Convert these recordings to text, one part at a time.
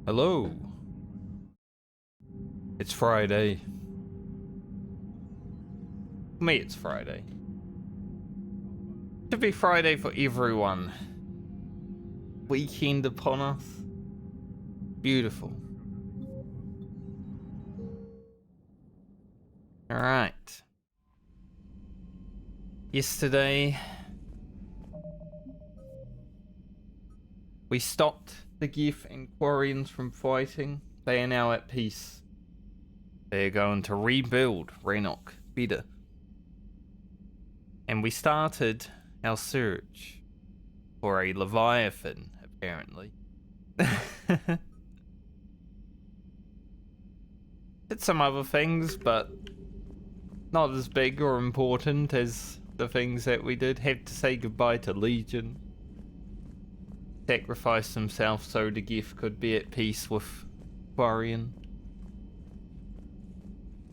Hello. It's Friday. For me, it's Friday. Should be Friday for everyone. Weekend upon us. Beautiful. Alright. Yesterday, we stopped the Geth and Quarians from fighting. They are now at peace. They're going to rebuild Renok better. And we started our search for a Leviathan, apparently. Did some other things, but not as big or important as the things that we did. Had to say goodbye to Legion. Sacrificed himself so the Geth could be at peace with Quarian.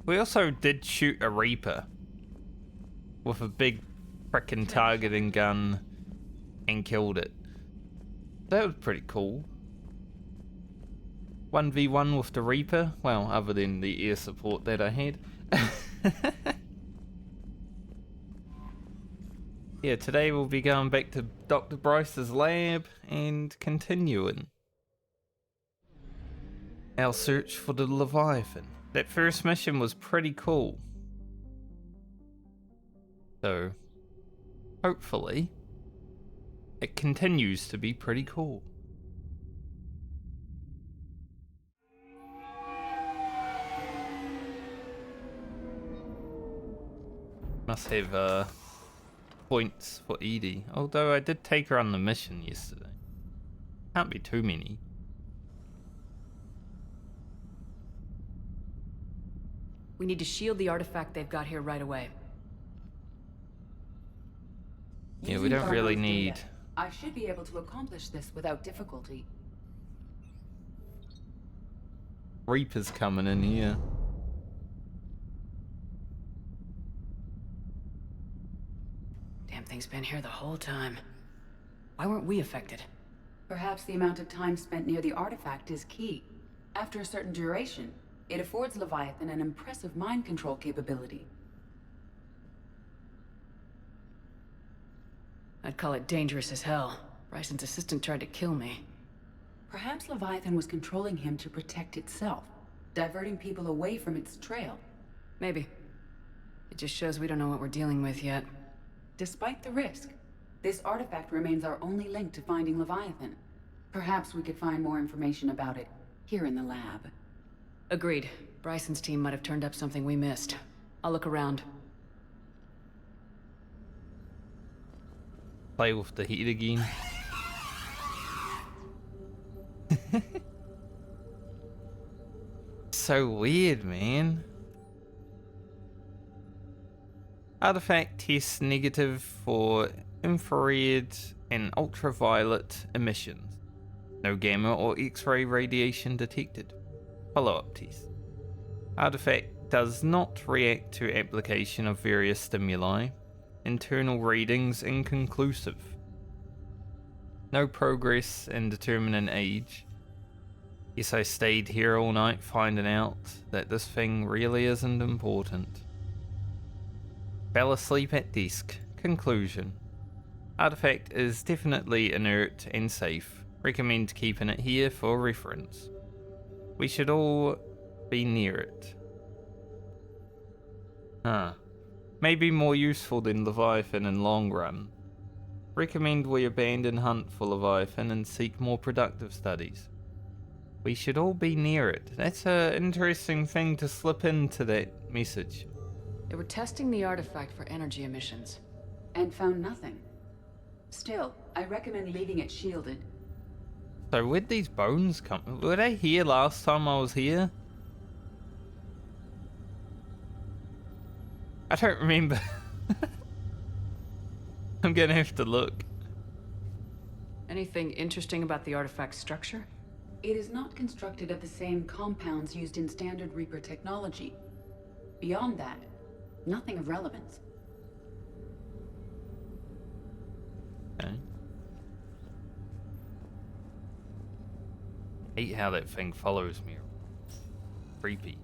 We also did shoot a Reaper with a big frickin' targeting gun and killed it. That was pretty cool. 1v1 with the Reaper, well, other than the air support that I had. Yeah, today we'll be going back to Dr. Bryce's lab and continuing our search for the Leviathan. That first mission was pretty cool. So, hopefully, it continues to be pretty cool. Must have points for Edie. Although I did take her on the mission yesterday. Can't be too many. We need to shield the artifact they've got here right away. Yeah, we don't really need... I should be able to accomplish this without difficulty. Reapers coming in here. Damn thing's been here the whole time. Why weren't we affected? Perhaps the amount of time spent near the artifact is key. After a certain duration, it affords Leviathan an impressive mind control capability. I'd call it dangerous as hell. Bryson's assistant tried to kill me. Perhaps Leviathan was controlling him to protect itself, diverting people away from its trail. Maybe. It just shows we don't know what we're dealing with yet. Despite the risk, this artifact remains our only link to finding Leviathan. Perhaps we could find more information about it here in the lab. Agreed. Bryson's team might have turned up something we missed. I'll look around. Play with the heat again. So weird, man. Artifact test negative for infrared and ultraviolet emissions. No gamma or X-ray radiation detected. Follow-up test. Artifact does not react to application of various stimuli. Internal readings inconclusive. No progress in determining age. Guess I stayed here all night finding out that this thing really isn't important. Fell asleep at desk. Conclusion. Artifact is definitely inert and safe. Recommend keeping it here for reference. We should all be near it. May be more useful than Leviathan in long run. Recommend we abandon hunt for Leviathan and seek more productive studies. We should all be near it. That's an interesting thing to slip into that message. They were testing the artifact for energy emissions. And found nothing. Still, I recommend leaving it shielded. So where'd these bones come? Were they here last time I was here? I don't remember. I'm gonna have to look. Anything interesting about the artifact's structure? It is not constructed of the same compounds used in standard Reaper technology. Beyond that, nothing of relevance. Okay. Hate how that thing follows me. Creepy.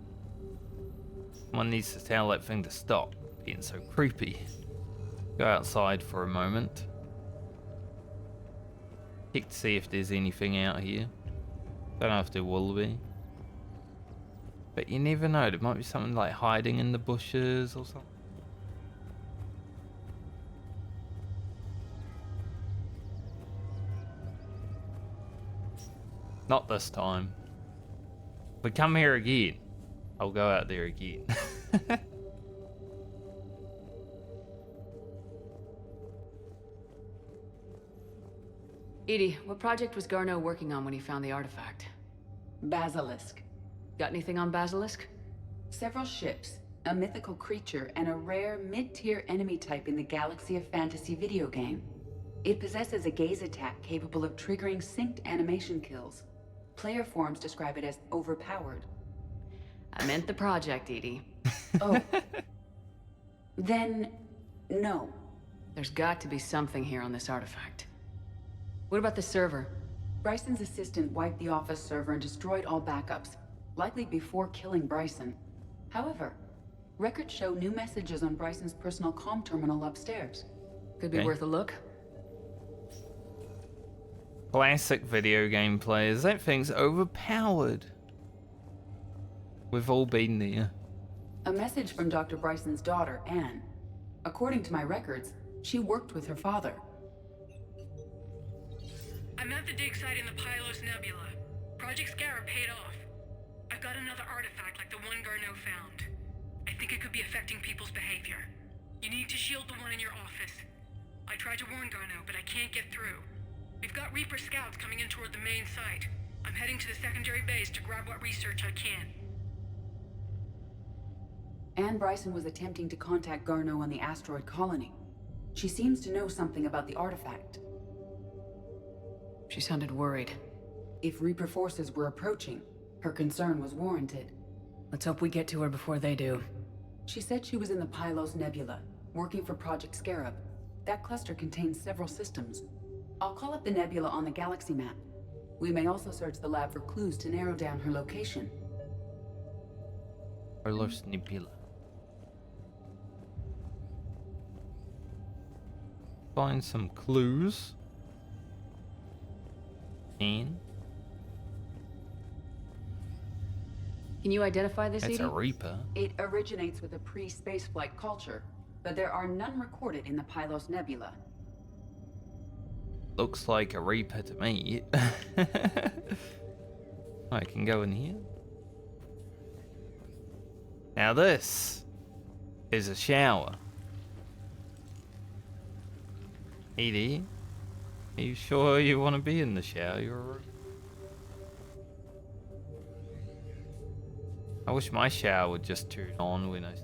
Someone needs to tell that thing to stop being so creepy. Go outside for a moment. Check to see if there's anything out here. Don't know if there will be. But you never know. There might be something like hiding in the bushes or something. Not this time. If we come here again, I'll go out there again. Edie, what project was Garneau working on when he found the artifact? Basilisk. Got anything on Basilisk? Several ships, a mythical creature, and a rare mid-tier enemy type in the Galaxy of Fantasy video game. It possesses a gaze attack capable of triggering synced animation kills. Player forums describe it as overpowered. I meant the project, Edie. Oh. Then, no. There's got to be something here on this artifact. What about the server? Bryson's assistant wiped the office server and destroyed all backups, likely before killing Bryson. However, records show new messages on Bryson's personal comm terminal upstairs. Could be worth a look. Classic video game players. That thing's overpowered. We've all been there. A message from Dr. Bryson's daughter, Anne. According to my records, she worked with her father. I'm at the dig site in the Pylos Nebula. Project Scarab paid off. I've got another artifact like the one Garneau found. I think it could be affecting people's behavior. You need to shield the one in your office. I tried to warn Garneau, but I can't get through. We've got Reaper scouts coming in toward the main site. I'm heading to the secondary base to grab what research I can. Anne Bryson was attempting to contact Garneau on the asteroid colony. She seems to know something about the artifact. She sounded worried. If Reaper forces were approaching, her concern was warranted. Let's hope we get to her before they do. She said she was in the Pylos Nebula, working for Project Scarab. That cluster contains several systems. I'll call up the nebula on the galaxy map. We may also search the lab for clues to narrow down her location. Pylos Nebula. Find some clues. Can you identify this, It's Edie? a Reaper. It originates with a pre-spaceflight culture, but there are none recorded in the Pylos Nebula. Looks like a Reaper to me. I can go in here. Now this is a shower. Edie, are you sure you want to be in the shower? I wish my shower would just turn on when I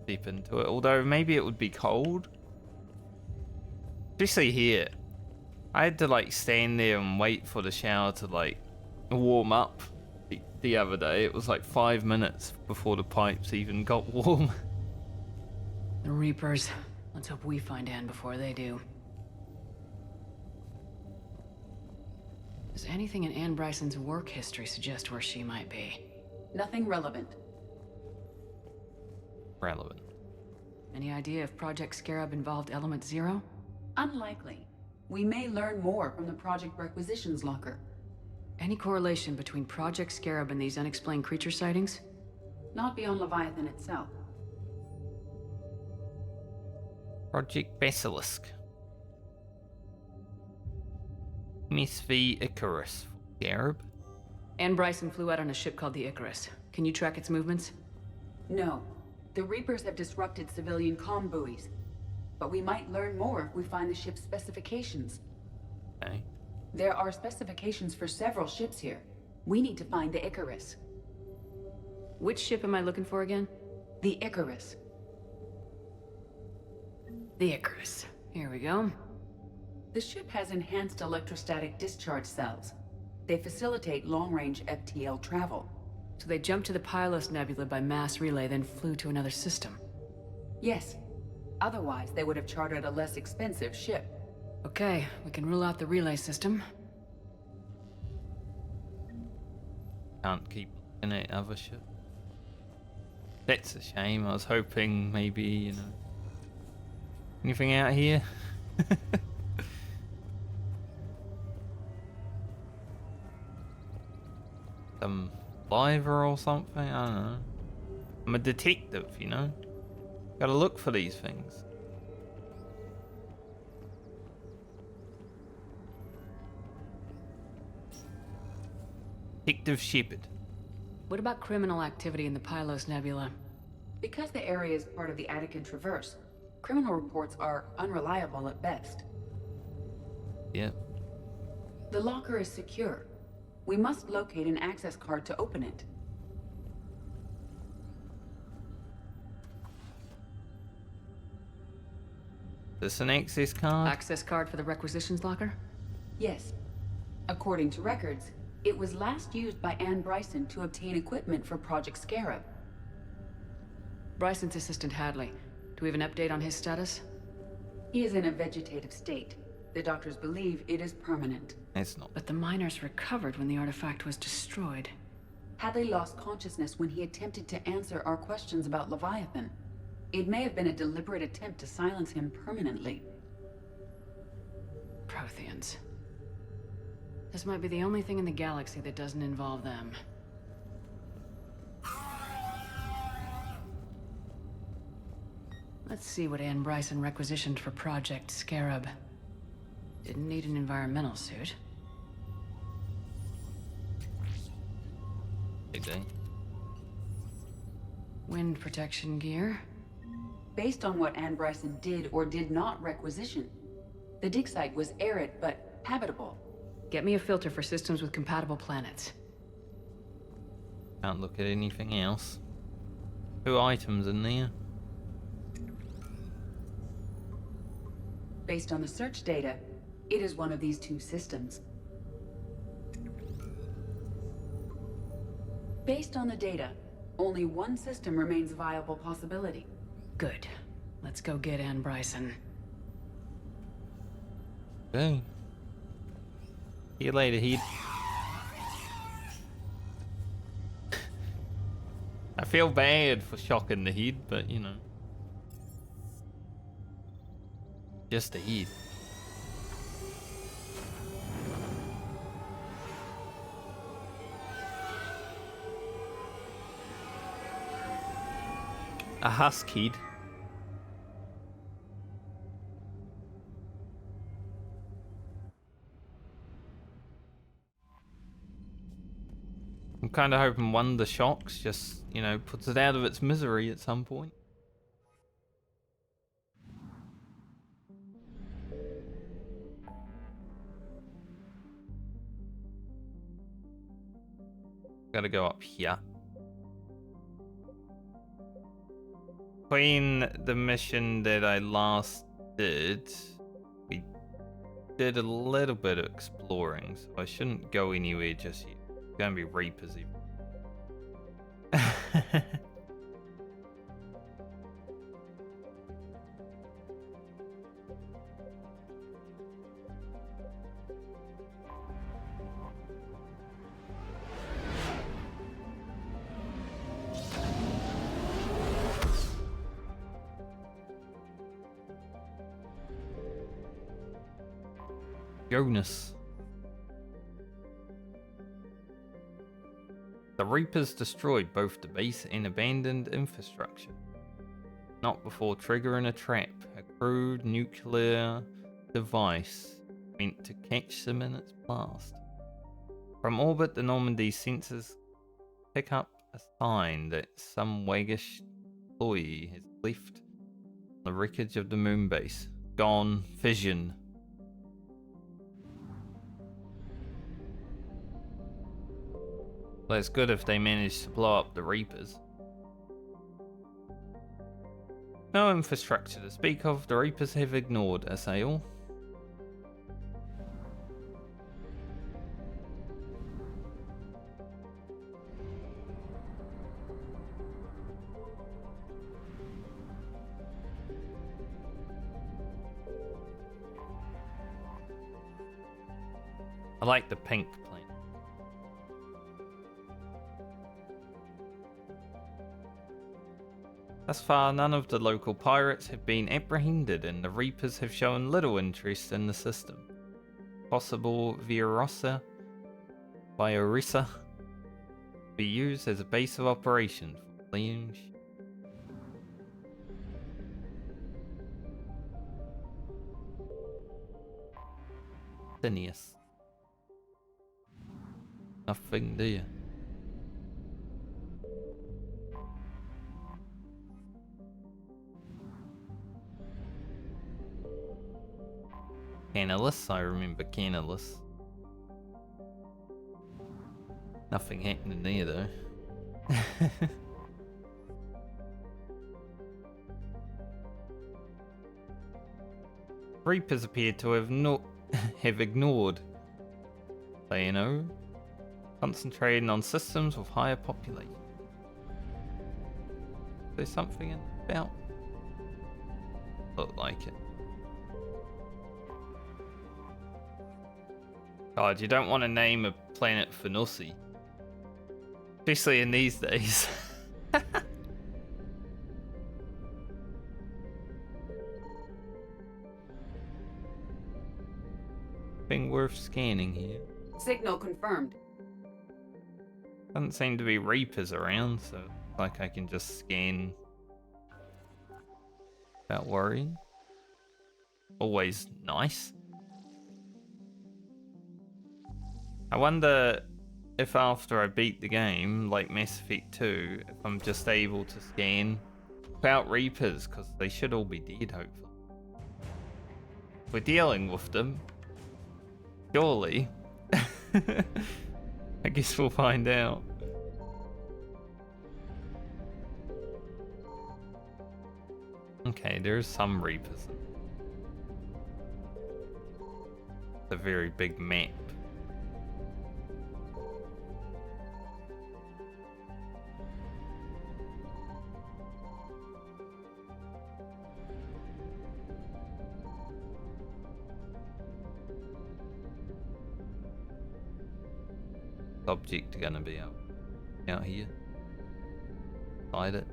step into it. Although maybe it would be cold. Especially here. I had to like stand there and wait for the shower to like warm up the other day. It was like 5 minutes before the pipes even got warm. The Reapers. Let's hope we find Anne before they do. Does anything in Anne Bryson's work history suggest where she might be? Nothing relevant. Relevant. Any idea if Project Scarab involved Element Zero? Unlikely. We may learn more from the Project Requisitions Locker. Any correlation between Project Scarab and these unexplained creature sightings? Not beyond Leviathan itself. Project Basilisk. Miss V. Icarus. Garib? Anne Bryson flew out on a ship called the Icarus. Can you track its movements? No. The Reapers have disrupted civilian comm buoys. But we might learn more if we find the ship's specifications. Okay. There are specifications for several ships here. We need to find the Icarus. Which ship am I looking for again? The Icarus. The Icarus. Here we go. The ship has enhanced electrostatic discharge cells. They facilitate long-range FTL travel. So they jumped to the Pylos Nebula by mass relay, then flew to another system. Yes. Otherwise, they would have chartered a less expensive ship. Okay, we can rule out the relay system. can't keep looking at other shit. That's a shame. I was hoping maybe, you know, anything out here. Some liver or something. I don't know. I'm a detective, you know. Gotta look for these things. Detective Shepard. What about criminal activity in the Pylos Nebula? Because the area is part of the Attican Traverse, criminal reports are unreliable at best. Yep. The locker is secure. We must locate an access card to open it. This an access card? Access card for the requisitions locker? Yes. According to records, it was last used by Bryson to obtain equipment for Project Scarab. Bryson's assistant Hadley. Do we have an update on his status? He is in a vegetative state. The doctors believe it is permanent. It's not. But the miners recovered when the artifact was destroyed. Hadley lost consciousness when he attempted to answer our questions about Leviathan. It may have been a deliberate attempt to silence him permanently. Protheans. This might be the only thing in the galaxy that doesn't involve them. Let's see what Bryson requisitioned for Project Scarab. Didn't need an environmental suit. Big day. Wind protection gear. Based on what Bryson did or did not requisition, the dig site was arid but habitable. Get me a filter for systems with compatible planets. Can't look at anything else. 2 items in there. Based on the search data, it is one of these 2 systems. Based on the data, only one system remains a viable possibility. Good. Let's go get Bryson. Okay. See you later, Heed. I feel bad for shocking the Heed, but you know. Just a Heed. A Huskied. I'm kind of hoping one of the shocks just, you know, puts it out of its misery at some point. Gotta go up here. Between the mission that I last did, we did a little bit of exploring, so I shouldn't go anywhere just yet. It's gonna be Reapers even. Jonas. The Reapers destroyed both the base and abandoned infrastructure. Not before triggering a trap, a crude nuclear device meant to catch them in its blast. From orbit, the Normandy sensors pick up a sign that some waggish employee has left the wreckage of the moon base. Gone, fission. Well, it's good if they manage to blow up the Reapers. No infrastructure to speak of, the Reapers have ignored us, all. I like the pink plane. Thus far, none of the local pirates have been apprehended, and the Reapers have shown little interest in the system. Possible Viorissa be used as a base of operation for fleeing ships. Phineas. Nothing, do you? Canalus, I remember Canalus. Nothing happening there though. Reapers appear to have ignored Plano, concentrating on systems with higher population. There's something in the belt. Look like it. God, you don't want to name a planet Fenussi. Especially in these days. Thing worth scanning here. Signal confirmed. Doesn't seem to be Reapers around, so like I can just scan without worrying. Always nice. I wonder if after I beat the game, like Mass Effect 2, if I'm just able to scan without Reapers, because they should all be dead, hopefully. We're dealing with them. Surely. I guess we'll find out. Okay, there's some Reapers. It's a very big map. Object gonna be out here. Slide it.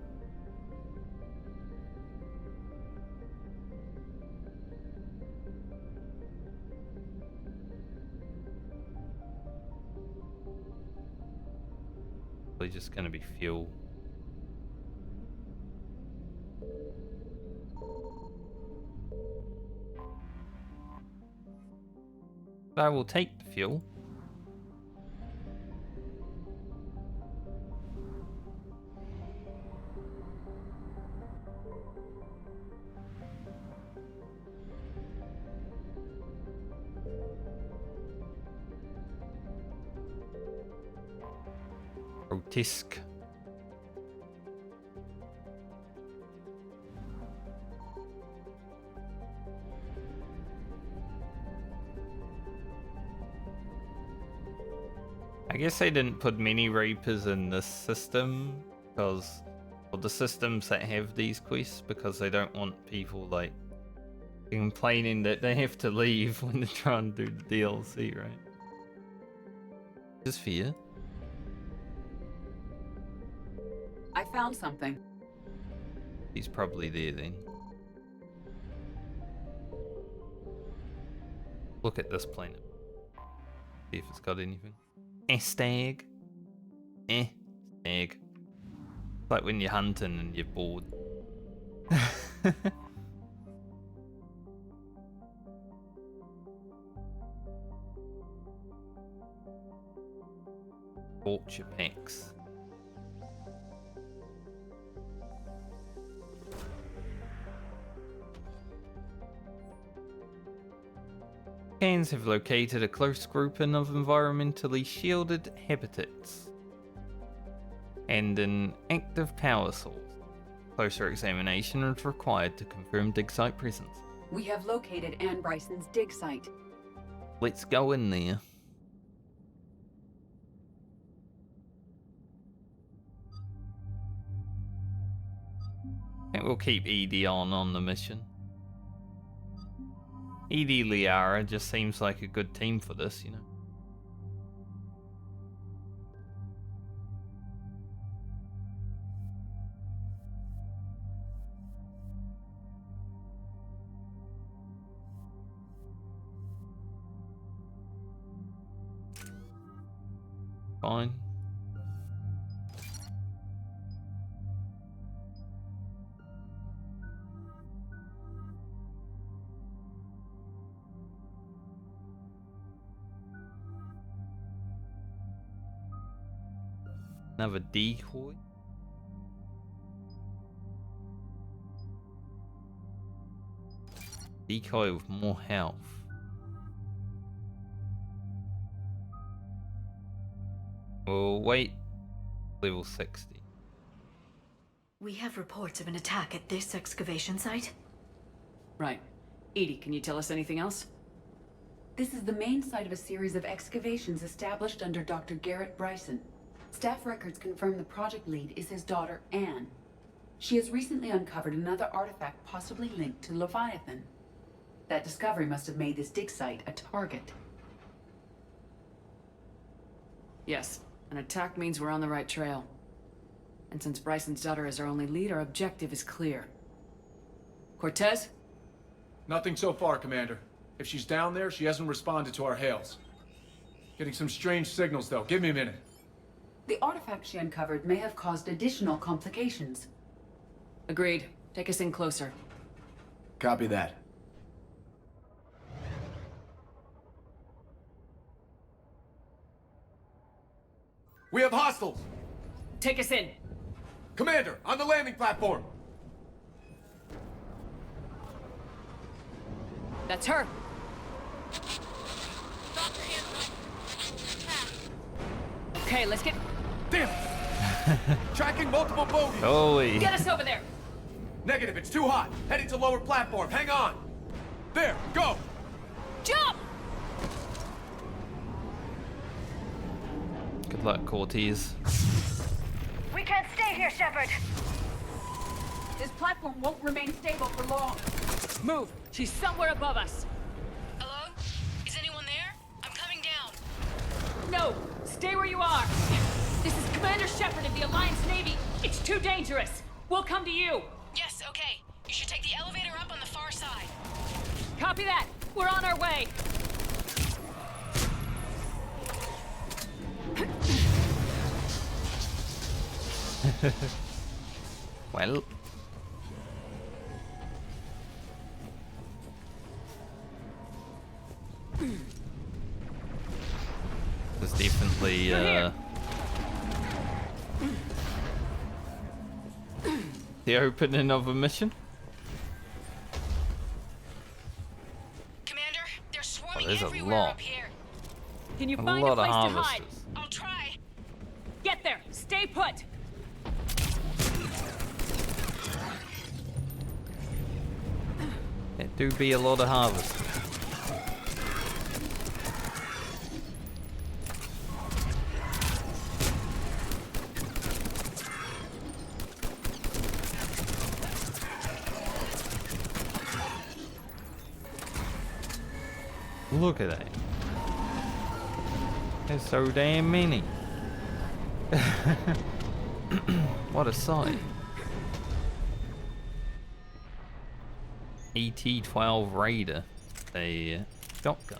Probably just gonna be fuel. I will take the fuel. Grotesque. I guess they didn't put many Reapers in this system because of the systems that have these quests, because they don't want people like complaining that they have to leave when they try and do the DLC, right? Just fear. I found something. He's probably there then. Look at this planet. See if it's got anything. Stag. Stag. It's like when you're hunting and you're bored. Torture packs. Scans have located a close grouping of environmentally shielded habitats and an active power source. Closer examination is required to confirm dig site presence. We have located Anne Bryson's dig site. Let's go in there. I think we'll keep Edie on the mission. Edie Liara just seems like a good team for this, you know. Fine. Another decoy. Decoy with more health. We'll wait. Level 60. We have reports of an attack at this excavation site. Right. Edie, can you tell us anything else? This is the main site of a series of excavations established under Dr. Garrett Bryson. Staff records confirm the project lead is his daughter, Anne. She has recently uncovered another artifact possibly linked to Leviathan. That discovery must have made this dig site a target. Yes. An attack means we're on the right trail. And since Bryson's daughter is our only lead, our objective is clear. Cortez? Nothing so far, Commander. If she's down there, she hasn't responded to our hails. Getting some strange signals, though. Give me a minute. The artifact she uncovered may have caused additional complications. Agreed. Take us in closer. Copy that. We have hostiles! Take us in. Commander, on the landing platform! That's her. Okay, let's get... Damn it! Tracking multiple bogies! Holy. Get us over there! Negative, it's too hot. Heading to lower platform. Hang on! There, go! Jump! Good luck, Cortez. We can't stay here, Shepard. This platform won't remain stable for long. Move! She's somewhere above us. Hello? Is anyone there? I'm coming down. No! Stay where you are! This is Commander Shepard of the Alliance Navy. It's too dangerous. We'll come to you. Yes, okay. You should take the elevator up on the far side. Copy that. We're on our way. Well. There's definitely the opening of a mission. Commander, they're swarming there's a everywhere lot. up here. Can you A find a lot of place to hide? harvesters. I'll try. Get there. Stay put. It do be a lot of harvest. Look at that. There's so damn many. What a sight. ET-12 Raider, a shotgun.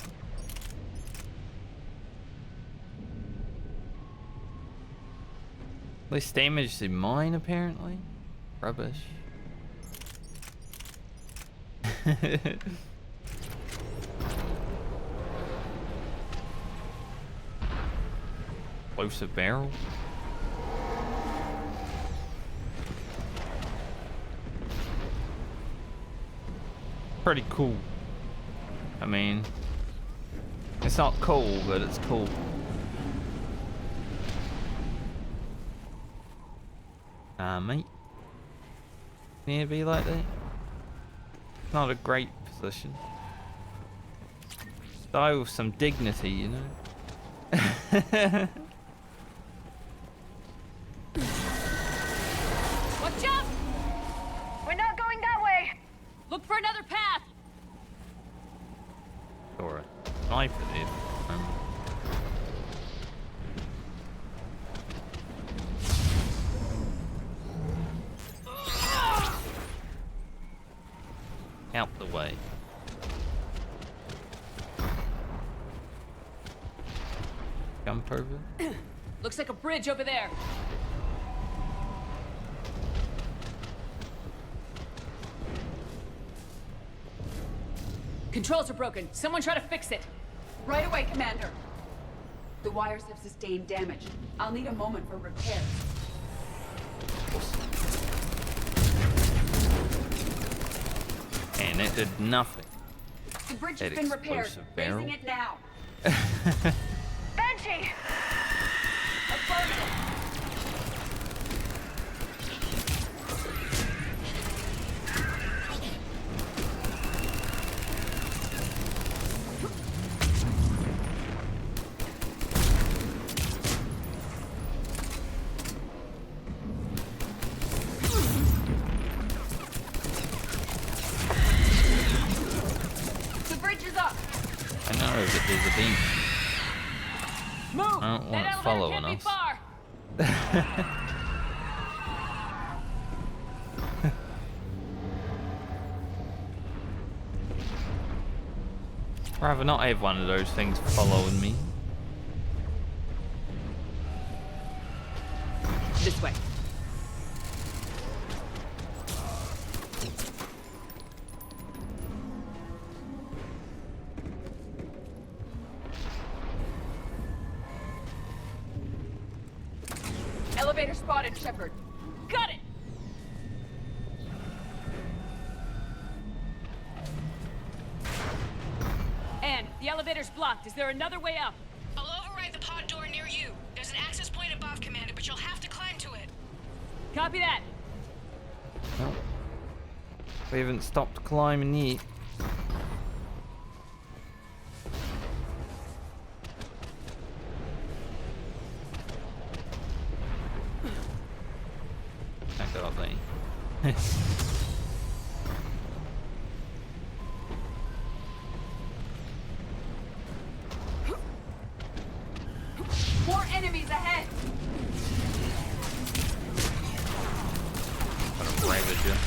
Less damage than mine, apparently. Rubbish. Explosive barrel. Pretty cool. I mean, it's not cool, but it's cool. Mate. Need to be like that? Not a great position. Die with some dignity, you know? Watch out! We're not going that way. Look for another path. Or a sniper did. Out the way. Jump over. Looks like a bridge over there. Controls are broken. Someone try to fix it. Right away, Commander. The wires have sustained damage. I'll need a moment for repairs. And it did nothing. The bridge That has been repaired. explosive barrel. Raising it now. Banshee! Affirmative. The bridge is up. I know that there's a beam. Move! I don't want That it elevator following can't be us. far. Rather not have one of those things following me. This way. Elevator spotted, Shepard. Got it! And the elevator's blocked. Is there another way up? I'll override the pod door near you. There's an access point above, Commander, but you'll have to climb to it. Copy that. No. We haven't stopped climbing yet. Can't go up there. More enemies ahead. What a ravager.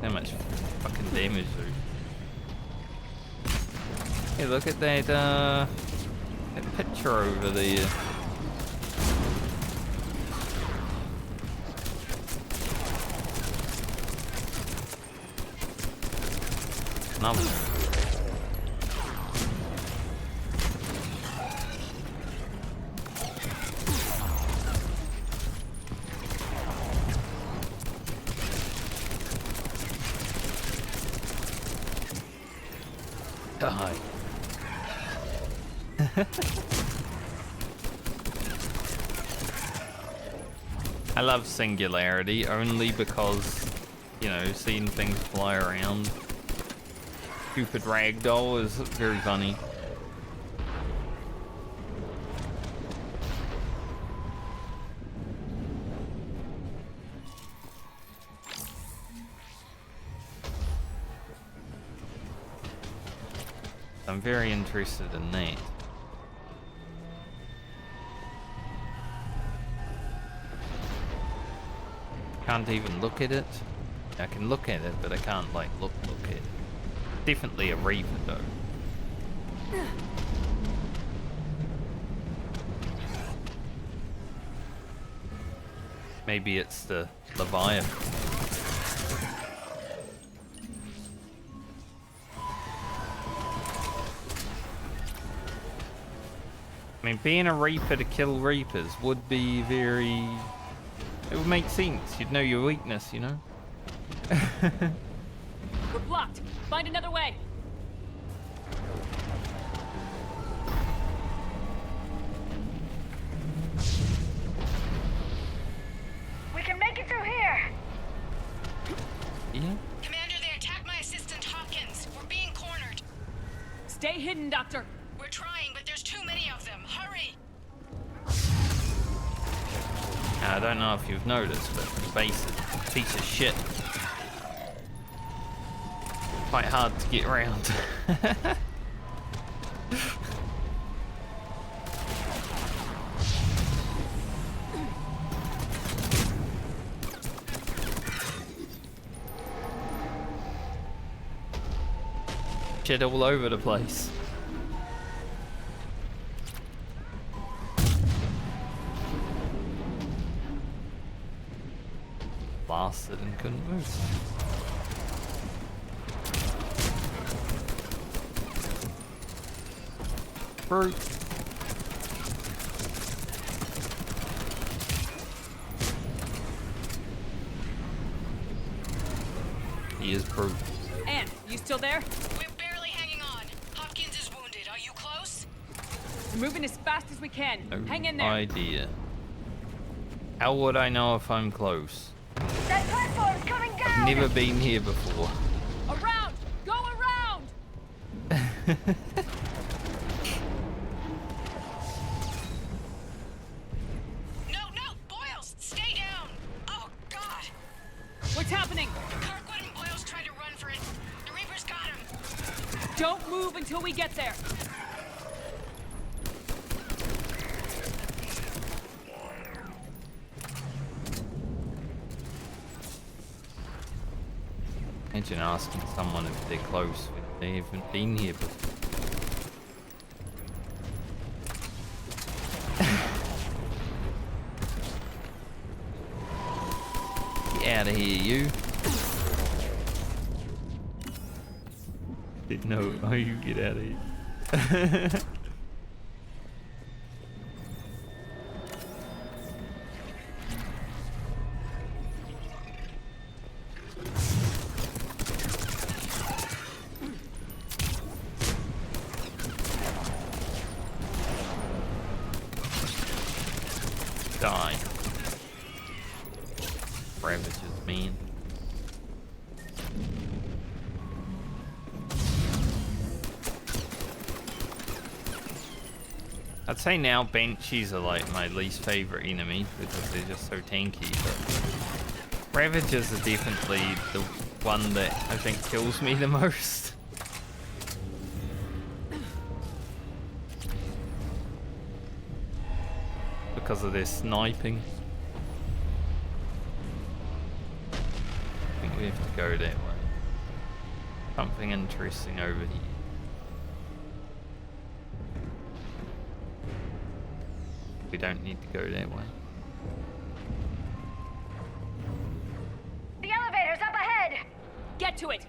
How much fucking damage though. Hey, look at that picture over there. Another one. Die. I love Singularity only because, you know, seeing things fly around. Stupid ragdoll is very funny. I'm very interested in that. Can't even look at it. I can look at it, but I can't like look at it. Definitely a Reaper though. Maybe it's the Leviathan. I mean, being a Reaper to kill Reapers would be very... It would make sense. You'd know your weakness, you know? We're blocked. Find another way. We can make it through here. Yeah? Commander, they attacked my assistant Hopkins. We're being cornered. Stay hidden, Doctor. We're trying, but there's too many of them. Hurry! I don't know if you've noticed, but the base is a piece of shit. Quite hard to get around. Shit all over the place. blasted and couldn't move. Brute. He is brute. Ann, you still there? We're barely hanging on. Hopkins is wounded. Are you close? We're moving as fast as we can. No Hang in there. idea. How would I know if I'm close? That platform's coming down! Never been here before. Around! Go around! No, Boyles, stay down. Oh, God. What's happening? Kirkwood and Boyles tried to run for it. The Reapers got him. Don't move until we get there. Imagine asking someone if they're close when they haven't been here before. Get out of here, you. Didn't know. Oh, you get out of here. Die. Ravages, man. I'd say now Banshees are like my least favorite enemy because they're just so tanky, but Ravages are definitely the one that I think kills me the most. Because of their sniping. I think we have to go that way. Something interesting over here. We don't need to go that way. The elevator's up ahead! Get to it!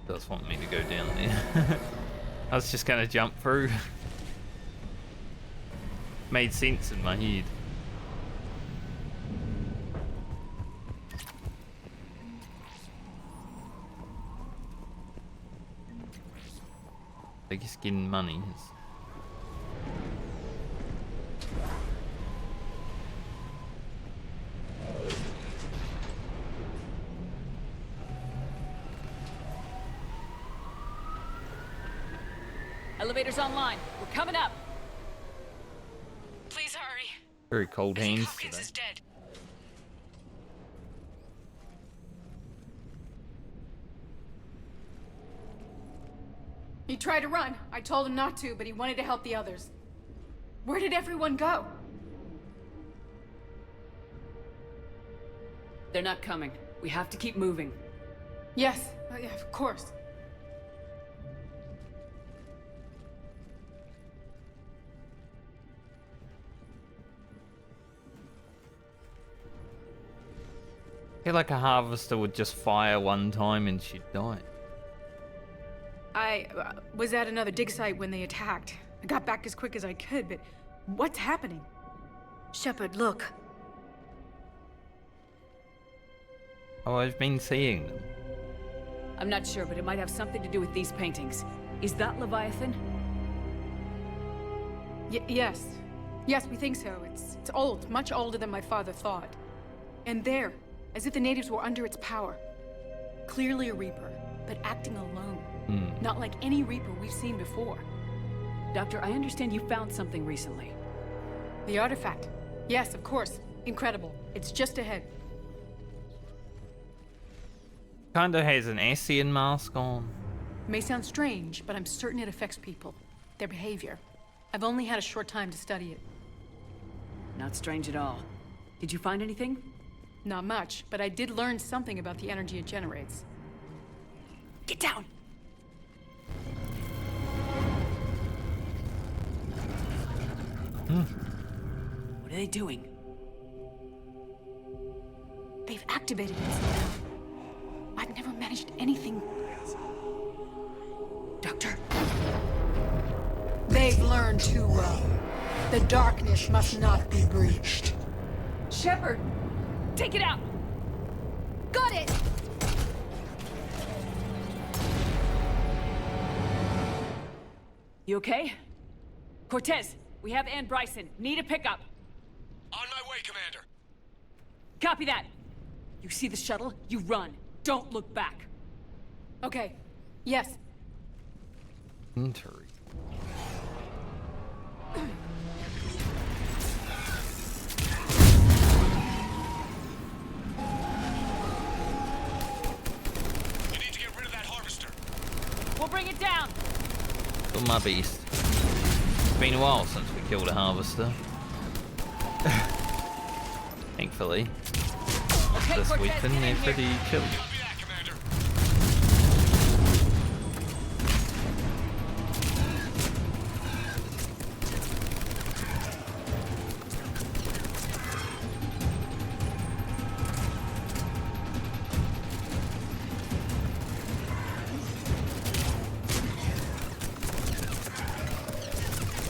Does want me to go down there. I was just gonna jump through. Made sense in my head. I guess getting money is... Elevator's online. We're coming up. Please hurry. Very cold I think hands Hopkins today. is dead. He tried to run. I told him not to, but he wanted to help the others. Where did everyone go? They're not coming. We have to keep moving. Yes, yeah, of course. I feel like a harvester would just fire one time and she'd die. I was at another dig site when they attacked. I got back as quick as I could, but what's happening? Shepard, look. Oh, I've been seeing them. I'm not sure, but it might have something to do with these paintings. Is that Leviathan? Yes. Yes, we think so. It's old, much older than my father thought. And there, as if the natives were under its power. Clearly a Reaper, but acting alone. Not like any Reaper we've seen before. Doctor, I understand you found something recently. The artifact. Yes, of course. Incredible. It's just ahead. Kinda has an Ascian mask on. May sound strange, but I'm certain it affects people. Their behavior. I've only had a short time to study it. Not strange at all. Did you find anything? Not much, but I did learn something about the energy it generates. Get down! What are they doing? activated it somehow. I've never managed anything. Doctor? They've learned too well. The darkness must not be breached. Shepard! Take it out! Got it! You okay? Cortez, we have Ann Bryson. Need a pickup. On my way, Commander. Copy that. You see the shuttle, you run. Don't look back. Okay. Yes. Intrigue. You need to get rid of that harvester. We'll bring it down. Kill my beast. It's been a while since we killed a harvester. Thankfully. Okay, This Cortez, weapon, get they're in here. pretty chill. Copy that, Commander.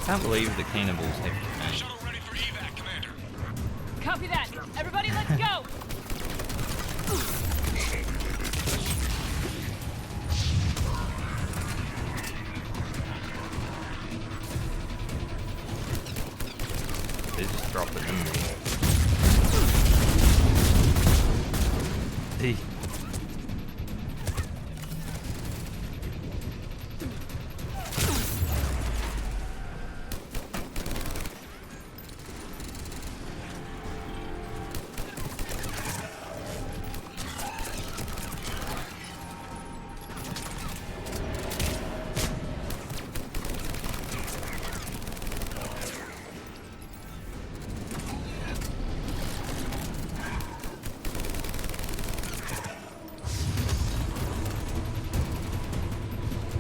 Can't believe the cannibals have command. Shuttle ready for evac, Commander. Copy that. Everybody, let's go. They just drop it in there. Hey.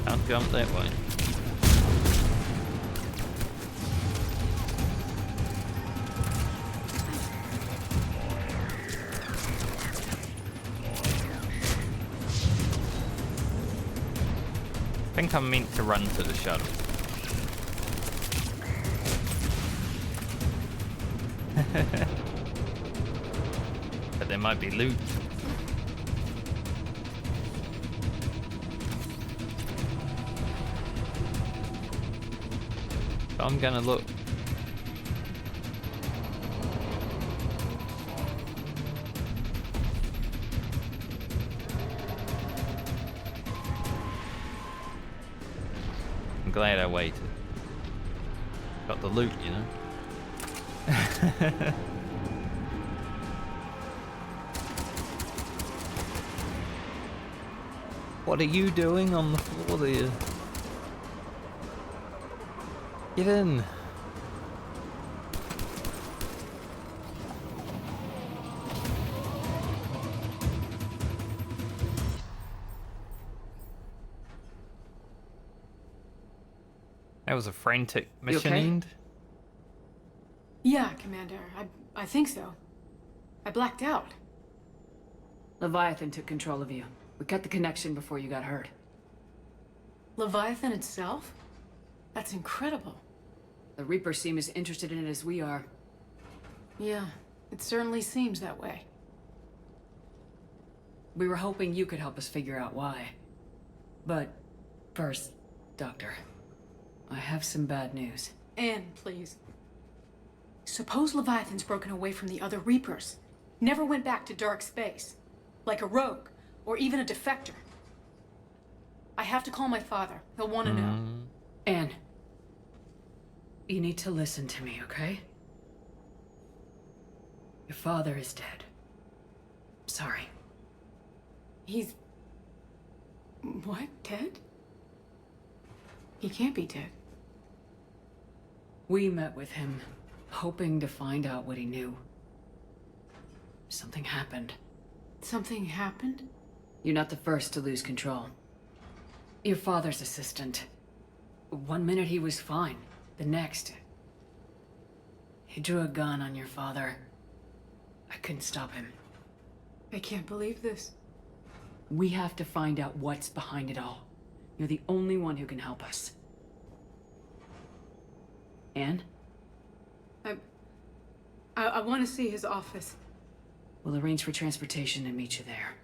Can't jump that way. I think I'm meant to run to the shuttle. But there might be loot. So I'm gonna look. I'm glad I waited. Got the loot, you know. What are you doing on the floor there? Get in. That was a frantic mission okay? end. Yeah, Commander. I think so. I blacked out. Leviathan took control of you. We cut the connection before you got hurt. Leviathan itself? That's incredible. The Reapers seem as interested in it as we are. Yeah, it certainly seems that way. We were hoping you could help us figure out why. But first, Doctor, I have some bad news. Anne, please. Suppose Leviathan's broken away from the other Reapers. Never went back to dark space. Like a rogue, or even a defector. I have to call my father. He'll want to know. Anne, you need to listen to me, okay? Your father is dead. Sorry. He's... What? Dead? He can't be dead. We met with him, hoping to find out what he knew. Something happened. Something happened? You're not the first to lose control. Your father's assistant. One minute he was fine. The next... he drew a gun on your father. I couldn't stop him. I can't believe this. We have to find out what's behind it all. You're the only one who can help us. Anne? I want to see his office. We'll arrange for transportation and meet you there.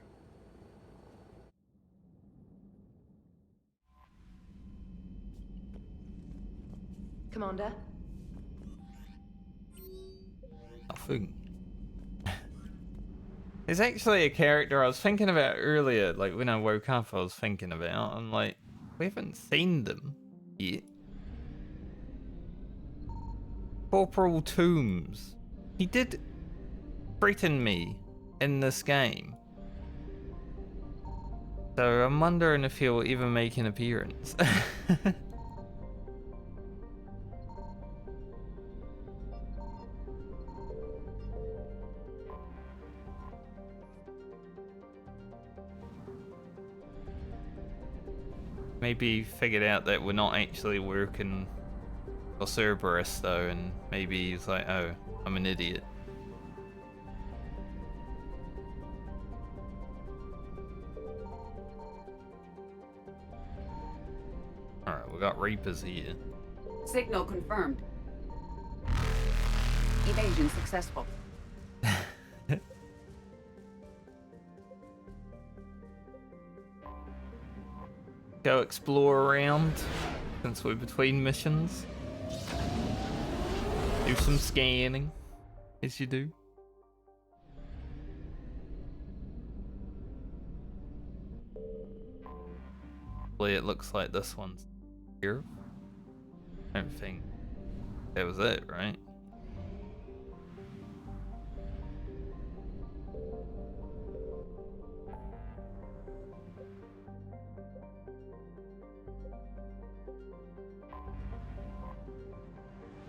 Commander? Nothing. There's actually a character I was thinking about earlier, like when I woke up I was thinking about. I'm like, we haven't seen them yet. Corporal Toombs. He did threaten me in this game. So I'm wondering if he'll ever make an appearance. Maybe figured out that we're not actually working for Cerberus though, and maybe he's like, oh, I'm an idiot. Alright, we got Reapers here. Signal confirmed. Evasion successful. Go explore around since we're between missions. Do some scanning, as you do. Hopefully it looks like this one's here. I don't think that was it, right?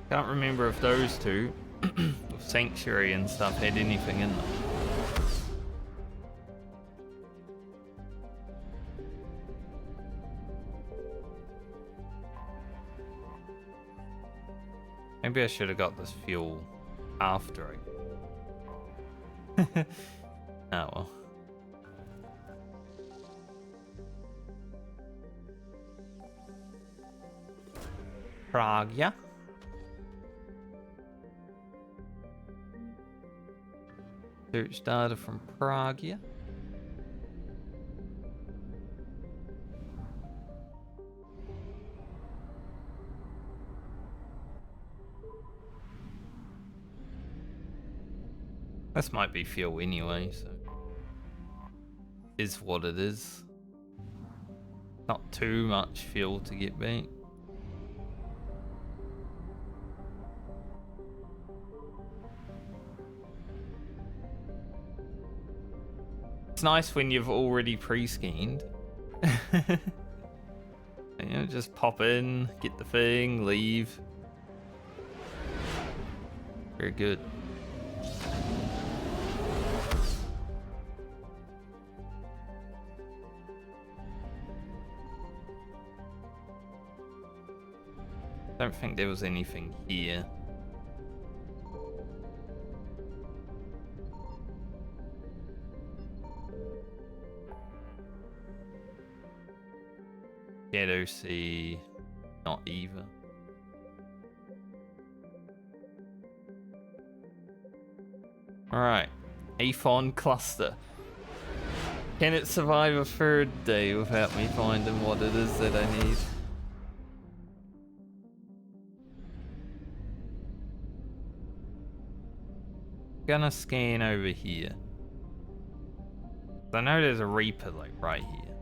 Can't remember if those two, with Sanctuary and stuff, had anything in them. Maybe I should have got this fuel after I... Oh well. Prague, yeah? Search data from Prague, yeah? This might be fuel anyway, so... Is what it is. Not too much fuel to get back. It's nice when you've already pre-scanned. You know, just pop in, get the thing, leave. Very good. Don't think there was anything here. Shadow Sea, not either. Alright, Aphon cluster. Can it survive a third day without me finding what it is that I need? Gonna scan over here. I know there's a Reaper like right here.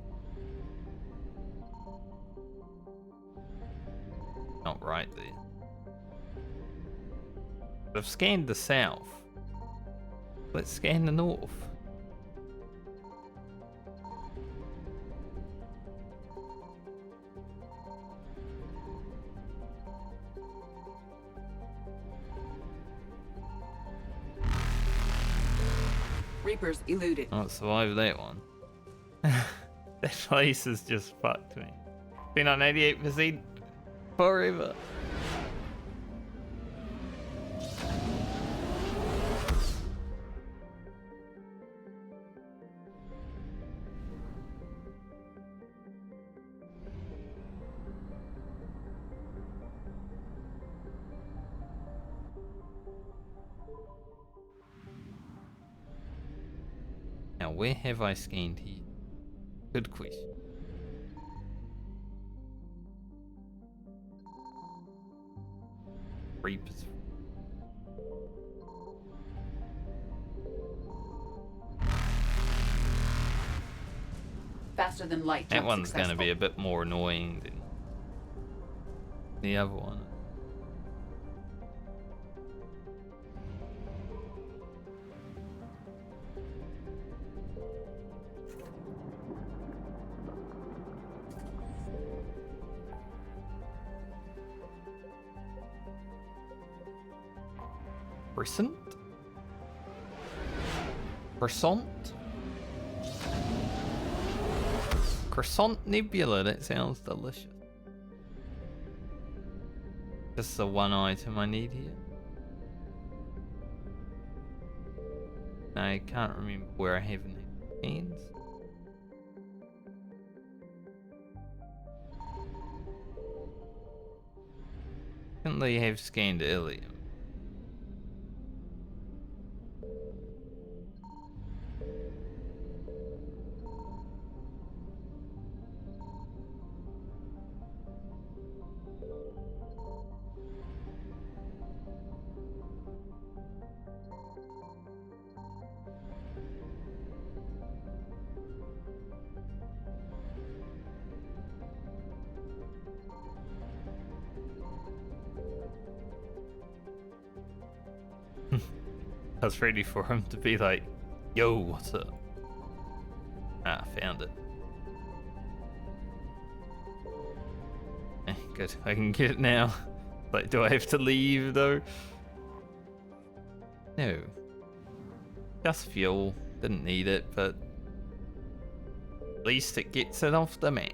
Not right there. But I've scanned the south. Let's scan the north. Reapers eluded. I survived that one. That place has just fucked me. Been on 88% forever. Now, where have I scanned here? Good question. Reapers. Faster than light. That jump one's going to successful. be a bit more annoying than the other one. Croissant? Croissant? Croissant Nebula, that sounds delicious. Just the one item I need here. I can't remember where I haven't had hands. Didn't they have scanned earlier? I was ready for him to be like, yo, what's up? Ah, found it. Good, I can get it now. Like, do I have to leave though? No. Just fuel. Didn't need it, but at least it gets it off the map.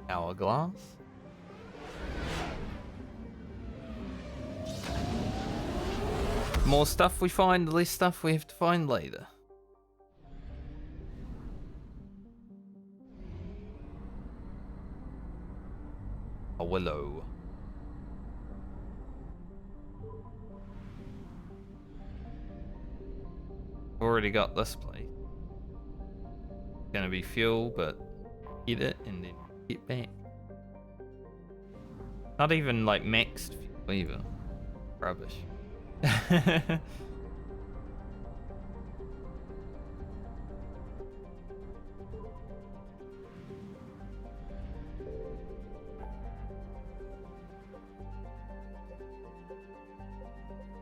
Hourglass. More stuff we find, the less stuff we have to find later. A willow. Already got this place. Gonna be fuel, but get it and then get back. Not even like maxed fuel either. Rubbish. I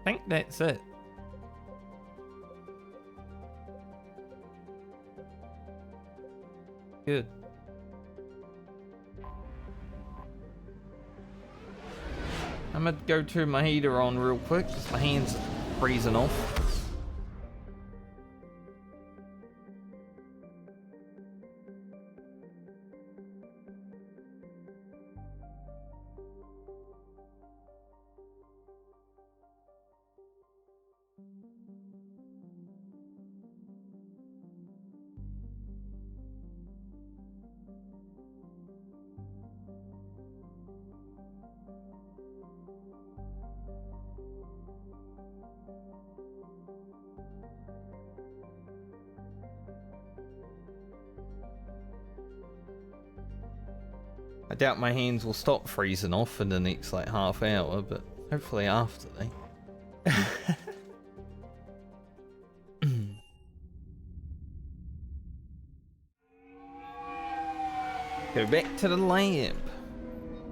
think that's it. Good. I'm gonna go turn my heater on real quick because my hands are freezing off. I doubt my hands will stop freezing off in the next like half hour, but hopefully after they. Go back to the lab.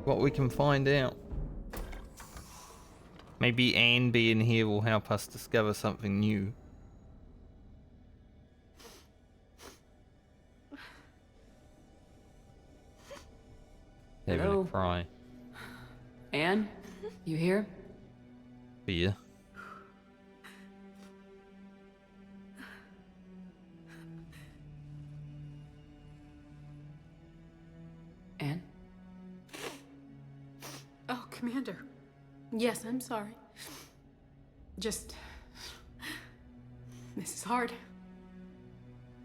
What we can find out. Maybe Anne being here will help us discover something new. Having a cry. Anne, you here? Beer. Anne? Oh, Commander. Yes, I'm sorry. Just... This is hard.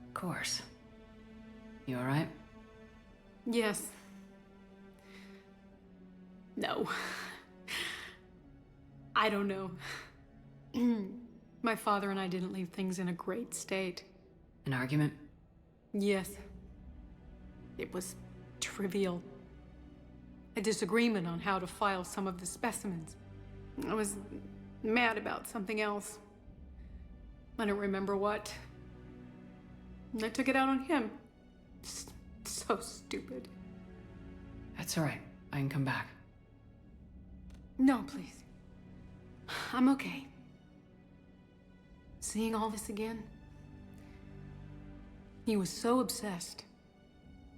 Of course. You alright? Yes. No. I don't know. My father and I didn't leave things in a great state. An argument? Yes. It was trivial. A disagreement on how to file some of the specimens. I was mad about something else. I don't remember what. And I took it out on him. So stupid. That's all right. I can come back. No, please. I'm okay. Seeing all this again? He was so obsessed.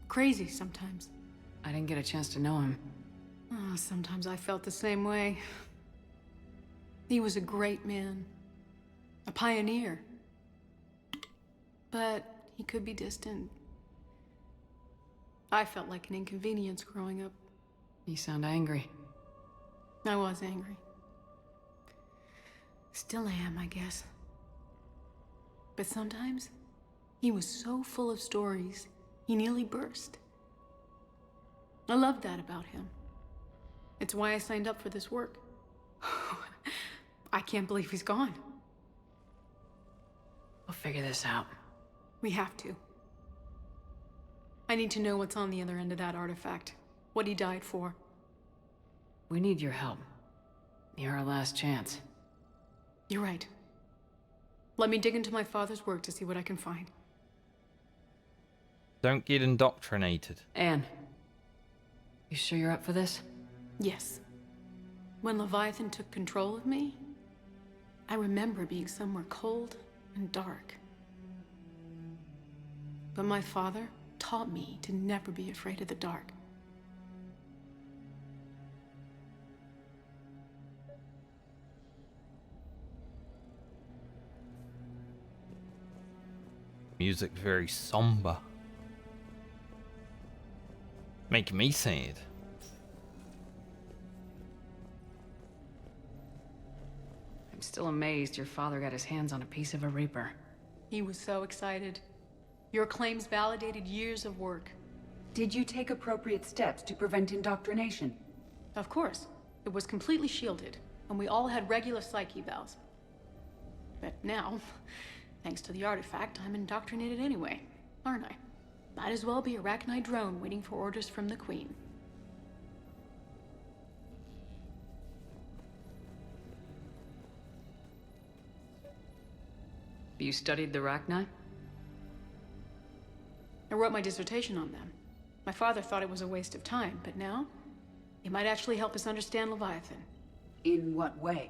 Crazy sometimes. I didn't get a chance to know him. Oh, sometimes I felt the same way. He was a great man. A pioneer. But he could be distant. I felt like an inconvenience growing up. You sound angry. I was angry. Still am, I guess. But sometimes, he was so full of stories, he nearly burst. I loved that about him. It's why I signed up for this work. I can't believe he's gone. We'll figure this out. We have to. I need to know what's on the other end of that artifact. What he died for. We need your help. You're our last chance. You're right. Let me dig into my father's work to see what I can find. Don't get indoctrinated. Anne, you sure you're up for this? Yes. When Leviathan took control of me, I remember being somewhere cold and dark. But my father taught me to never be afraid of the dark. Music very somber. Make me sad. I'm still amazed your father got his hands on a piece of a Reaper. He was so excited. Your claims validated years of work. Did you take appropriate steps to prevent indoctrination? Of course. It was completely shielded, and we all had regular psych evals. But now, thanks to the artifact, I'm indoctrinated anyway, aren't I? Might as well be a Arachnite drone waiting for orders from the Queen. You studied the Arachnite? I wrote my dissertation on them. My father thought it was a waste of time, but now, it might actually help us understand Leviathan. In what way?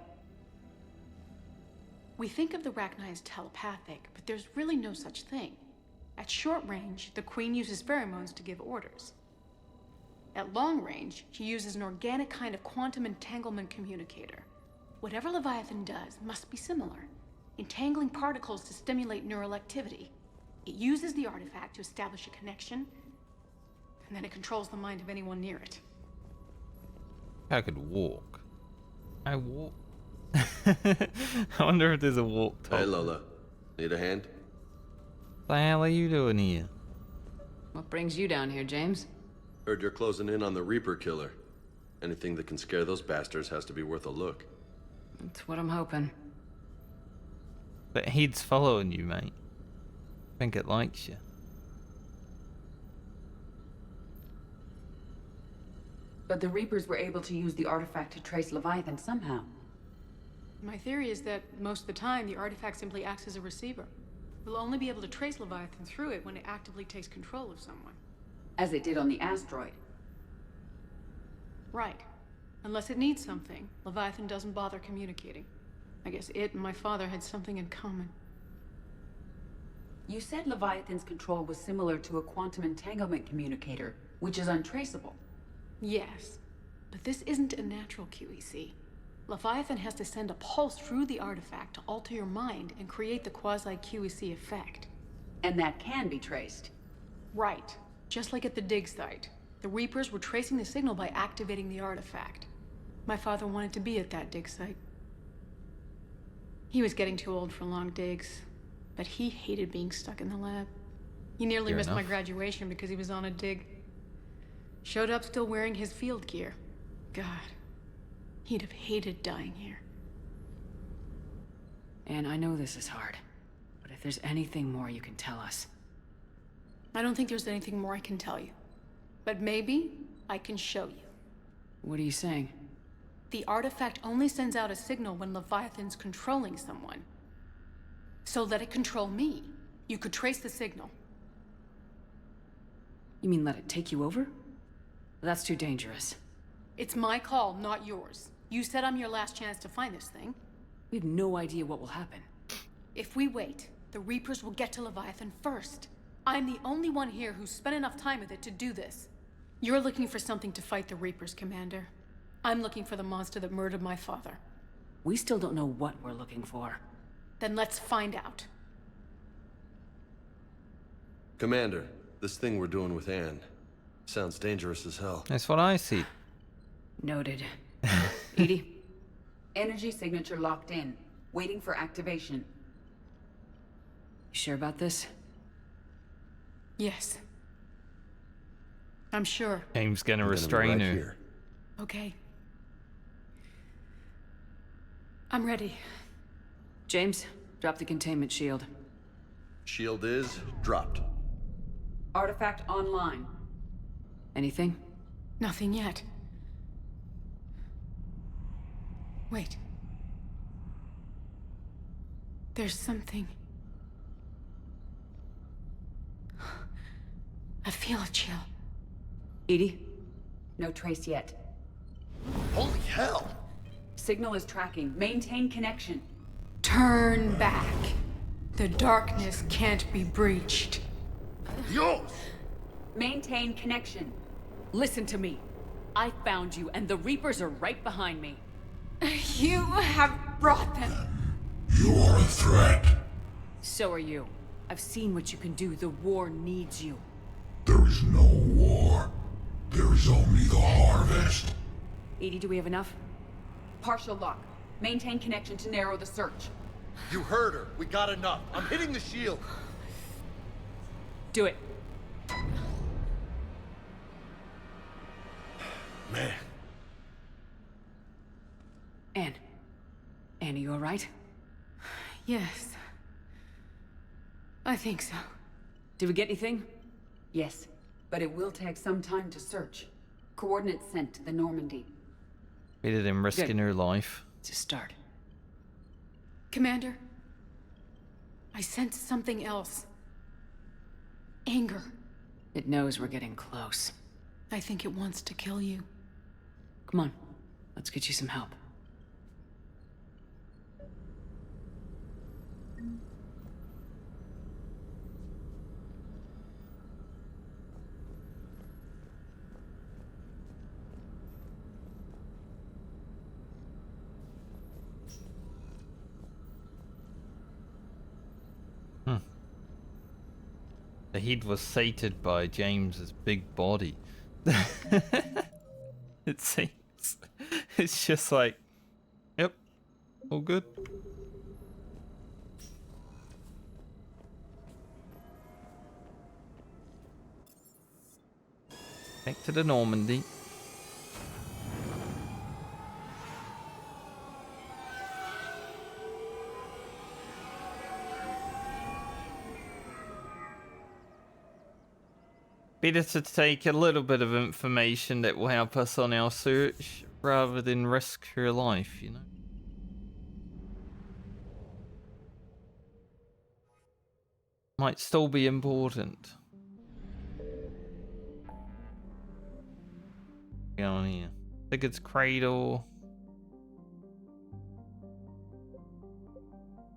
We think of the Arachnite as telepathic, but there's really no such thing. At short range, the Queen uses pheromones to give orders. At long range, she uses an organic kind of quantum entanglement communicator. Whatever Leviathan does must be similar, entangling particles to stimulate neural activity. It uses the artifact to establish a connection, and then it controls the mind of anyone near it. I could walk. I walk. I wonder if there's a walk top. Hey Lola, need a hand? What the hell are you doing here? What brings you down here, James? Heard you're closing in on the Reaper killer. Anything that can scare those bastards has to be worth a look. That's what I'm hoping. But he's following you, mate. I think it likes you. But the Reapers were able to use the artifact to trace Leviathan somehow. My theory is that most of the time, the artifact simply acts as a receiver. We'll only be able to trace Leviathan through it when it actively takes control of someone. As it did on the asteroid. Right. Unless it needs something, Leviathan doesn't bother communicating. I guess it and my father had something in common. You said Leviathan's control was similar to a quantum entanglement communicator, which is untraceable. Yes, but this isn't a natural QEC. Leviathan has to send a pulse through the artifact to alter your mind and create the quasi-QEC effect. And that can be traced. Right. Just like at the dig site. The Reapers were tracing the signal by activating the artifact. My father wanted to be at that dig site. He was getting too old for long digs, but he hated being stuck in the lab. He nearly missed my graduation because he was on a dig. Showed up still wearing his field gear. God, he'd have hated dying here. And I know this is hard, but if there's anything more you can tell us. I don't think there's anything more I can tell you. But maybe I can show you. What are you saying? The artifact only sends out a signal when Leviathan's controlling someone. So let it control me. You could trace the signal. You mean let it take you over? That's too dangerous. It's my call, not yours. You said I'm your last chance to find this thing. We have no idea what will happen. If we wait, the Reapers will get to Leviathan first. I'm the only one here who's spent enough time with it to do this. You're looking for something to fight the Reapers, Commander. I'm looking for the monster that murdered my father. We still don't know what we're looking for. Then let's find out. Commander, this thing we're doing with Anne sounds dangerous as hell. That's what I see. Noted. Edie? Energy signature locked in. Waiting for activation. You sure about this? Yes. I'm sure. James gonna We're be restrain right her. here. Okay. I'm ready. James, drop the containment shield. Shield is dropped. Artifact online. Anything? Nothing yet. Wait. There's something. I feel a chill. Edie? No trace yet. Holy hell! Signal is tracking. Maintain connection. Turn back. The darkness can't be breached. Dios! Maintain connection. Listen to me. I found you, and the Reapers are right behind me. You have brought them. You are a threat. So are you. I've seen what you can do. The war needs you. There is no war. There is only the harvest. Edie, do we have enough? Partial lock. Maintain connection to narrow the search. You heard her. We got enough. I'm hitting the shield. Do it. Man. Anne. Anne, are you alright? Yes. I think so. Did we get anything? Yes, but it will take some time to search. Coordinates sent to the Normandy. Better than risking her life. It's a start. Commander, I sense something else. Anger. It knows we're getting close. I think it wants to kill you. Come on. Let's get you some help. The head was sated by James's big body. It seems. It's just like, yep, all good. Back to the Normandy. Better to take a little bit of information that will help us on our search rather than risk her life, you know. Might still be important. Go on here. Sigurd's Cradle.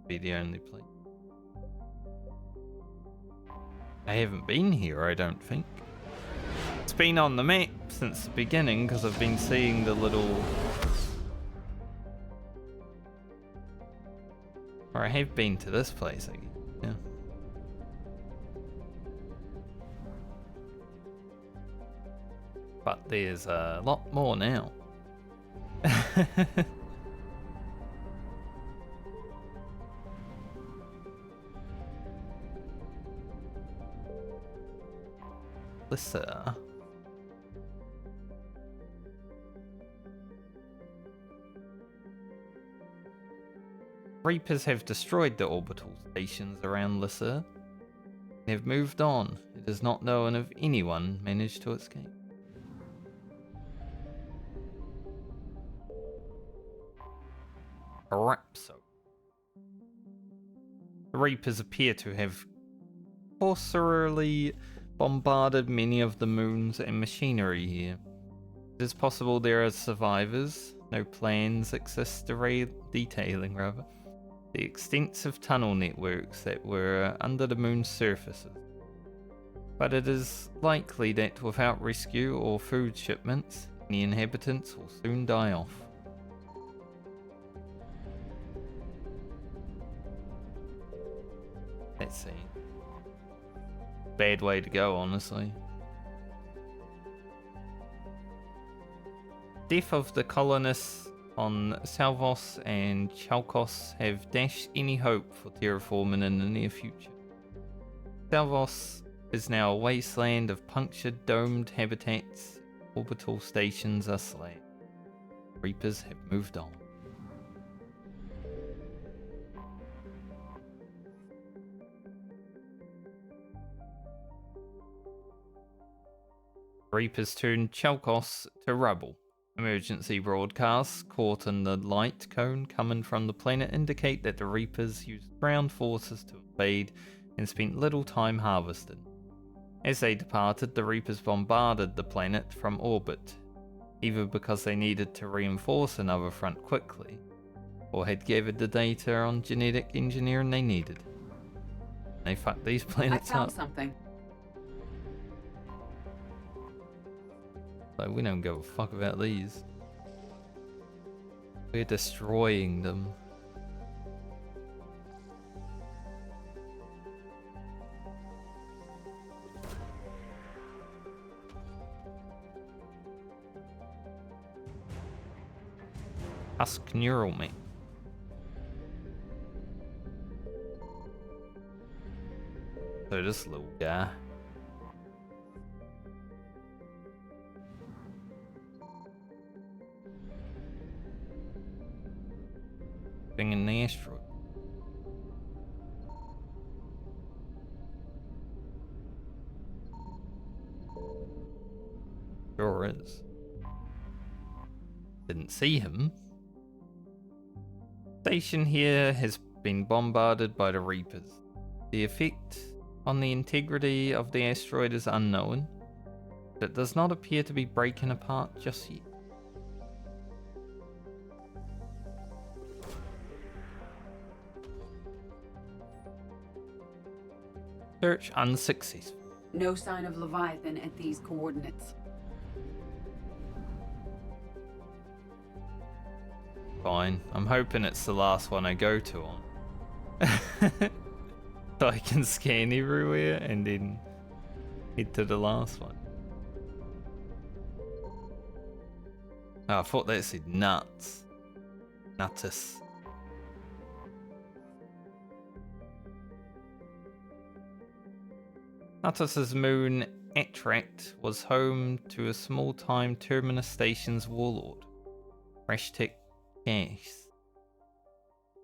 Be the only place. I haven't been here, I don't think. It's been on the map since the beginning because I've been seeing the little... Or I have been to this place, I guess. Yeah. But there's a lot more now. Lissa. Reapers have destroyed the orbital stations around Lyssa. They have moved on. It is not known if anyone managed to escape. Perhaps so. The Reapers appear to have forcibly bombarded many of the moons and machinery here. It is possible there are survivors. No plans exist detailing the extensive tunnel networks that were under the moon's surfaces. But it is likely that without rescue or food shipments, the inhabitants will soon die off. Let's see. Bad way to go, honestly. Death of the colonists on Salvos and Chalkos have dashed any hope for terraforming in the near future. Salvos is now a wasteland of punctured domed habitats. Orbital stations are slain. Reapers have moved on. Reapers turned Chalkos to rubble. Emergency broadcasts caught in the light cone coming from the planet indicate that the Reapers used ground forces to invade and spent little time harvesting. As they departed, the Reapers bombarded the planet from orbit, either because they needed to reinforce another front quickly, or had gathered the data on genetic engineering they needed. They fucked these planets up. I found something. Like, we don't give a fuck about these. We're destroying them. Husk neural map. So this little guy. Thing in the asteroid. Sure is. Didn't see him. Station here has been bombarded by the Reapers. The effect on the integrity of the asteroid is unknown, but it does not appear to be breaking apart just yet. Search unsuccessful. No sign of Leviathan at these coordinates. Fine. I'm hoping it's the last one I go to on. So I can scan everywhere and then head to the last one. Oh, I thought that said nuts. Nuttus. Nuttus's moon, Attract, was home to a small-time Terminus Station's warlord, Rashtek Gas,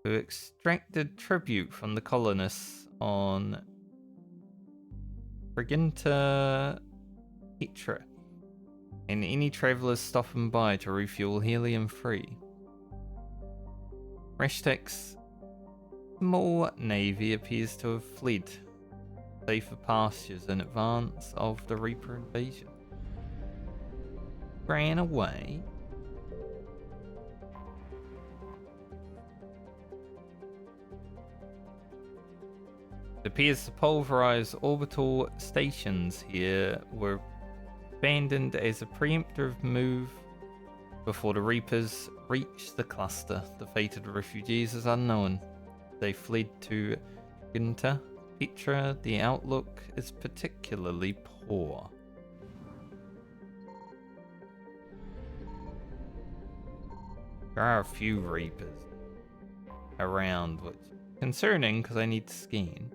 who extracted tribute from the colonists on Briginta Petra, and any travellers stopping by to refuel helium-free. Rashtek's small navy appears to have fled safer pastures in advance of the Reaper invasion. Ran away. It appears the pulverized orbital stations here were abandoned as a preemptive move before the Reapers reached the cluster. The fate of the refugees is unknown. They fled to Ginta Petra. The outlook is particularly poor. There are a few Reapers around, which is concerning because I need to scan.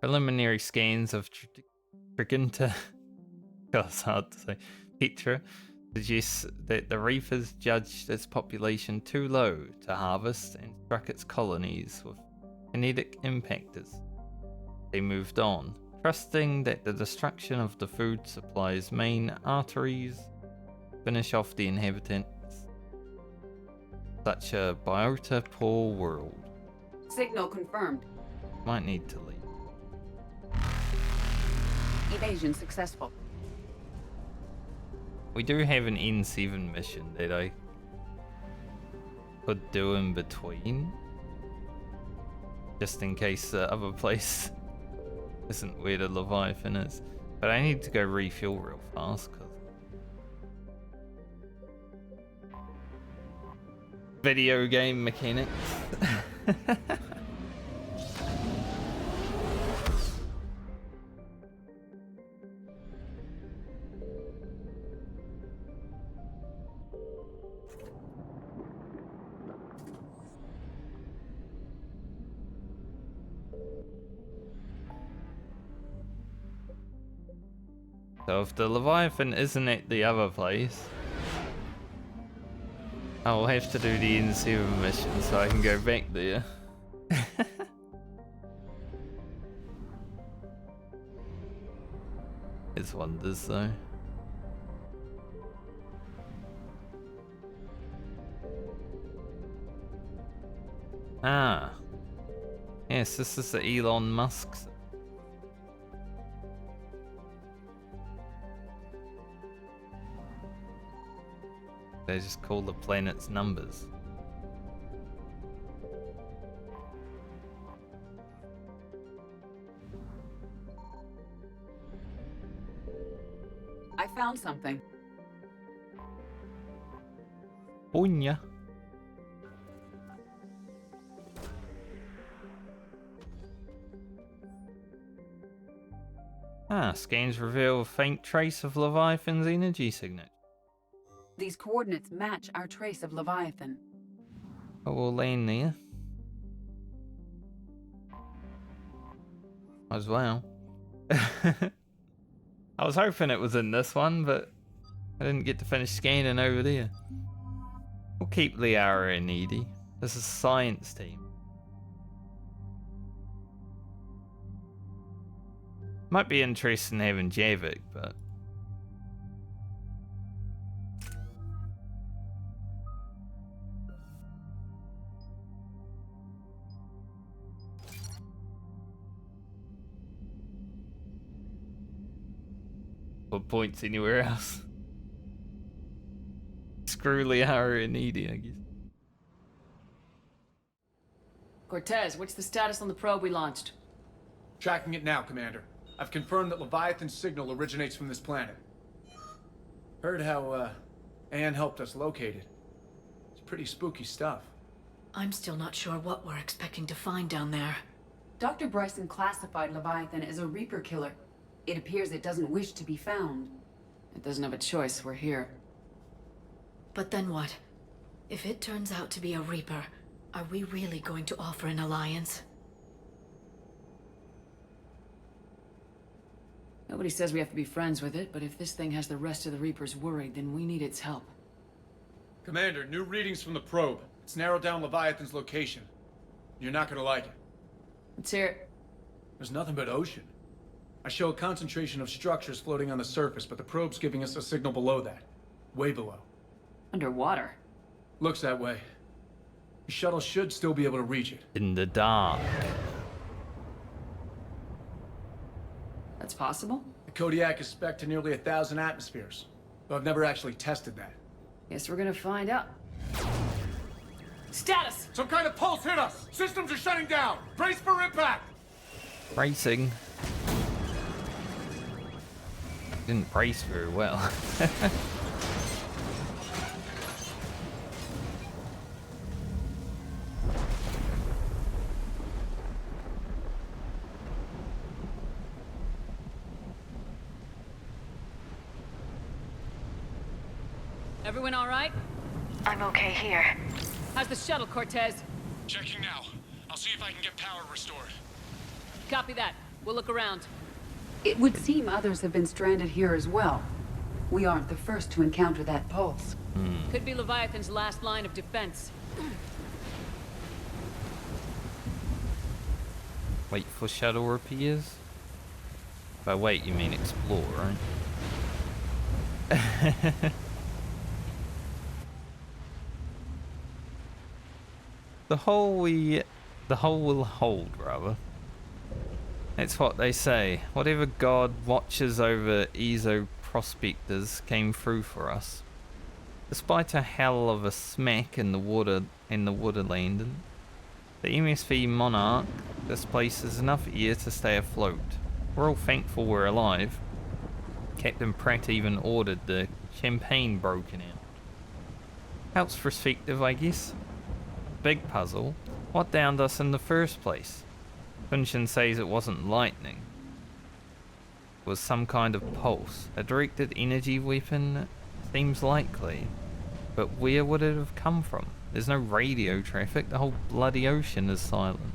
Preliminary scans of Triginta, God, it's hard to say, Petra, suggests that the Reapers judged its population too low to harvest and struck its colonies with kinetic impactors. They moved on, trusting that the destruction of the food supply's main arteries finish off the inhabitants. Such a biota poor world. Signal confirmed. Might need to leave. Evasion successful. We do have an N7 mission that I could do in between, just in case the other place isn't where the Leviathan is. But I need to go refuel real fast, cause video game mechanics. So if the Leviathan isn't at the other place, I'll have to do the N7 mission so I can go back there. It's wonders though. Ah. Yes, this is the Elon Musk's. They just call the planets numbers. I found something. Bonya. Ah, scans reveal a faint trace of Leviathan's energy signature. These coordinates match our trace of Leviathan. Oh, we'll land there. As well. I was hoping it was in this one, but I didn't get to finish scanning over there. We'll keep Liara and Edie. This is science team. Might be interesting having Javik, but what points anywhere else? Screw Liara and Edie, I guess. Cortez, what's the status on the probe we launched? Tracking it now, Commander. I've confirmed that Leviathan's signal originates from this planet. Heard how, Anne helped us locate it. It's pretty spooky stuff. I'm still not sure what we're expecting to find down there. Dr. Bryson classified Leviathan as a Reaper killer. It appears it doesn't wish to be found. It doesn't have a choice, we're here. But then what? If it turns out to be a Reaper, are we really going to offer an alliance? Nobody says we have to be friends with it, but if this thing has the rest of the Reapers worried, then we need its help. Commander, new readings from the probe. It's narrowed down Leviathan's location. You're not gonna like it. Let's hear it. There's nothing but ocean. I show a concentration of structures floating on the surface, but the probe's giving us a signal below that. Way below. Underwater. Looks that way. The shuttle should still be able to reach it. In the dark. That's possible? The Kodiak is spec'd to nearly 1,000 atmospheres, but I've never actually tested that. Guess we're gonna find out. Status! Some kind of pulse hit us! Systems are shutting down! Brace for impact! Bracing. Didn't brace very well. Everyone all right? I'm okay here. How's the shuttle, Cortez? Checking now. I'll see if I can get power restored. Copy that. We'll look around. It would seem others have been stranded here as well. We aren't the first to encounter that pulse. Could be Leviathan's last line of defense. Wait for shuttle repairs? By wait, you mean explore, right? The hull will hold, rather. That's what they say. Whatever god watches over ESO prospectors came through for us. Despite a hell of a smack in the water landing, the MSV Monarch displaces enough air to stay afloat. We're all thankful we're alive. Captain Pratt even ordered the champagne broken out. Helps perspective, I guess. Big puzzle. What downed us in the first place? Kunshin says it wasn't lightning. It was some kind of pulse. A directed energy weapon seems likely. But where would it have come from? There's no radio traffic. The whole bloody ocean is silent.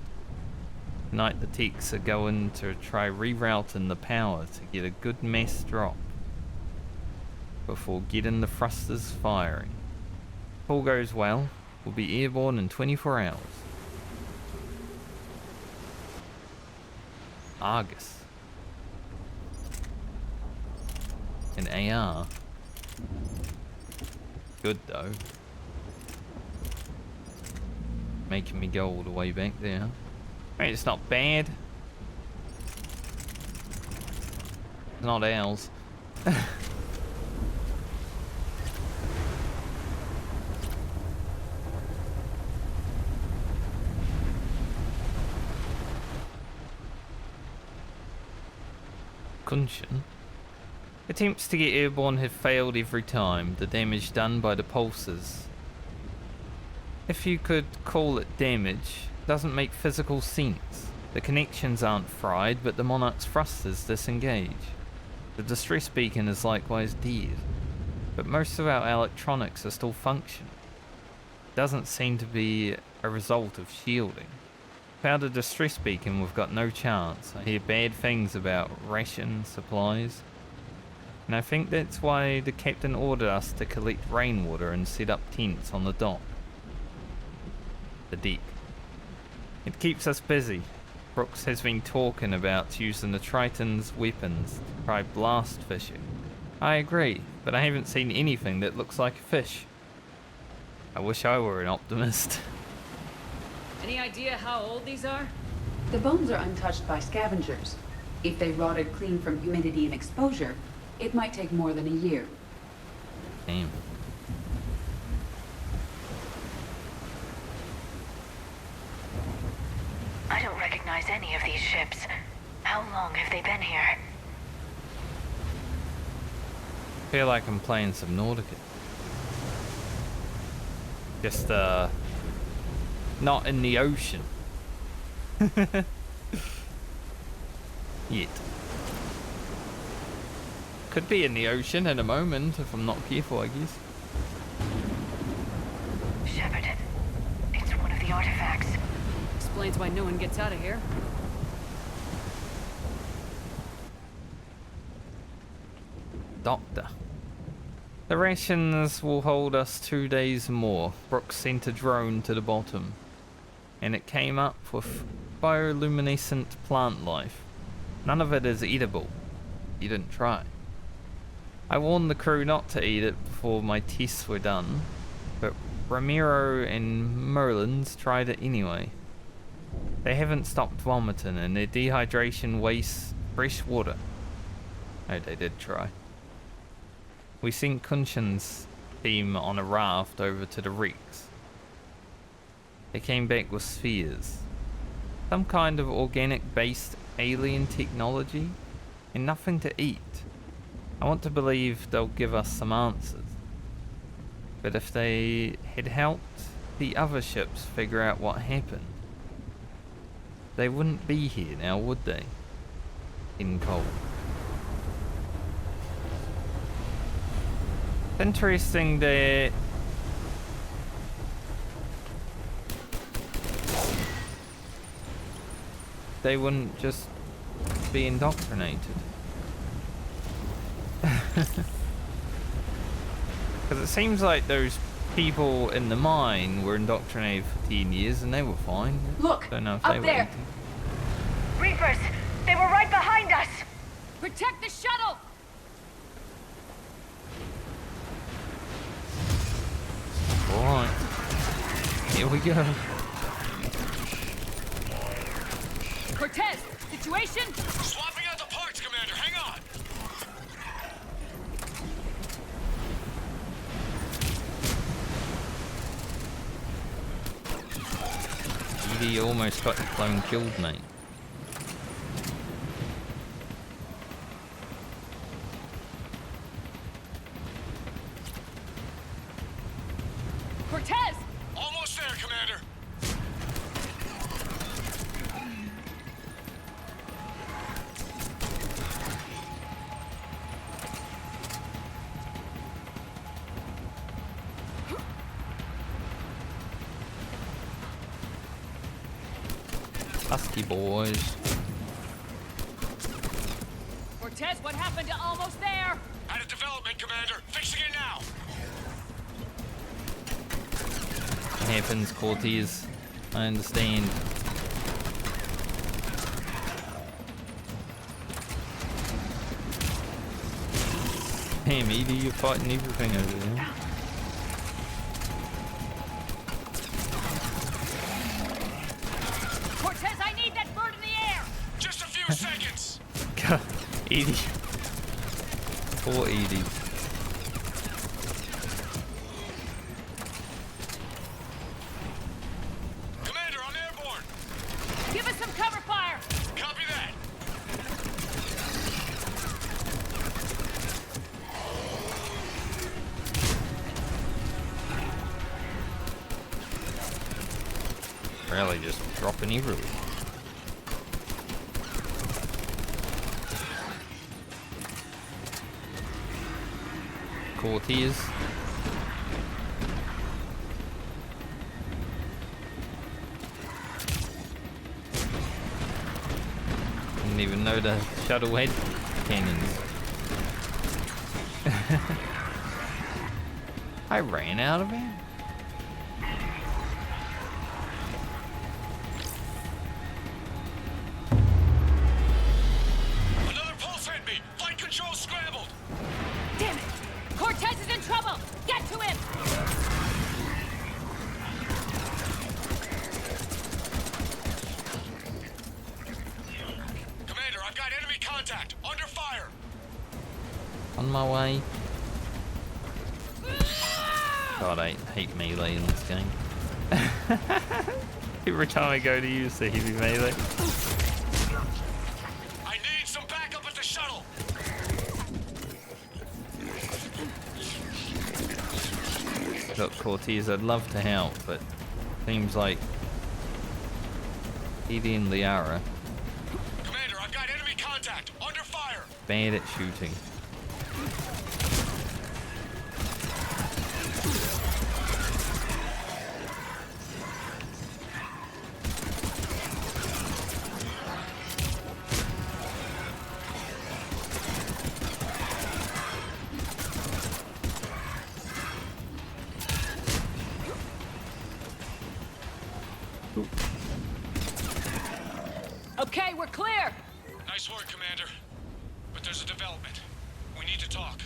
Tonight the techs are going to try rerouting the power to get a good mass drop before getting the thrusters firing. If all goes well, we'll be airborne in 24 hours. Argus. An AR. Good though. Making me go all the way back there. Right, it's not bad. It's not ours. Kunshin. Attempts to get airborne have failed every time. The damage done by the pulses, if you could call it damage, doesn't make physical sense. The connections aren't fried, but the Monarch's thrusters disengage. The distress beacon is likewise dead, but most of our electronics are still functioning. Doesn't seem to be a result of shielding. Without a distress beacon, we've got no chance. I hear bad things about ration supplies, and I think that's why the captain ordered us to collect rainwater and set up tents on the dock. The deck. It keeps us busy. Brooks has been talking about using the Triton's weapons to try blast fishing. I agree, but I haven't seen anything that looks like a fish. I wish I were an optimist. Any idea how old these are? The bones are untouched by scavengers. If they rotted clean from humidity and exposure, it might take more than a year. Damn. I don't recognize any of these ships. How long have they been here? Feel like I'm playing Subnautica. Just, not in the ocean. Yet. Could be in the ocean in a moment if I'm not careful, I guess. Shepard, it's one of the artifacts. Explains why no one gets out of here. Doctor. The rations will hold us 2 days more. Brooks sent a drone to the bottom, and it came up with bioluminescent plant life. None of it is edible. You didn't try. I warned the crew not to eat it before my tests were done, but Ramiro and Merlin's tried it anyway. They haven't stopped vomiting, and their dehydration wastes fresh water. Oh, they did try. We sent Kunshin's team on a raft over to the Wrex. They came back with spheres. Some kind of organic-based alien technology, and nothing to eat. I want to believe they'll give us some answers. But if they had helped the other ships figure out what happened, they wouldn't be here now, would they? In cold. Interesting that they wouldn't just be indoctrinated. Because it seems like those people in the mine were indoctrinated for 10 years and they were fine. Look, Don't know if up they were there. 18. Reapers! They were right behind us! Protect the shuttle! Alright. Here we go. Cortez, situation? Swapping out the parts, Commander. Hang on. Edie almost got the clone killed, mate. Cortez! Almost there, Commander. Husky boys. Cortez, what happened to almost there? At a development, Commander. Fixing it now. It happens, Cortez. I understand. Damn, Edie, you're fighting everything over there. Cortez, I need that bird in the air! Just a few seconds. God, Edie. Poor Edie. Commander, I'm airborne. Give us some cover fire! Copy that. Really just dropping everywhere. Cortez. Didn't even know the shuttle had cannons. I ran out of it. Another pulse hit me. Flight control scrambled. Damn it! Cortez is in trouble! Get to him! Commander, I've got enemy contact. Under fire. On my way. God, I hate melee in this game. Every time I go to use the heavy melee. I need some backup at the shuttle. Look, Cortez, I'd love to help, but seems like Edie and Liara Commander, I've got enemy contact. Under fire. bad at shooting. Okay, we're clear! Nice work, Commander. But there's a development. We need to talk.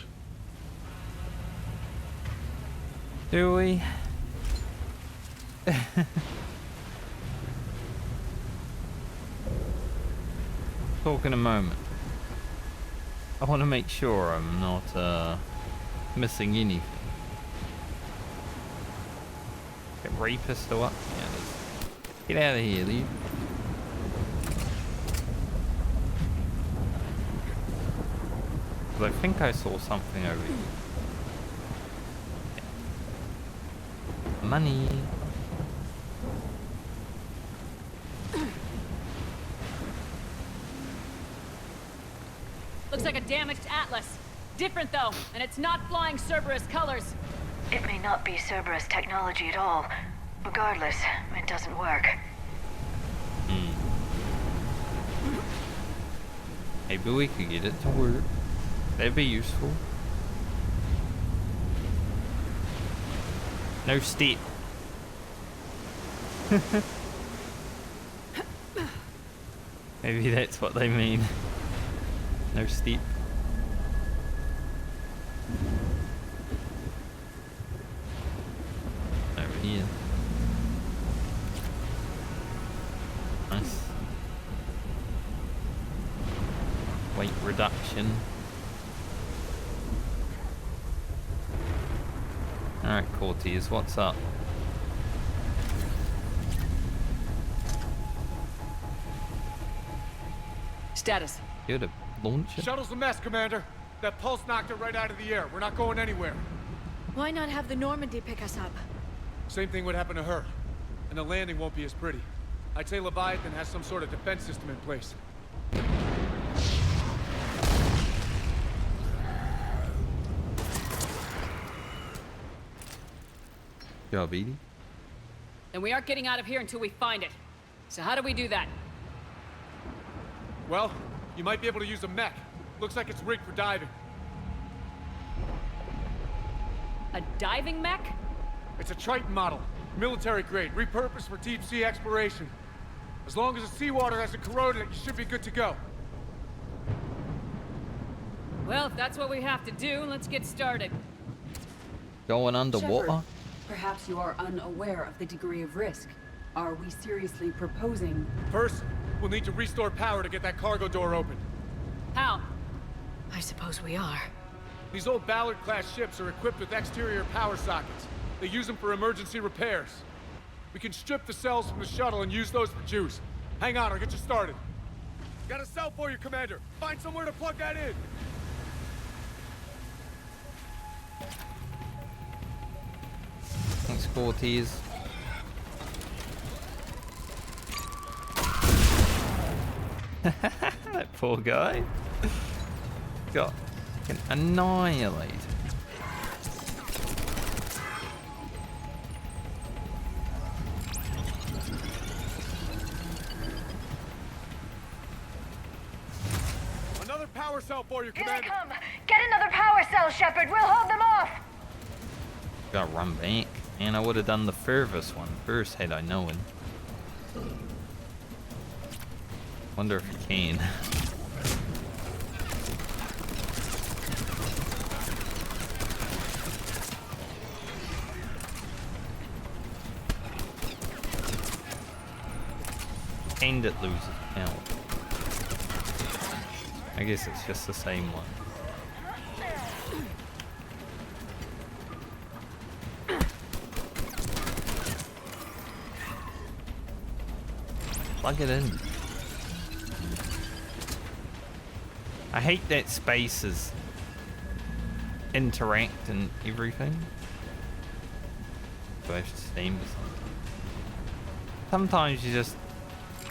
Do we? Talk in a moment. I want to make sure I'm not missing anything. Get rapist or what? Yeah, it is. Get out of here, dude. I think I saw something over here. Yeah. Money. Looks like a damaged Atlas. Different though, and it's not flying Cerberus colors. It may not be Cerberus technology at all. Regardless, it doesn't work. Maybe we could get it to work. That'd be useful. No steep. Maybe that's what they mean. No steep. Over here. Nice. Weight reduction. Alright, Cortez, what's up? Status. You're the launcher? Shuttle's a mess, Commander. That pulse knocked it right out of the air. We're not going anywhere. Why not have the Normandy pick us up? Same thing would happen to her. And the landing won't be as pretty. I'd say Leviathan has some sort of defense system in place. Job, Edie. Then we aren't getting out of here until we find it. So how do we do that? Well, you might be able to use a mech. Looks like it's rigged for diving. A diving mech? It's a Triton model. Military grade, repurposed for deep sea exploration. As long as the seawater hasn't corroded it, you should be good to go. Well, if that's what we have to do, let's get started. Going underwater? Shepard, perhaps you are unaware of the degree of risk. Are we seriously proposing? First, we'll need to restore power to get that cargo door open. How? I suppose we are. These old Ballard-class ships are equipped with exterior power sockets. They use them for emergency repairs. We can strip the cells from the shuttle and use those for juice. Hang on, I'll get you started. Got a cell for you, Commander. Find somewhere to plug that in. Thanks, Cortez. That poor guy. Got annihilated. Another power cell for you, Commander. Here they come! Get another power cell, Shepard! We'll hold them off! Gotta run back. And I would have done the furthest one first had I known. Wonder if you can. And it loses count. I guess it's just the same one. Plug it in. I hate that spaces interact and everything. Do I have to steam or something? Sometimes you just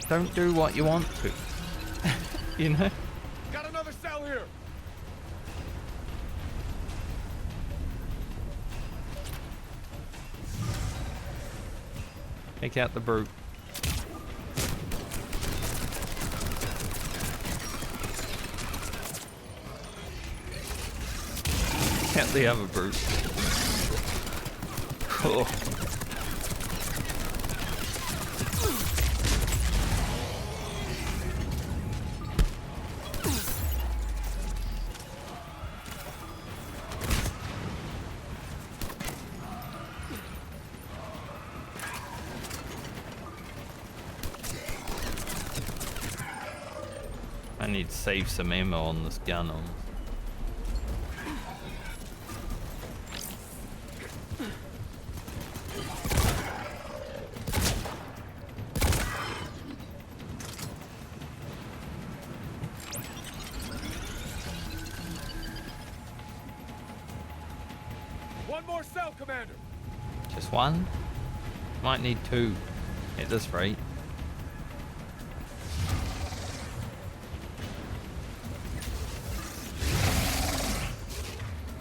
don't do what you want to. You know? Got another cell here. Take out the brute. Out the other brute. Cool. I need to save some ammo on this gun on. One more cell, Commander. Just one? Might need two at this rate.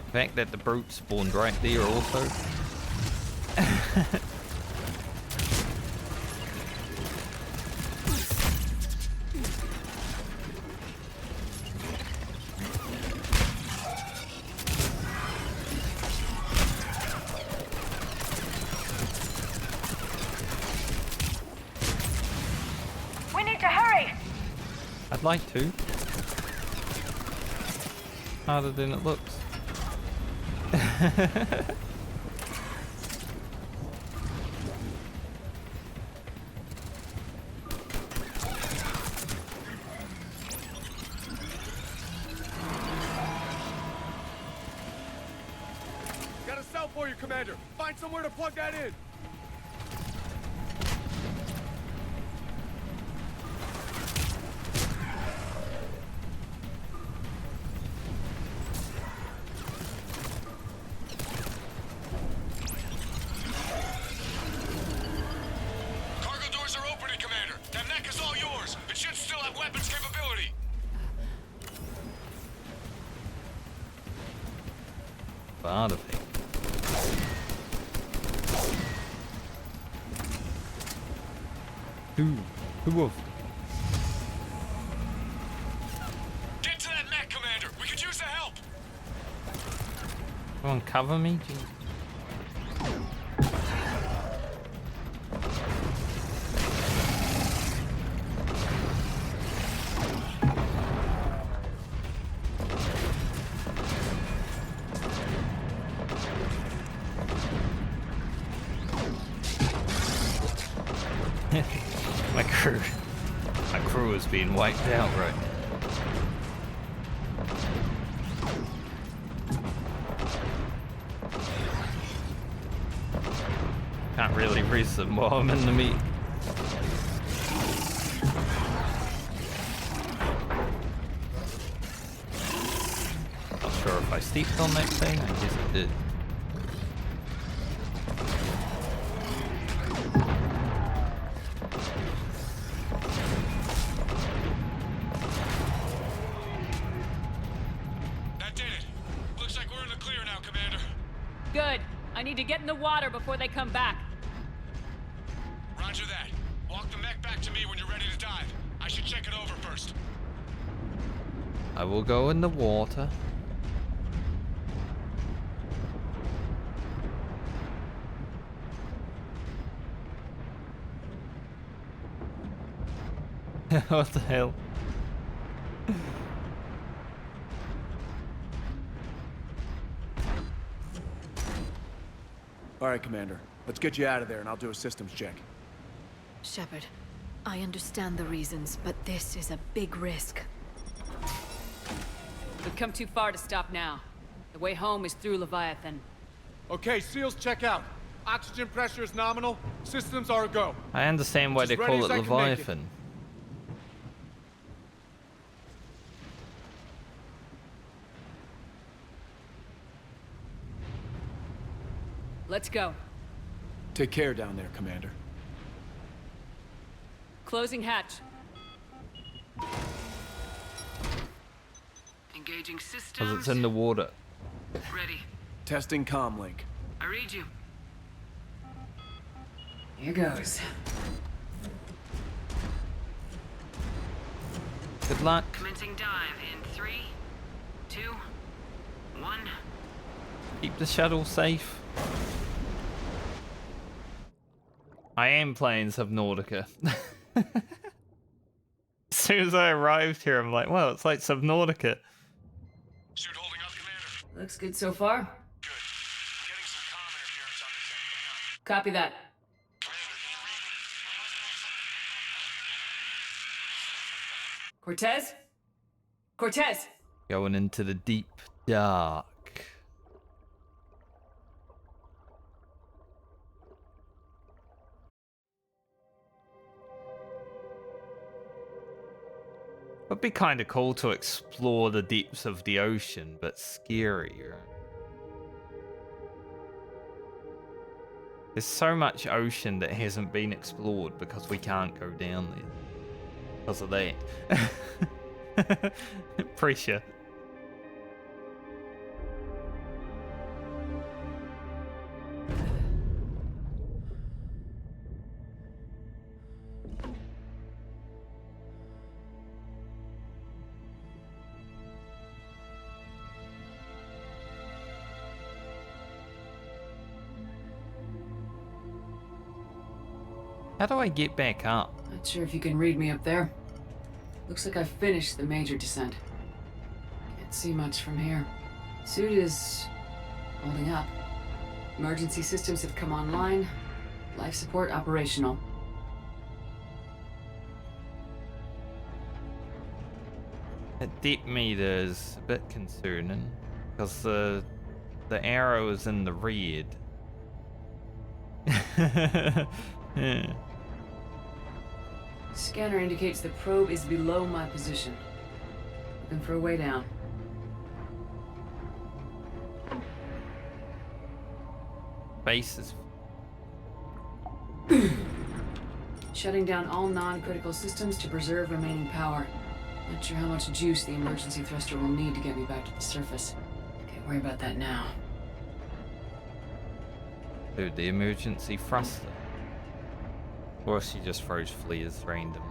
The fact that the brute spawned right there also. hurry! I'd like to. Harder than it looks. Got a cell for you, Commander. Find somewhere to plug that in. Cargo doors are opening, Commander. That mech is all yours. It should still have weapons capability. Artifact. Who of? Get to that mech, Commander. We could use the help. Someone cover me? Jeez. My crew is being wiped out right now. Can't really breathe them while I'm in the meat. Not sure if I stepped on that thing. I guess I did. Good. I need to get in the water before they come back. Roger that. Walk the mech back to me when you're ready to dive. I should check it over first. I will go in the water. What the hell? All right, Commander. Let's get you out of there and I'll do a systems check. Shepard, I understand the reasons, but this is a big risk. We've come too far to stop now. The way home is through Leviathan. Okay, SEALs check out. Oxygen pressure is nominal. Systems are a go. I understand why As they ready call as it I can make it. Leviathan. Let's go. Take care down there, Commander. Closing hatch. Engaging systems. Because it's in the water. Ready. Testing comm link. I read you. Here goes. Good luck. Commencing dive in 3, 2, 1. Keep the shuttle safe. I am playing Subnautica. As soon as I arrived here, I'm like, well, it's like Subnautica. Suit holding up, Commander. Looks good so far. Good. Getting some comm interference on this end. Hang on. Copy that. Cortez? Cortez! Going into the deep dark. It'd be kind of cool to explore the deeps of the ocean, but scary, right? There's so much ocean that hasn't been explored because we can't go down there. Because of that. Pressure. How do I get back up? Not sure if you can read me up there. Looks like I've finished the major descent. Can't see much from here. Suit is holding up. Emergency systems have come online. Life support operational. That deep meter is a bit concerning because the arrow is in the red. Yeah. Scanner indicates the probe is below my position. Looking for a way down. Base is Shutting down all non-critical systems to preserve remaining power. Not sure how much juice the emergency thruster will need to get me back to the surface. Can't worry about that now. Dude, the emergency thruster. Or she just throws fleas random.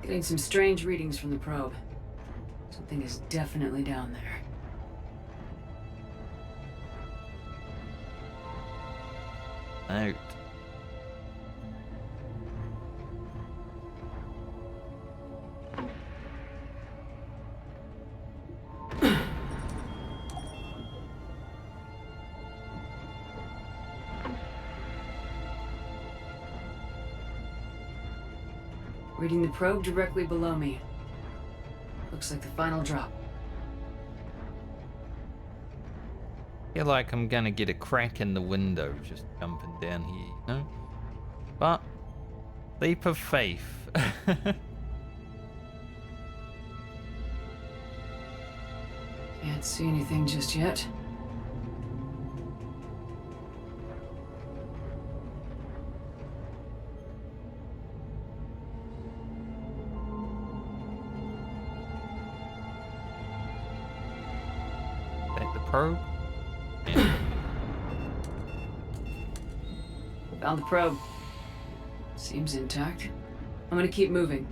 Getting some strange readings from the probe. Something is definitely down there. Out. Reading the probe directly below me. Looks like the final drop. Feel like I'm gonna get a crack in the window just jumping down here, you know? But leap of faith. Can't see anything just yet. At the probe. Found the probe. Seems intact. I'm gonna keep moving.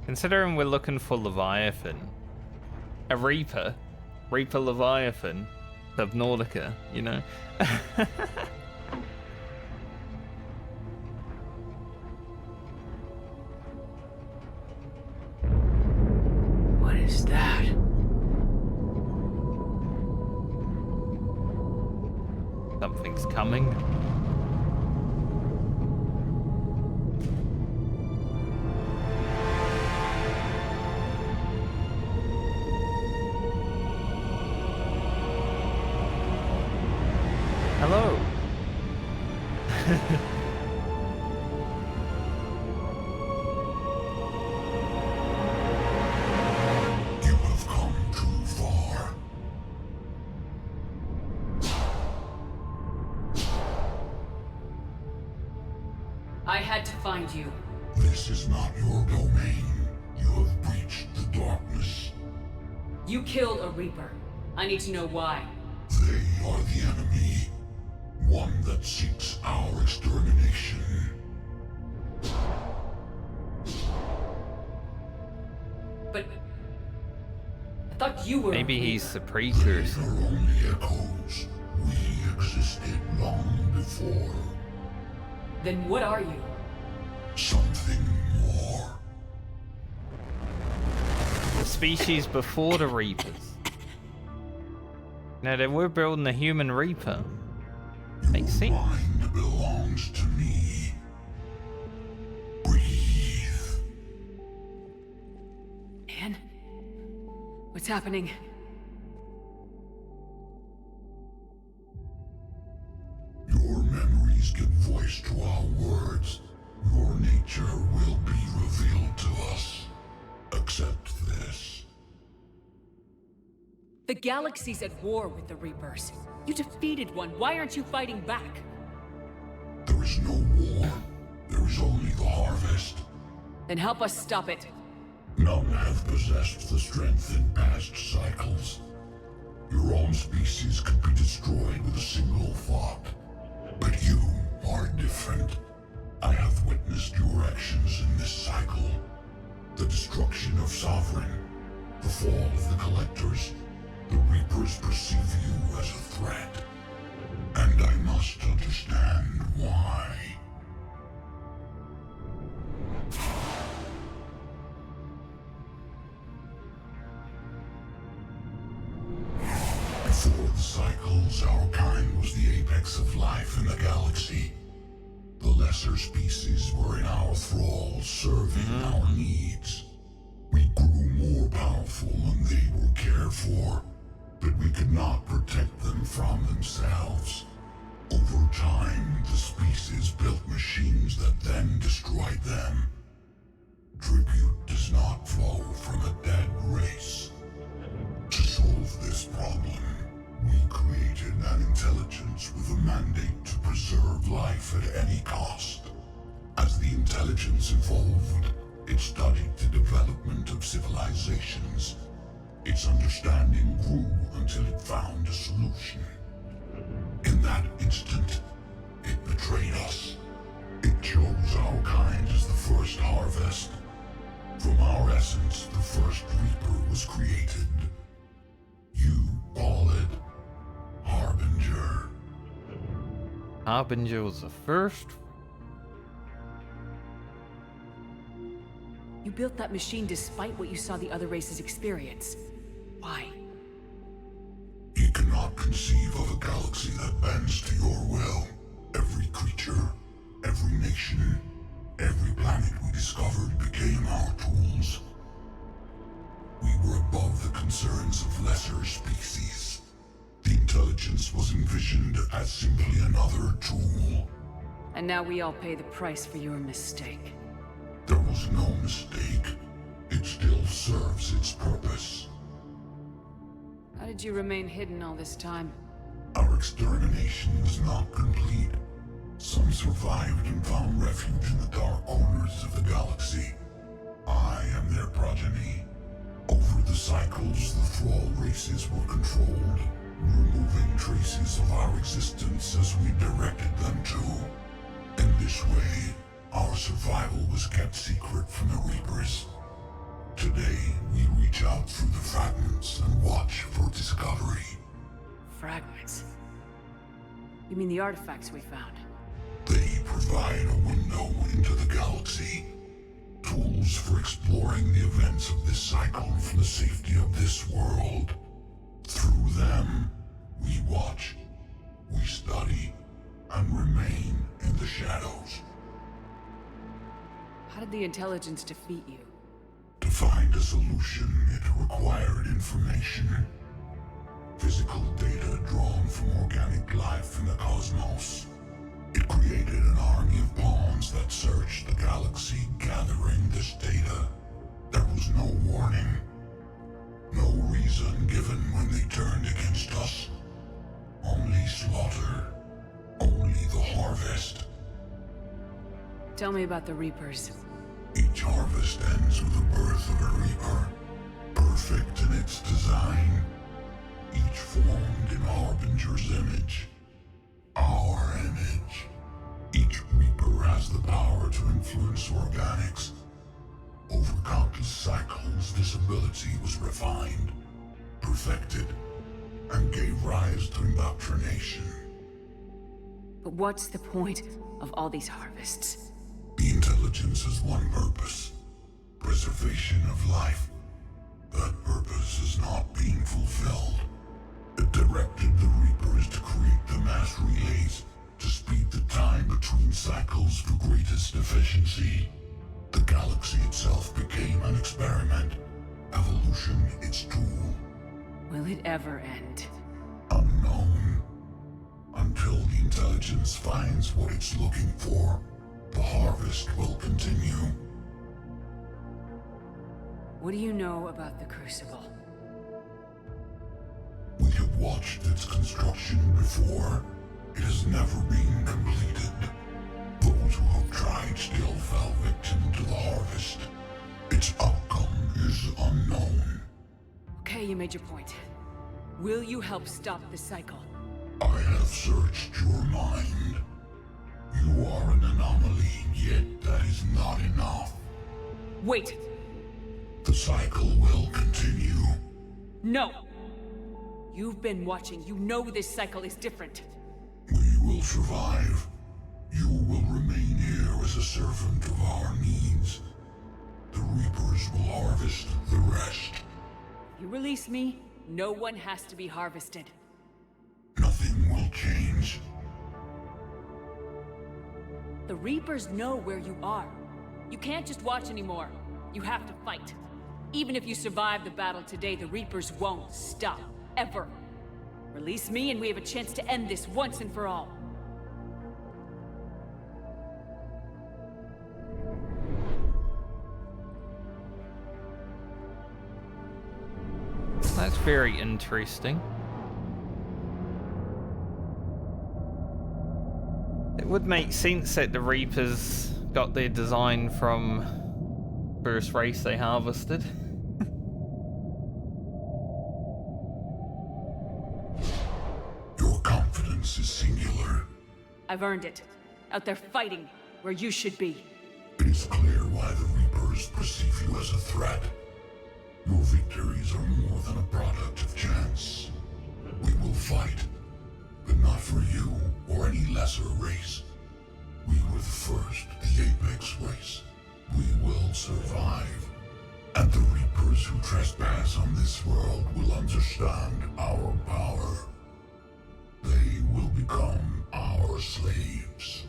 Considering we're looking for Leviathan, a Reaper Leviathan, Subnautica, you know? What is that? Something's coming. Hello. You have come too far. I had to find you. This is not your domain. You have breached the darkness. You killed a Reaper. I need to know why. They are the enemy. One that seeks our extermination. But I thought you were. Maybe a he's Reaper. the precursor. They are only echoes. We existed long before. Then what are you? Something more. The species before the Reapers. Now they were building a human Reaper. Makes sense. Your mind belongs to me. Breathe. Anne? What's happening? Your memories give voice to our words. Your nature will be revealed to us. Accept this. The galaxy's at war with the Reapers. You defeated one. Why aren't you fighting back? There is no war. There is only the harvest. Then help us stop it. None have possessed the strength in past cycles. Your own species could be destroyed with a single thought. But you are different. I have witnessed your actions in this cycle. The destruction of Sovereign, the fall of the Collectors. The Reapers perceive you as a threat. And I must understand why. cycles, our kind was the apex of life in the galaxy. The lesser species were in our thrall, serving our needs. We grew more powerful and they were cared for, but we could not protect them from themselves. Over time, the species built machines that then destroyed them. Tribute does not flow from a dead race. To solve this problem, we created an intelligence with a mandate to preserve life at any cost. As the intelligence evolved, it studied the development of civilizations. Its understanding grew until it found a solution. In that instant, it betrayed us. It chose our kind as the first harvest. From our essence, the first Reaper was created. You call it Harbinger. Harbinger was the first. You built that machine despite what you saw the other races experience. Why? You cannot conceive of a galaxy that bends to your will. Every creature, every nation, every planet we discovered became our tools. We were above the concerns of lesser species. The intelligence was envisioned as simply another tool. And now we all pay the price for your mistake. There was no mistake. It still serves its purpose. How did you remain hidden all this time? Our extermination was not complete. Some survived and found refuge in the dark corners of the galaxy. I am their progeny. Over the cycles, the thrall races were controlled, removing traces of our existence as we directed them to. In this way, our survival was kept secret from the Reapers. Today, we reach out through the fragments and watch for discovery. Fragments? You mean the artifacts we found? They provide a window into the galaxy. Tools for exploring the events of this cycle from the safety of this world. Through them, we watch, we study, and remain in the shadows. How did the intelligence defeat you? To find a solution, it required information. Physical data drawn from organic life in the cosmos. It created an army of pawns that searched the galaxy, gathering this data. There was no warning. No reason given when they turned against us. Only slaughter. Only the harvest. Tell me about the Reapers. Each harvest ends with the birth of a Reaper. Perfect in its design. Each formed in Harbinger's image. Our image. Each Reaper has the power to influence organics. Over countless cycles, this ability was refined, perfected, and gave rise to indoctrination. But what's the point of all these harvests? The intelligence has one purpose. Preservation of life. That purpose is not being fulfilled. It directed the Reapers to create the mass relays to speed the time between cycles for greatest efficiency. The galaxy itself became an experiment. Evolution its tool. Will it ever end? Unknown. Until the intelligence finds what it's looking for, the harvest will continue. What do you know about the Crucible? We have watched its construction before. It has never been completed. Those who have tried still fell victim to the harvest. Its outcome is unknown. Okay, you made your point. Will you help stop the cycle? I have searched your mind. You are an anomaly, yet that is not enough. Wait! The cycle will continue. No! You've been watching. You know this cycle is different. We will survive. You will remain here as a servant of our needs. The Reapers will harvest the rest. If you release me, no one has to be harvested. The Reapers know where you are. You can't just watch anymore. You have to fight. Even if you survive the battle today, the Reapers won't stop. Ever. Release me and we have a chance to end this once and for all. That's very interesting. It would make sense that the Reapers got their design from first race they harvested. Your confidence is singular. I've earned it. Out there fighting, where you should be. It is clear why the Reapers perceive you as a threat. Your victories are more than a product of chance. We will fight, but not for you or any lesser race. We were the first, the Apex race. We will survive. And the Reapers who trespass on this world will understand our power. They will become our slaves.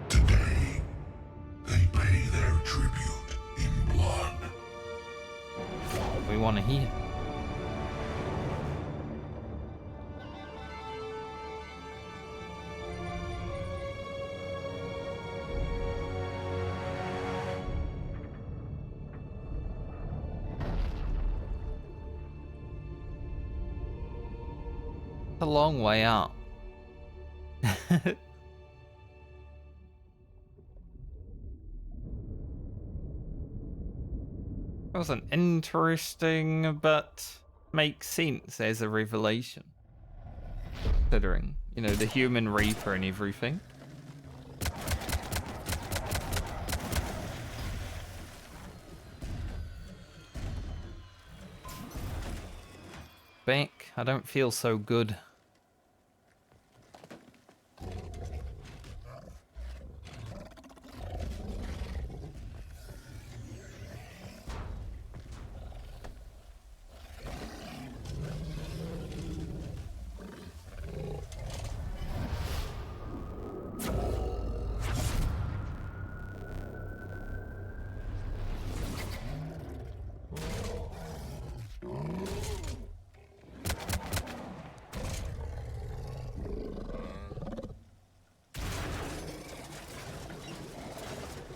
Today, they pay their tribute in blood. We want to hear. A long way out. Wasn't interesting, but makes sense as a revelation. Considering, you know, the human Reaper and everything. Back, I don't feel so good.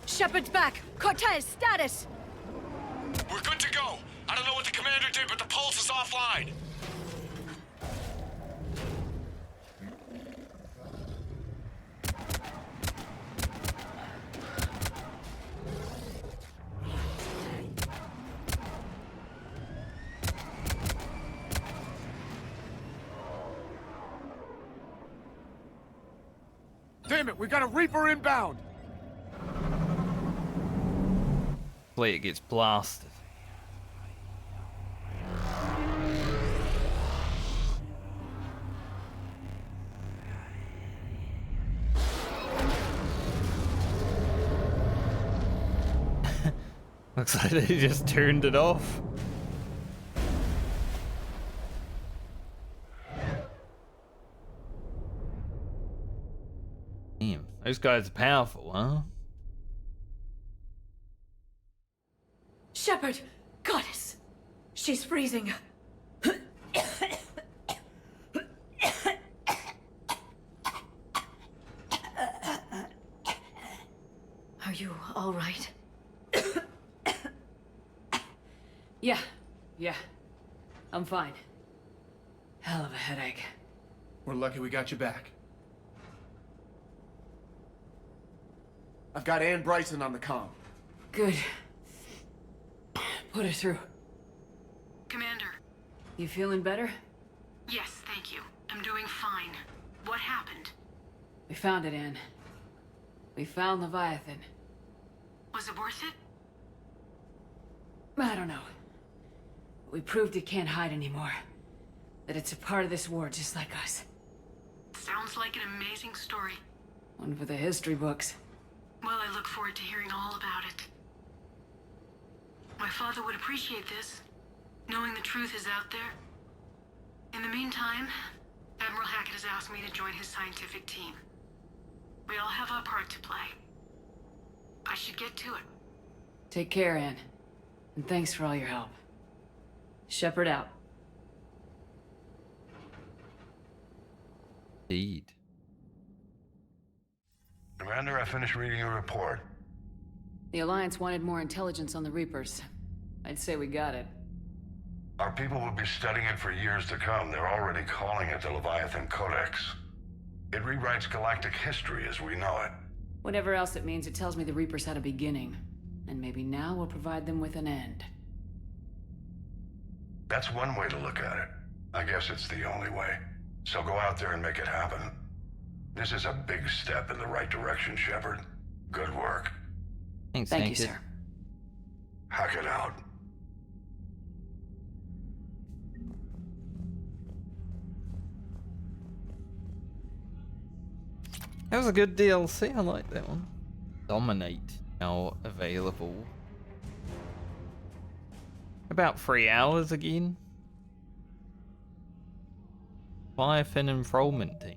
Shepard's back! Cortez, status! We're good to go. I don't know what the commander did, but the pulse is offline. Damn it, we got a Reaper inbound! It gets blasted. Looks like they just turned it off. Damn, those guys are powerful, huh? Shepard! Goddess! She's freezing. Are you all right? Yeah. I'm fine. Hell of a headache. We're lucky we got you back. I've got Ann Bryson on the comm. Good. Put her through. Commander. You feeling better? Yes, thank you. I'm doing fine. What happened? We found it, Ann. We found Leviathan. Was it worth it? I don't know. We proved it can't hide anymore. That it's a part of this war just like us. Sounds like an amazing story. One for the history books. Well, I look forward to hearing all about it. My father would appreciate this, knowing the truth is out there. In the meantime, Admiral Hackett has asked me to join his scientific team. We all have our part to play. I should get to it. Take care, Anne. And thanks for all your help. Shepard out. Indeed. Commander, I finished reading your report. The Alliance wanted more intelligence on the Reapers. I'd say we got it. Our people will be studying it for years to come. They're already calling it the Leviathan Codex. It rewrites galactic history as we know it. Whatever else it means, it tells me the Reapers had a beginning. And maybe now we'll provide them with an end. That's one way to look at it. I guess it's the only way. So go out there and make it happen. This is a big step in the right direction, Shepard. Good work. Thanks, Thank you, Hackett. sir. Hack it out. That was a good DLC. I like that one. Dominate now available. About 3 hours again. Leviathan enrollment team.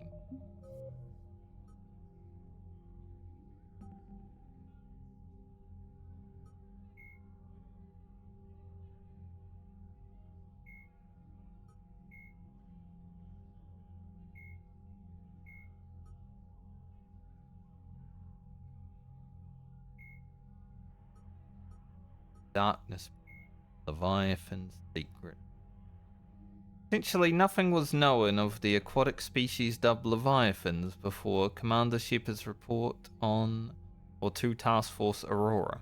Darkness. Leviathan's secret. Essentially, nothing was known of the aquatic species dubbed Leviathans before Commander Shepard's report on or to Task Force Aurora.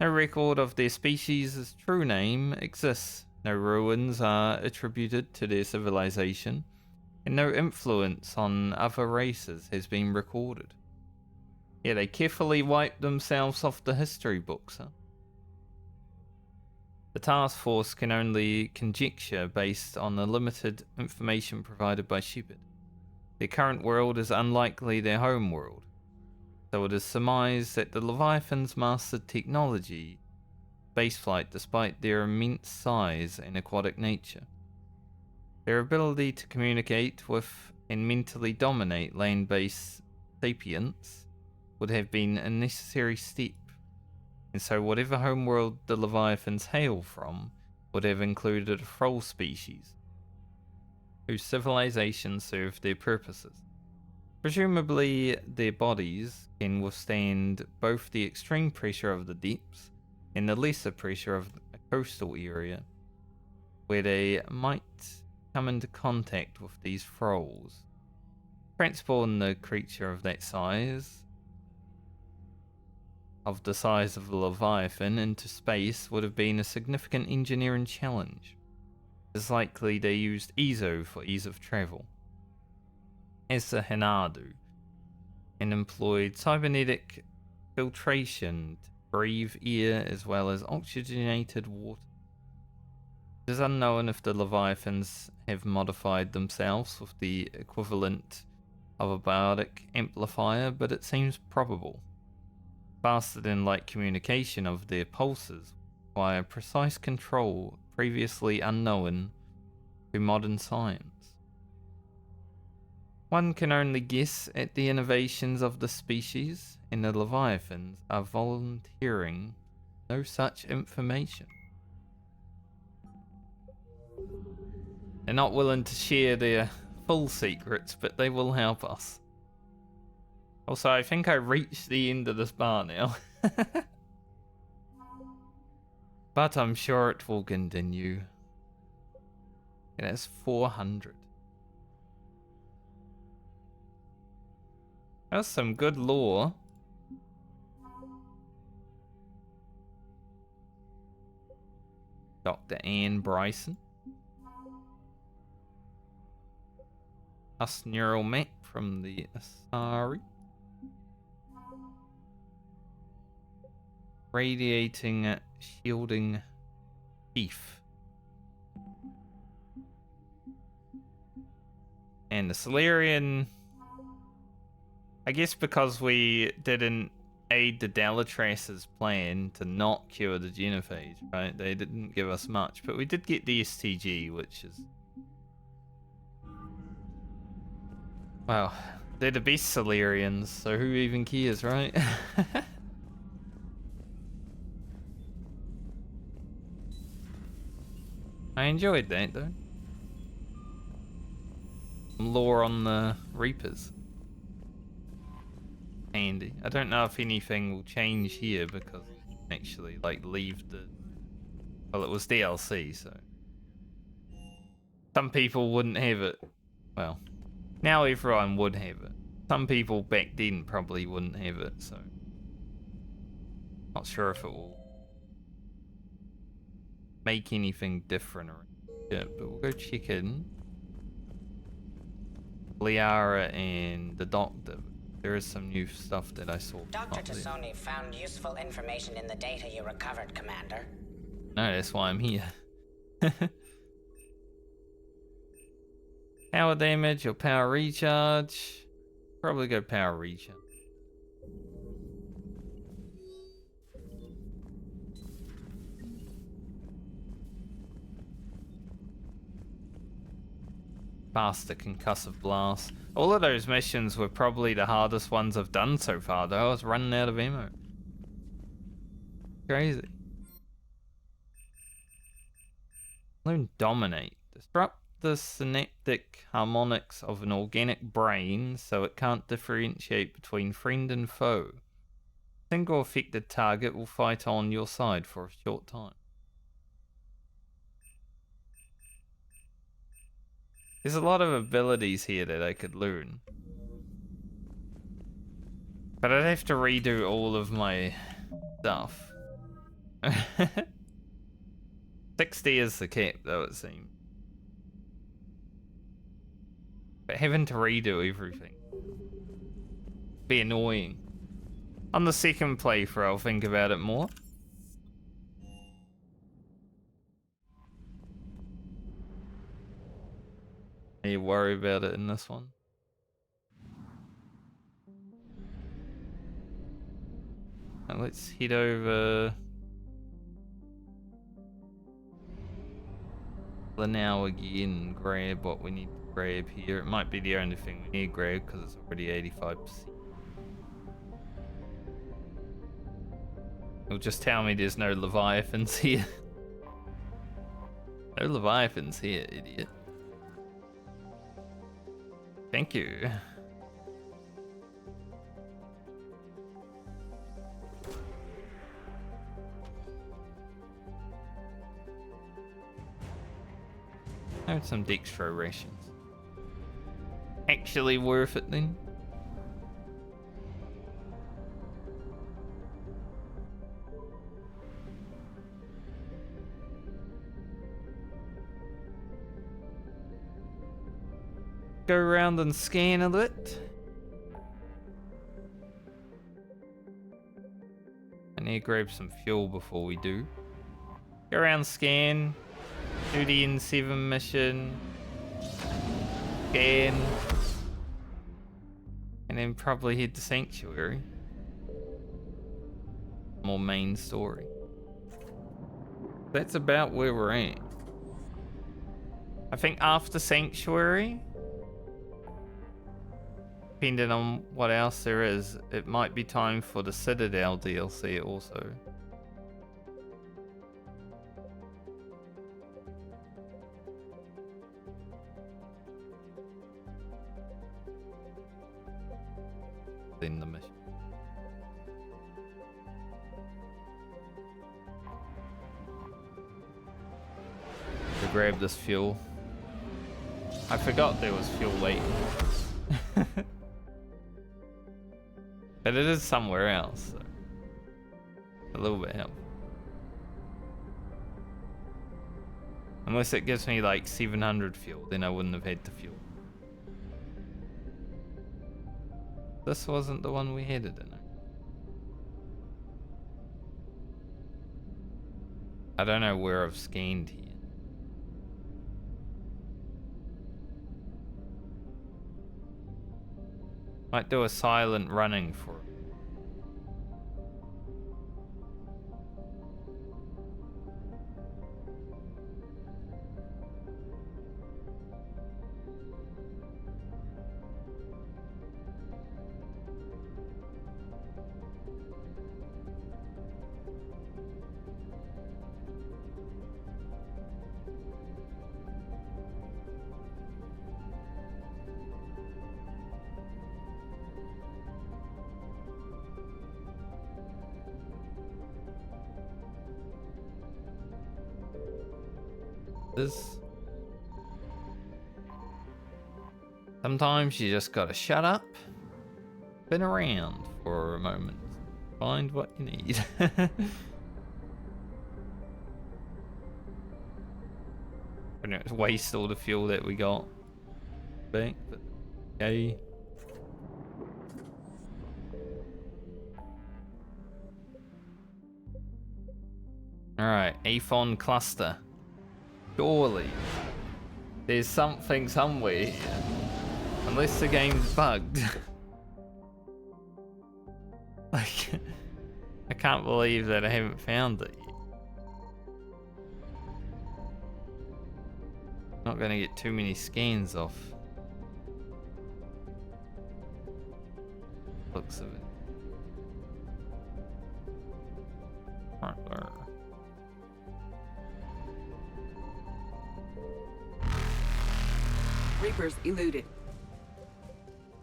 No record of their species' true name exists. No ruins are attributed to their civilization, and no influence on other races has been recorded. Yet they carefully wiped themselves off the history books, huh? The task force can only conjecture based on the limited information provided by Shepard. Their current world is unlikely their home world, so it is surmised that the Leviathans mastered technology, spaceflight, despite their immense size and aquatic nature. Their ability to communicate with and mentally dominate land-based sapients would have been a necessary step. And so whatever homeworld the Leviathans hail from would have included a troll species, whose civilization served their purposes. Presumably their bodies can withstand both the extreme pressure of the depths and the lesser pressure of a coastal area, where they might come into contact with these trolls. Transporting the creature of that size, of the size of the Leviathan, into space would have been a significant engineering challenge. It's likely they used EZO for ease of travel, as the Hanadu, and employed cybernetic filtration to breathe air as well as oxygenated water. It is unknown if the Leviathans have modified themselves with the equivalent of a biotic amplifier, but it seems probable. Faster than light communication of their pulses require precise control previously unknown to modern science. One can only guess at the innovations of the species, and the Leviathans are volunteering no such information. They're not willing to share their full secrets, but they will help us. Also, I think I reached the end of this bar now. But I'm sure it will continue. It has 400. That's some good lore. Dr. Anne Bryson. Us neural map from the Asari. Radiating shielding beef. And the Solarian, I guess because we didn't aid the Delatras's plan to not cure the genophage, right? They didn't give us much, but we did get the STG, which is... Well, they're the best Solarians, so who even cares, right? enjoyed that though. Some lore on the Reapers. Handy. I don't know if anything will change here because actually like leave the, well, it was DLC, so some people wouldn't have it. Well, now everyone would have it. Some people back then probably wouldn't have it, so not sure if it will make anything different or anything, but we'll go check in. Liara and the Doctor. There is some new stuff that I saw. Dr. Tassoni found useful information in the data you recovered, Commander. No, that's why I'm here. Power damage or power recharge? Probably go power recharge. Faster concussive blast. All of those missions were probably the hardest ones I've done so far, though. I was running out of ammo. Crazy. Learn dominate. Disrupt the synaptic harmonics of an organic brain so it can't differentiate between friend and foe. A single affected target will fight on your side for a short time. There's a lot of abilities here that I could learn. But I'd have to redo all of my stuff. 60 is the cap, though, it seems. But having to redo everything be annoying. On the second playthrough, I'll think about it more. You worry about it in this one. Now let's head over now again and grab what we need to grab here. It might be the only thing we need to grab because it's already 85%. It'll just tell me there's no Leviathans here. No Leviathans here, idiot. Thank you. I have some dextro rations. Actually worth it then. Go around and scan a bit. I need to grab some fuel before we do. Go around, scan. Do the N7 mission. Scan. And then probably head to Sanctuary. More main story. That's about where we're at. I think after Sanctuary, depending on what else there is, it might be time for the Citadel DLC also. In the mission. To grab this fuel. I forgot there was fuel waiting. But it is somewhere else, so a little bit helpful. Unless it gives me like 700 fuel, then I wouldn't have had to fuel. This wasn't the one we headed in. I don't know where I've scanned here. Might do a silent running for it. This. Sometimes you just gotta shut up, spin around for a moment, find what you need. I don't waste all the fuel that we got back, but okay. Alright, Aphon cluster. Surely there's something somewhere here. Unless the game's bugged. Like, I can't believe that I haven't found it yet. Not gonna get too many scans off. Looks of it. Right there. Reapers eluded.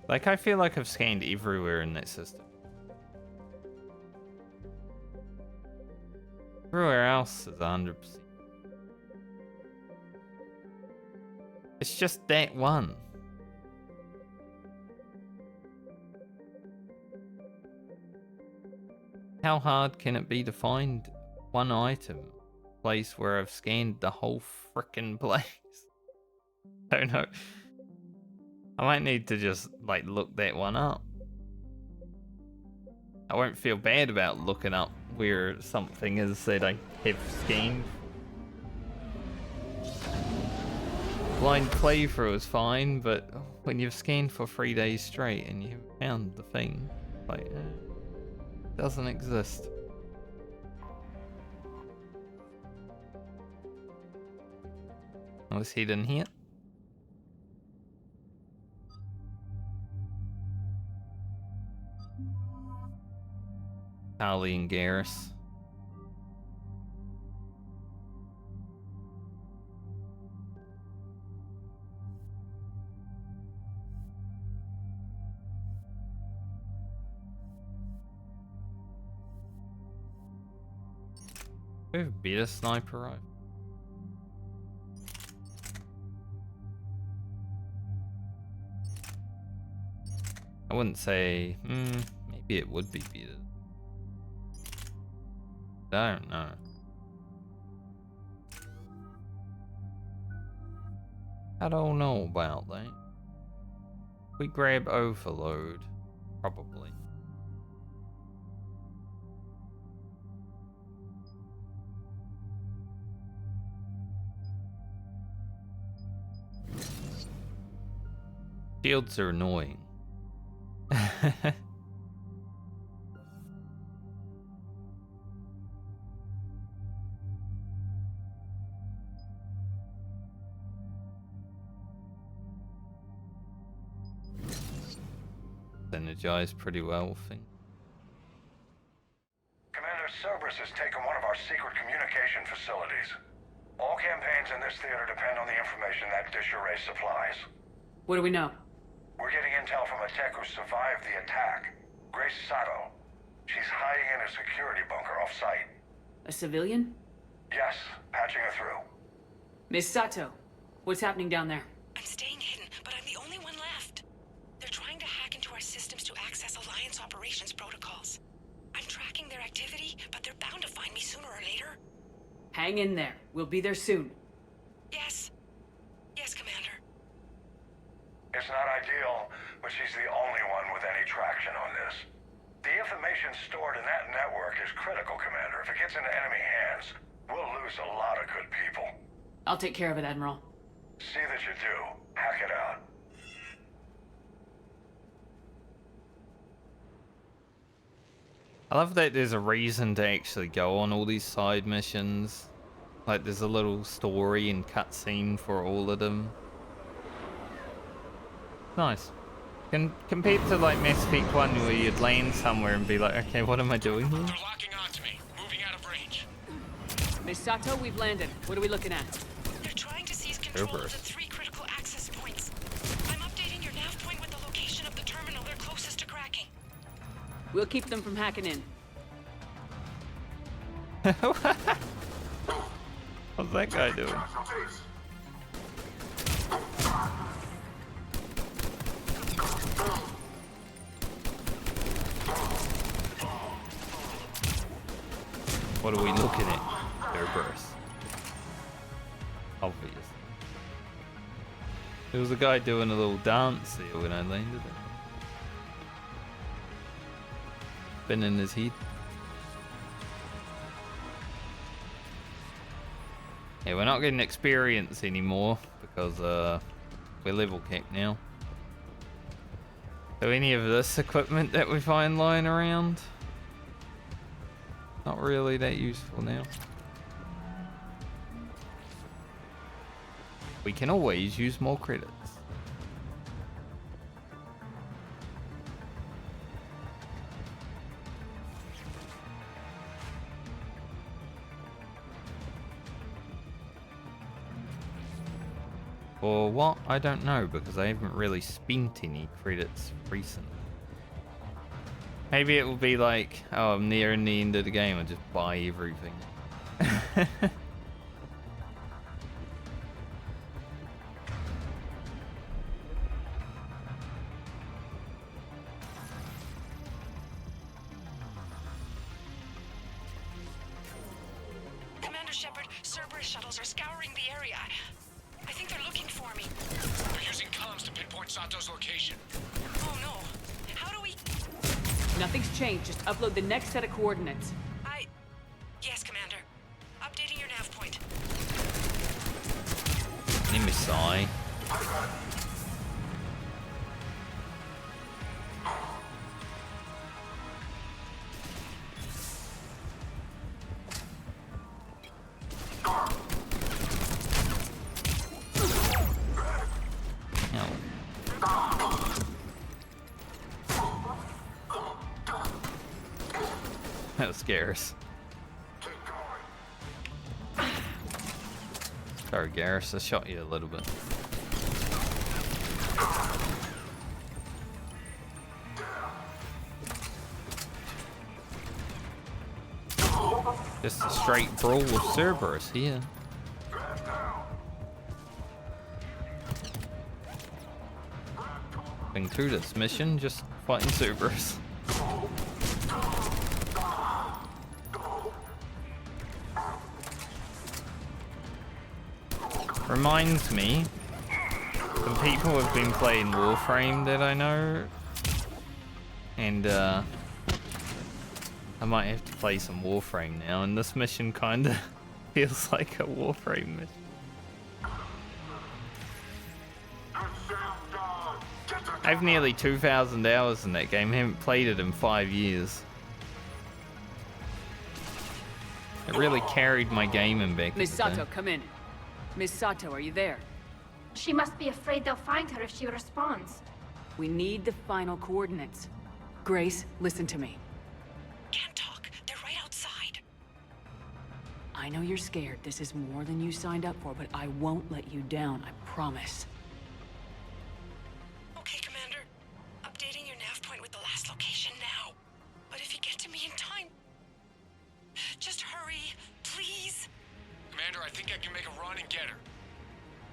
Like, I feel like I've scanned everywhere in that system. Everywhere else is 100%. It's just that one. How hard can it be to find one item? Place where I've scanned the whole frickin' place. I don't know. I might need to just, like, look that one up. I won't feel bad about looking up where something is that I have scanned. Blind playthrough is fine, but when you've scanned for 3 days straight and you haven't found the thing, like, it doesn't exist. Let's head in here. Carly and Garrus. We have a better sniper rifle. I wouldn't say, maybe it would be better. I don't know. I don't know about that. We grab overload, probably. Shields are annoying. Energized pretty well, I think. Commander Cerberus has taken one of our secret communication facilities. All campaigns in this theater depend on the information that dish array supplies. What do we know? We're getting intel from a tech who survived the attack. Grace Sato. She's hiding in a security bunker off-site. A civilian? Yes, patching her through. Miss Sato, what's happening down there? I'm staying hidden, but I'm the only one left. They're trying to hack into our systems to access Alliance operations protocols. I'm tracking their activity, but they're bound to find me sooner or later. Hang in there. We'll be there soon. Yes. Yes, Commander. It's not ideal, but she's the only one with any traction on this. The information stored in that network is critical, Commander. If it gets into enemy hands, we'll lose a lot of good people. I'll take care of it, Admiral. See that you do. Hack it out. I love that there's a reason to actually go on all these side missions. Like, there's a little story and cutscene for all of them. Nice. Compared to, like, Mass Effect 1, where you'd land somewhere and be like, okay, what am I doing here? They're locking onto me. Moving out of range. Miss Sato, we've landed. What are we looking at? They're trying to seize control of the 3 critical access points. I'm updating your nav point with the location of the terminal they're closest to cracking. We'll keep them from hacking in. What's that guy doing? What are we looking at? Their birth. Obvious. There was a guy doing a little dance here when I landed it. Spinning his head. Yeah, we're not getting experience anymore because we're level capped now. So any of this equipment that we find lying around, not really that useful now. We can always use more credits. For what? I don't know, because I haven't really spent any credits recently. Maybe it will be like, oh, I'm nearing the end of the game, I'll just buy everything. Commander Shepard, Cerberus shuttles are scouring the area. I think they're looking for me. They're using comms to pinpoint Sato's location. Oh no. How do we... Nothing's changed. Just upload the next set of coordinates. Yes, Commander. Updating your nav point. Name is Sai. That was Garrus. Sorry, Garrus, I shot you a little bit. Just a straight brawl with Cerberus here. Going through this mission, just fighting Cerberus. Reminds me, some people have been playing Warframe that I know, and I might have to play some Warframe now, and this mission kinda feels like a Warframe mission. I have nearly 2,000 hours in that game, I haven't played it in 5 years. It really carried my gaming back in Miss the day. Sato, come in. Miss Sato, are you there? She must be afraid they'll find her if she responds. We need the final coordinates. Grace, listen to me. Can't talk. They're right outside. I know you're scared. This is more than you signed up for, but I won't let you down, I promise. Okay, Commander. Updating your nav point with the last location now. But if you get to me in time... just hurry, please. Commander, I think I can make a run and get her.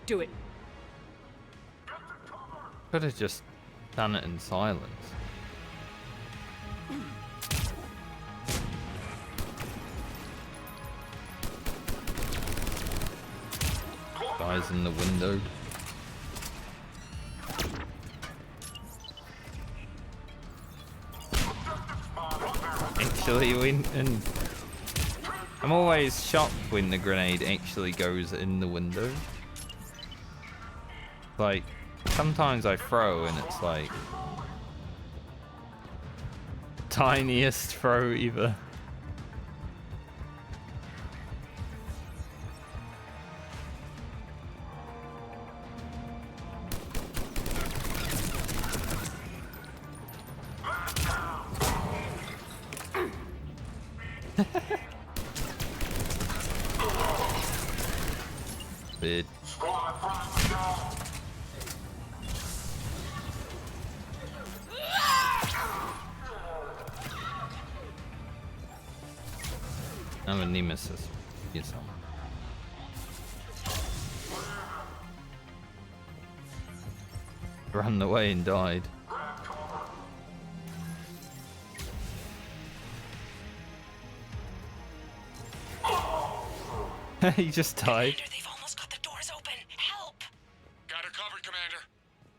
Do it. Could have just done it in silence. Guys in the window. Actually went in. I'm always shocked when the grenade actually goes in the window. Like, sometimes I throw and it's like tiniest throw ever. Bit. I'm a nemesis. Get some. Run away and died. He just died. Commander, they've almost got the doors open. Help! Got her covered, Commander.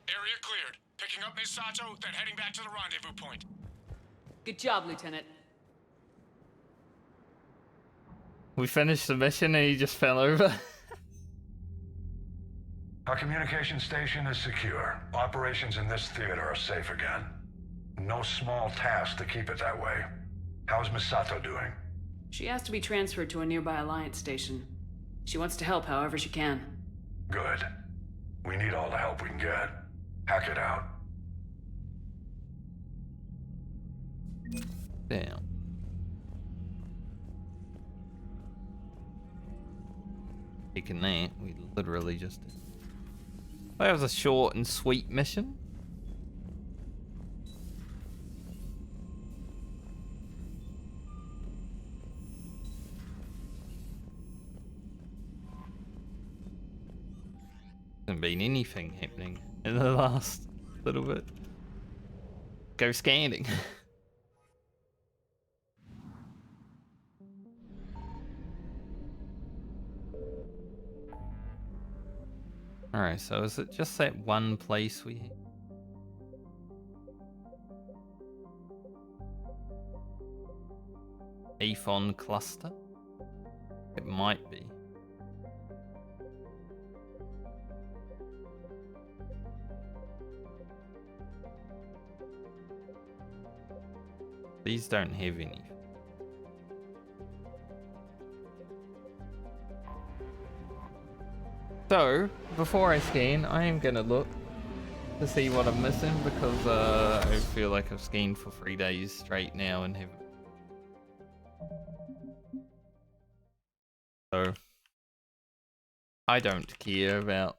Area cleared. Picking up Miss Sato, then heading back to the rendezvous point. Good job, Lieutenant. We finished the mission and he just fell over. Our communication station is secure. Operations in this theater are safe again. No small task to keep it that way. How's Miss Sato doing? She has to be transferred to a nearby Alliance station. She wants to help however she can. Good. We need all the help we can get. Hack it out. Damn. Taking that, we literally just did. That was a short and sweet mission. Hasn't been anything happening in the last little bit. Go scanning. Alright, so is it just that one place we... Aphon cluster? It might be. These don't have any. So, before I scan, I am gonna look to see what I'm missing because I feel like I've scanned for 3 days straight now and haven't. So, I don't care about.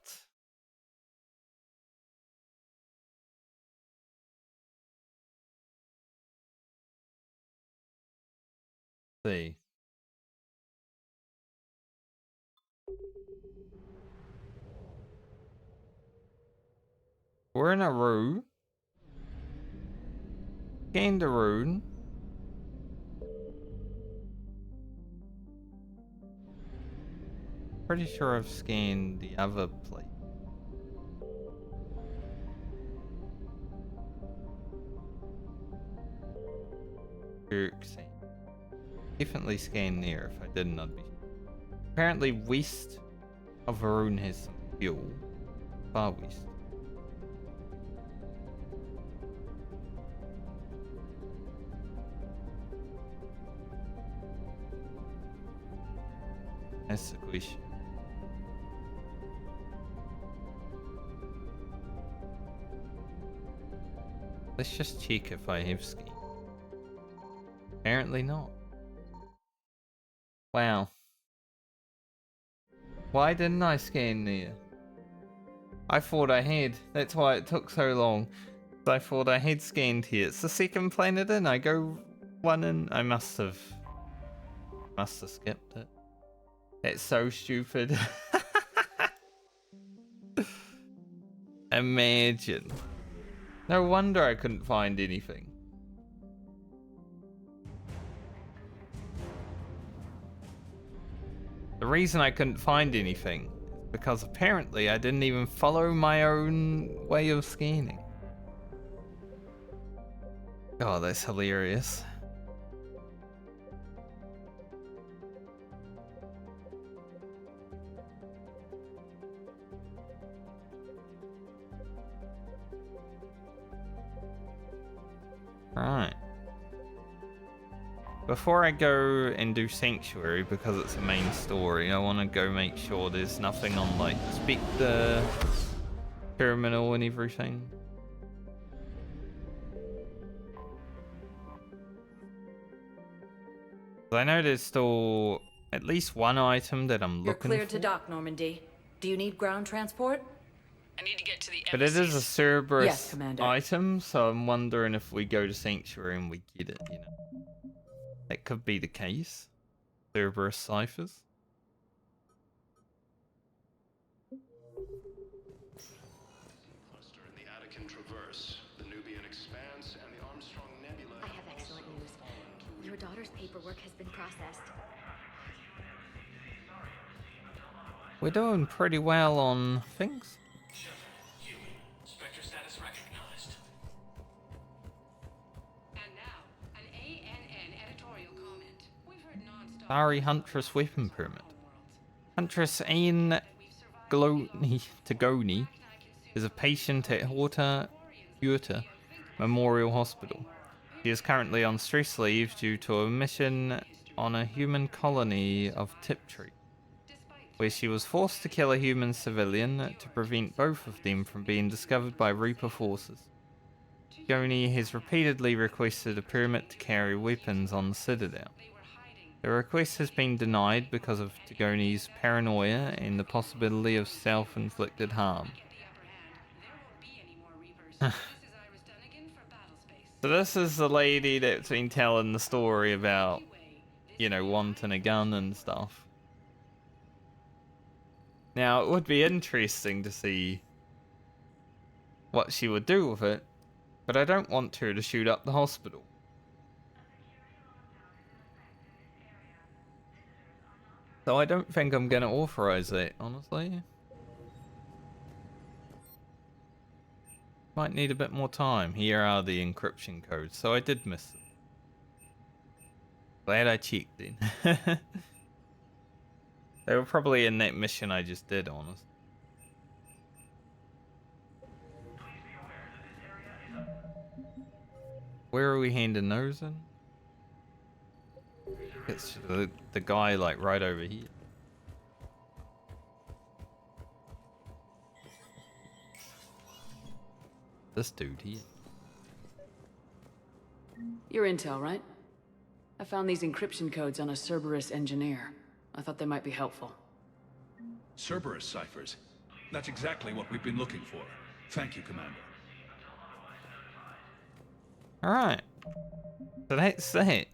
See. We're in a room. Scanned a rune. Pretty sure I've scanned the other place. Definitely scanned there. If I didn't, I'd be. Apparently, west of Varun has some fuel. Far west. That's the question. Let's just check if I have ski. Apparently not. Wow. Why didn't I scan there? I thought I had. That's why it took so long. I thought I had scanned here. It's the second planet in. I go one in. I must have skipped it. That's so stupid. Imagine. No wonder I couldn't find anything. The reason I couldn't find anything is because apparently I didn't even follow my own way of scanning. Oh, that's hilarious. Right. Before I go and do Sanctuary, because it's a main story, I want to go make sure there's nothing on, like, Spectre, Terminal and everything. I know there's still at least one item that I'm looking for. You're cleared to dock, Normandy. Do you need ground transport? I need to get to the But it is a Cerberus Yes, Commander. item, so I'm wondering if we go to Sanctuary and we get it, you know. That could be the case. Cerberus ciphers. paperwork has been processed. We're doing pretty well on things. Spectre status recognized. And now, an ANN editorial comment. We've heard non-stop. Sorry, Huntress weapon permit. Huntress Ain Tagoni is a patient at Horta Memorial Hospital. She is currently on stress leave due to a mission on a human colony of Tiptree, where she was forced to kill a human civilian to prevent both of them from being discovered by Reaper forces. Tagoni has repeatedly requested a permit to carry weapons on the Citadel. The request has been denied because of Tagoni's paranoia and the possibility of self-inflicted harm. So this is the lady that's been telling the story about, you know, wanting a gun and stuff. Now, it would be interesting to see what she would do with it, but I don't want her to shoot up the hospital. So I don't think I'm gonna authorize it, honestly. Might need a bit more time. Here are the encryption codes, so I did miss them. Glad I checked then. They were probably in that mission I just did, honestly. Where are we handing those in? It's the guy like right over here. This dude here. Your intel, right? I found these encryption codes on a Cerberus engineer. I thought they might be helpful. Cerberus ciphers. That's exactly what we've been looking for. Thank you, Commander. Alright. So that's that.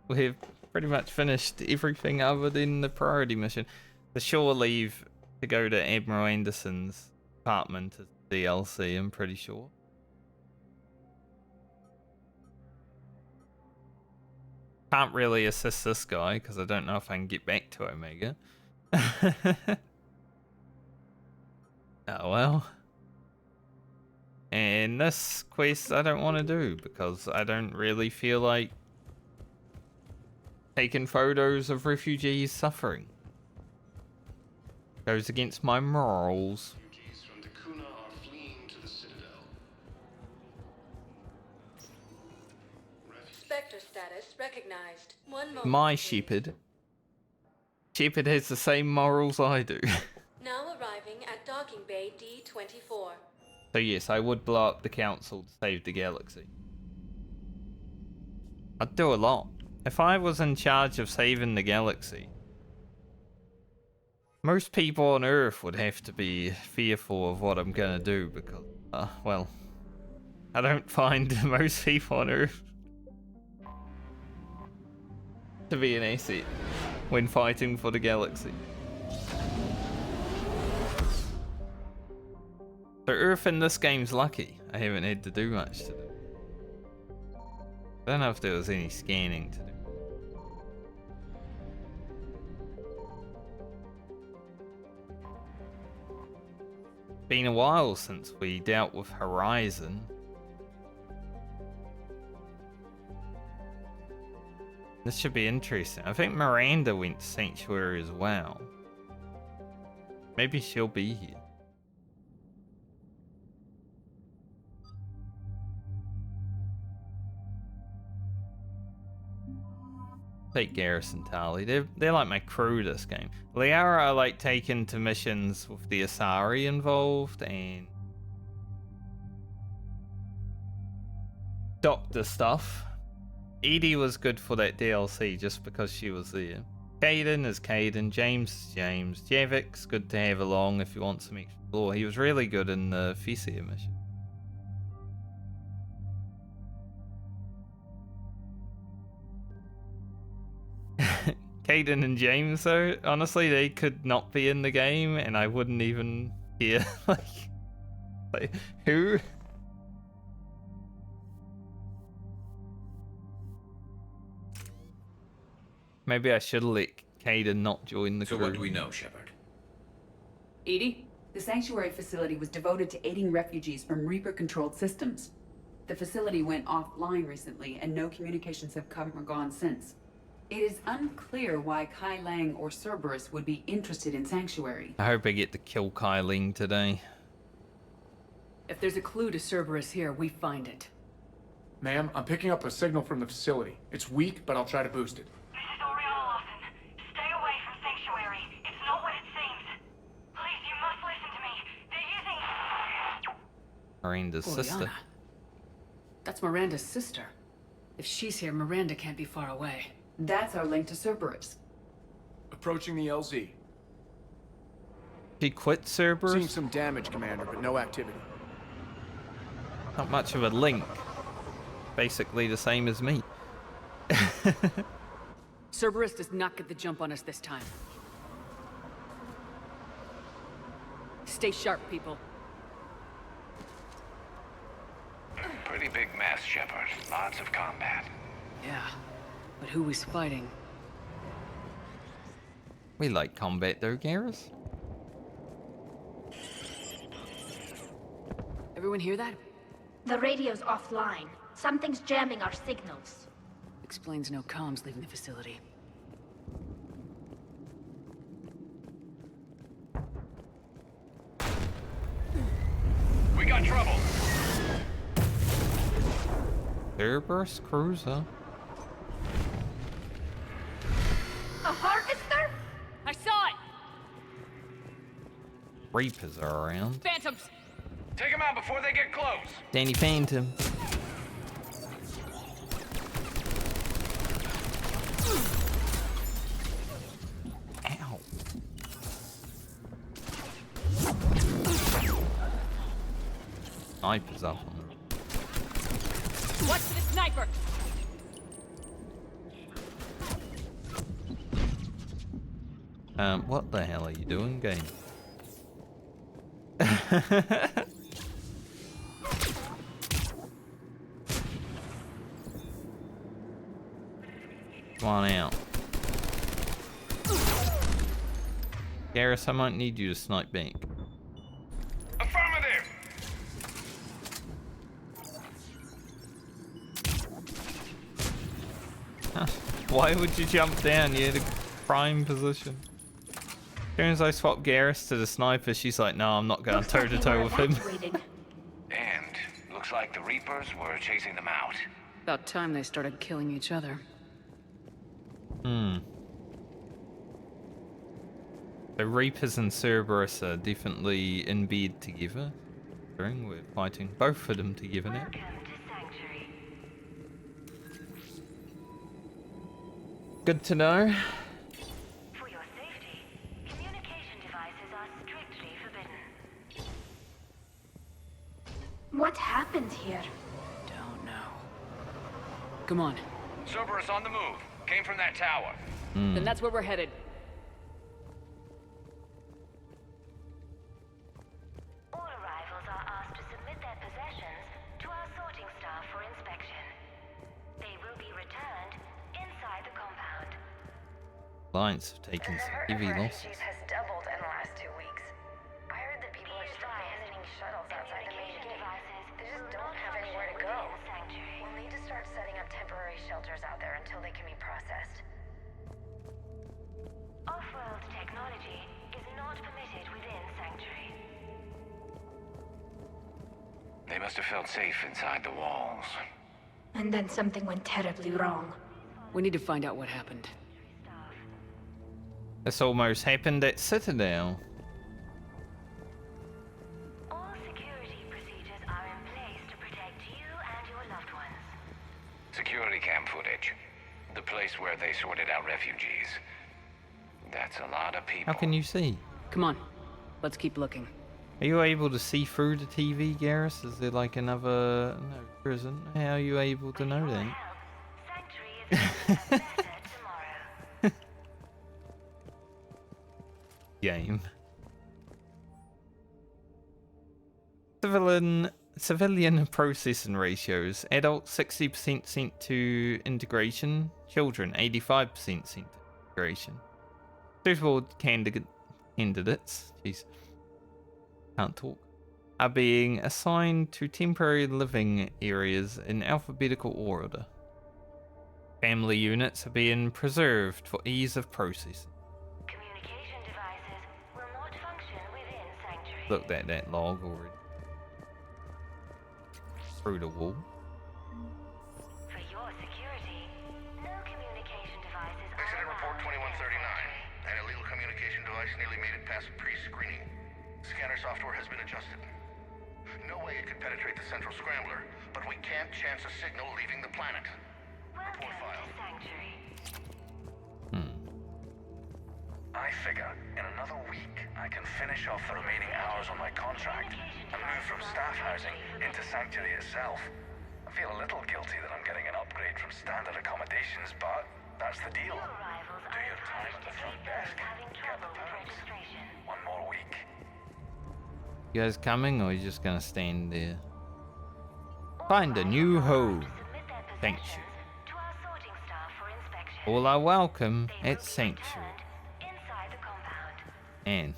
We've pretty much finished everything other than the priority mission. The shore leave to go to Admiral Anderson's apartment is DLC, I'm pretty sure. Can't really assist this guy because I don't know if I can get back to Omega. Oh well. And this quest I don't want to do because I don't really feel like taking photos of refugees suffering. Goes against my morals. Spectre status recognized. One moment. My shepherd. Shepherd has the same morals I do. Now arriving at docking bay D24. So yes, I would blow up the council to save the galaxy. I'd do a lot. If I was in charge of saving the galaxy, most people on Earth would have to be fearful of what I'm gonna do because, well, I don't find most people on Earth to be an asset when fighting for the galaxy. So Earth in this game's lucky. I haven't had to do much to do. I don't know if there was any scanning to do. Been a while since we dealt with Horizon. This should be interesting. I think Miranda went to Sanctuary as well. Maybe she'll be here. Take Garrison Tali. They're like my crew this game. Liara I like taking to missions with the Asari involved and Doctor stuff. Edie was good for that DLC just because she was there. Caden is Caden, James is James. Javik's good to have along if you want some extra lore. He was really good in the Fesia mission. Caden and James though, honestly they could not be in the game and I wouldn't even hear like who? Maybe I should let Caden not join the crew. So what do we know, Shepard? Edie? The sanctuary facility was devoted to aiding refugees from Reaper-controlled systems. The facility went offline recently, and no communications have come or gone since. It is unclear why Kai Lang or Cerberus would be interested in Sanctuary. I hope I get to kill Kyling today. If there's a clue to Cerberus here, we find it. Ma'am, I'm picking up a signal from the facility. It's weak, but I'll try to boost it. This is Oriana Lawson. Stay away from Sanctuary. It's not what it seems. Please, you must listen to me. They're using... Miranda's sister. Oriana. That's Miranda's sister. If she's here, Miranda can't be far away. That's our link to Cerberus. Approaching the LZ. She quit Cerberus? Seeing some damage, Commander, but no activity. Not much of a link. Basically the same as me. Cerberus does not get the jump on us this time. Stay sharp, people. Pretty big mess, Shepard. Lots of combat. Yeah, but who is fighting? We like combat though, Garrus. Everyone hear that? The radio's offline. Something's jamming our signals. Explains no comms leaving the facility. We got trouble. Cerberus cruiser. A harvester? I saw it! Reapers are around. Phantoms! Take them out before they get close. Danny Phantom. Ow. Sniper's up on them. Watch for the sniper! What the hell are you doing, game? Come on out. Garrus, I might need you to snipe back. Affirmative. Why would you jump down? You had a prime position. As soon as I swap Garrus to the sniper, she's like, no, I'm not going toe to toe with him. And looks like the Reapers were chasing them out. About time they started killing each other. The Reapers and Cerberus are definitely in bed together. We're fighting both of them together now. Good to know. For your safety, communication devices are strictly forbidden. What happened here? Don't know. Come on. Cerberus on the move. Came from that tower. Then that's where we're headed. All arrivals are asked to submit their possessions to our sorting staff for inspection. They will be returned inside the compound. Alliance have taken some heavy losses. has doubled in the last 2 weeks. I heard that people are just abandoning shuttles outside the main gate. They just don't have anywhere to go. We'll need to start setting up temporary shelters out there until they can be processed. Off-world technology is not permitted within Sanctuary. They must have felt safe inside the walls. And then something went terribly wrong. We need to find out what happened. This almost happened at Citadel. All security procedures are in place to protect you and your loved ones. Security cam footage. The place where they sorted out refugees. That's a lot of people. How can you see? Come on. Let's keep looking. Are you able to see through the TV, Garrus? Is there like another... No, there isn't. How are you able to know that? Game. Civilian civilian processing ratios. Adults 60% sent to integration. Children 85% sent to integration. Suitable candidates, jeez, can't talk, are being assigned to temporary living areas in alphabetical order. Family units are being preserved for ease of processing. Communication devices will not function within Sanctuary. Looked at that log already. Through the wall. For your security, no communication devices are Incident report allowed. 2139. An illegal communication device nearly made it past pre-screening. Scanner software has been adjusted. No way it could penetrate the central scrambler, but we can't chance a signal leaving the planet. Welcome Report file. to Sanctuary. I figure in another week I can finish off the remaining hours on my contract and move from staff housing into Sanctuary itself. I feel a little guilty that I'm getting an upgrade from standard accommodations, but that's the deal. Do your time at the front desk, get the perks. One more week. You guys coming, or are you just gonna stand there? Find a new home. Sanctuary. To our sorting staff for inspection. All are welcome at Sanctuary. Inside the compound. And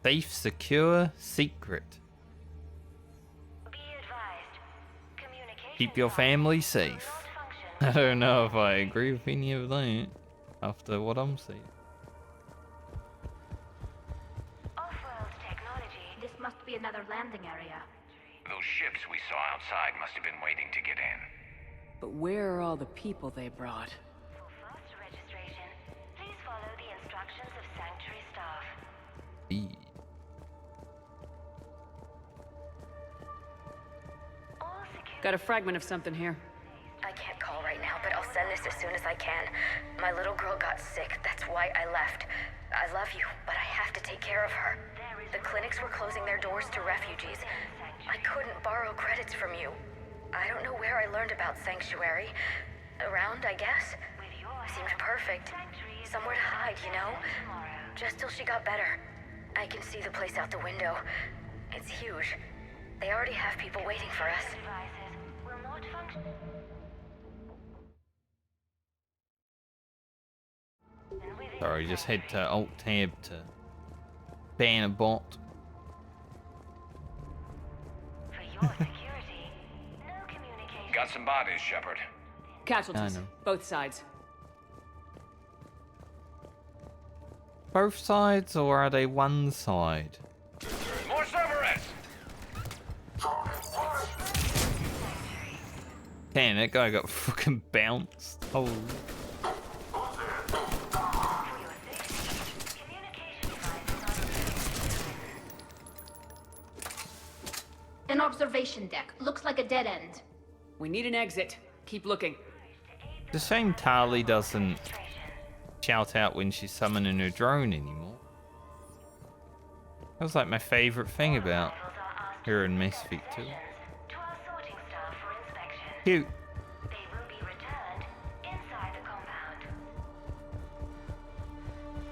safe, secure, secret. Be advised. Communication Keep your family safe. I don't know if I agree with any of that after what I'm seeing. off-world technology. This must be another landing area. Those ships we saw outside must have been waiting to get in. But where are all the people they brought? For fast registration, please follow the instructions of Sanctuary staff. All security. Got a fragment of something here. I can't call right now, but I'll send this as soon as I can. My little girl got sick, that's why I left. I love you, but I have to take care of her. The clinics were closing their doors to refugees. I couldn't borrow credits from you. I don't know where I learned about Sanctuary. Around, I guess. Seemed perfect. Somewhere to hide, you know? Just till she got better. I can see the place out the window. It's huge. They already have people waiting for us. Devices will not function. Sorry, just head to Alt-Tab to ban a bot. For your security, no communication. Got some bodies, Shepard. Casualties. I know. Both sides. Both sides, or are they one side? More Cerberus! Damn, that guy got fucking bounced. Oh. An observation deck. Looks like a dead end. We need an exit. Keep looking. It's a shame Tali doesn't shout out when she's summoning her drone anymore. That was like my favorite thing about her in Mass Effect 2. To our sorting staff for inspection. Cute. They will be returned inside the compound.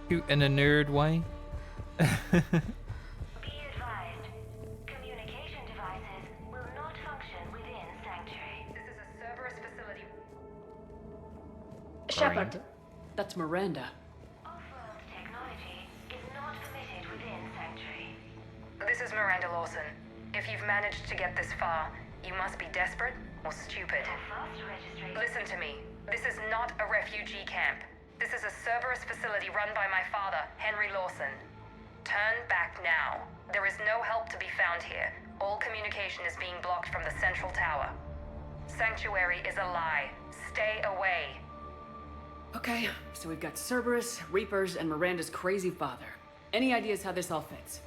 Cute in a nerd way. Be advised, communication devices will not function within Sanctuary. This is a Cerberus facility. Shepard. That's Miranda. Off-world technology is not permitted within Sanctuary. This is Miranda Lawson. If you've managed to get this far, you must be desperate or stupid. Fast registration. Listen to me. This is not a refugee camp. This is a Cerberus facility run by my father, Henry Lawson. Turn back now. There is no help to be found here. All communication is being blocked from the central tower. Sanctuary is a lie. Stay away. Okay, so we've got Cerberus, Reapers, and Miranda's crazy father. Any ideas how this all fits?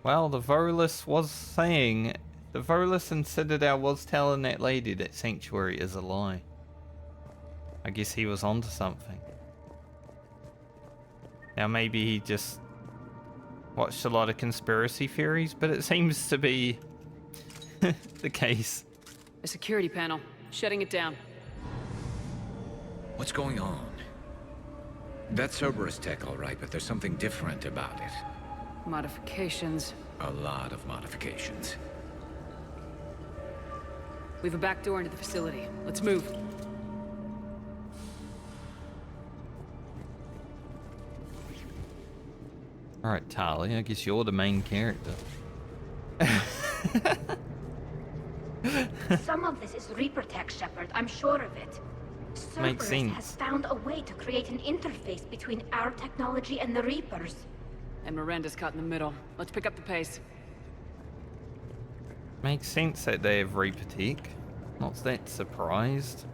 Well, the Volus was saying, the Volus and Citadel was telling that lady that Sanctuary is a lie. I guess he was onto something. Now maybe he just watched a lot of conspiracy theories, but it seems to be the case. A security panel. Shutting it down. What's going on? That's Cerberus tech, all right, but there's something different about it. Modifications. A lot of modifications. We have a back door into the facility. Let's move. Alright, Tali, I guess you're the main character. Some of this is Reaper tech, Shepard. I'm sure of it. Makes Cerberus sense. has found a way to create an interface between our technology and the Reapers. And Miranda's caught in the middle. Let's pick up the pace. Makes sense that they have Reaper tech. Not that surprised,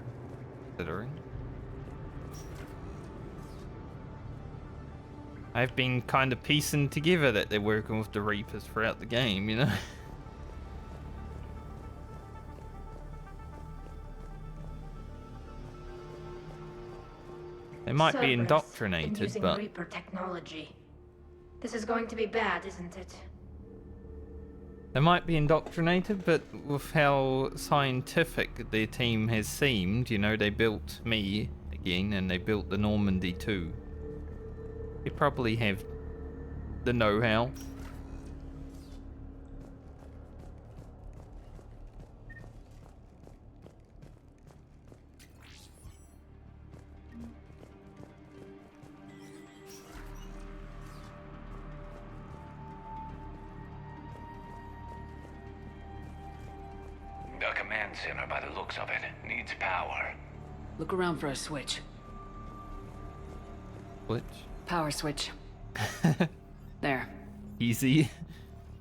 considering. I've been kind of piecing together that they're working with the Reapers throughout the game, you know? They might be Cerberus indoctrinated, using but Reaper technology. This is going to be bad, isn't it? they might be indoctrinated, but with how scientific their team has seemed, you know, they built me again, and they built the Normandy too. They probably have the know-how. The command center, by the looks of it, needs power. Look around for a switch. Which? Power switch. There. Easy.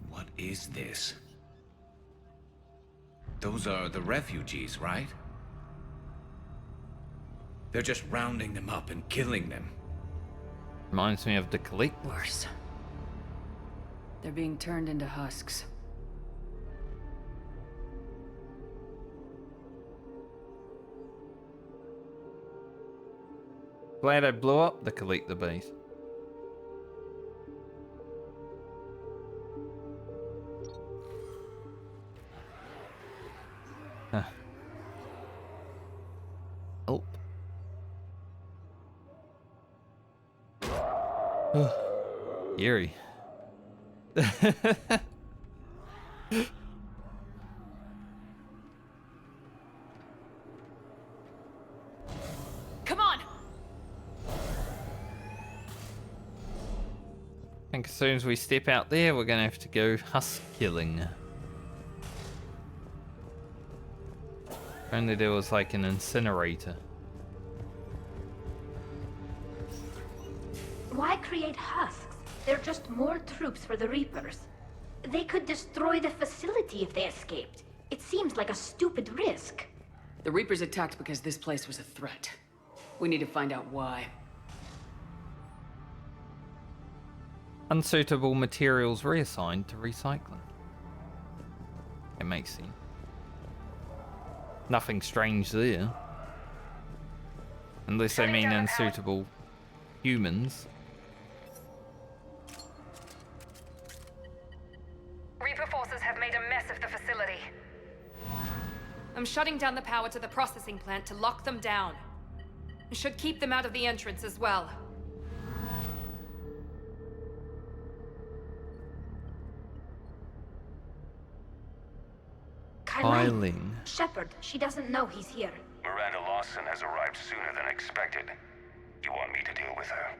What is this? Those are the refugees, right? They're just rounding them up and killing them. Reminds me of the Collect. Worse. They're being turned into husks. Glad I blew up the Collector base. Huh. Oh. Eerie. Come on! I think as soon as we step out there, we're gonna have to go husk killing. If only there was like an incinerator. Why create husks? They're just more troops for the Reapers. They could destroy the facility if they escaped. It seems like a stupid risk. The Reapers attacked because this place was a threat. We need to find out why. Unsuitable materials reassigned to recycling. It makes sense. Nothing strange there. Unless they mean unsuitable humans. Reaper forces have made a mess of the facility. I'm shutting down the power to the processing plant to lock them down. It should keep them out of the entrance as well. Piling. Shepard, she doesn't know he's here. Miranda Lawson has arrived sooner than expected. You want me to deal with her?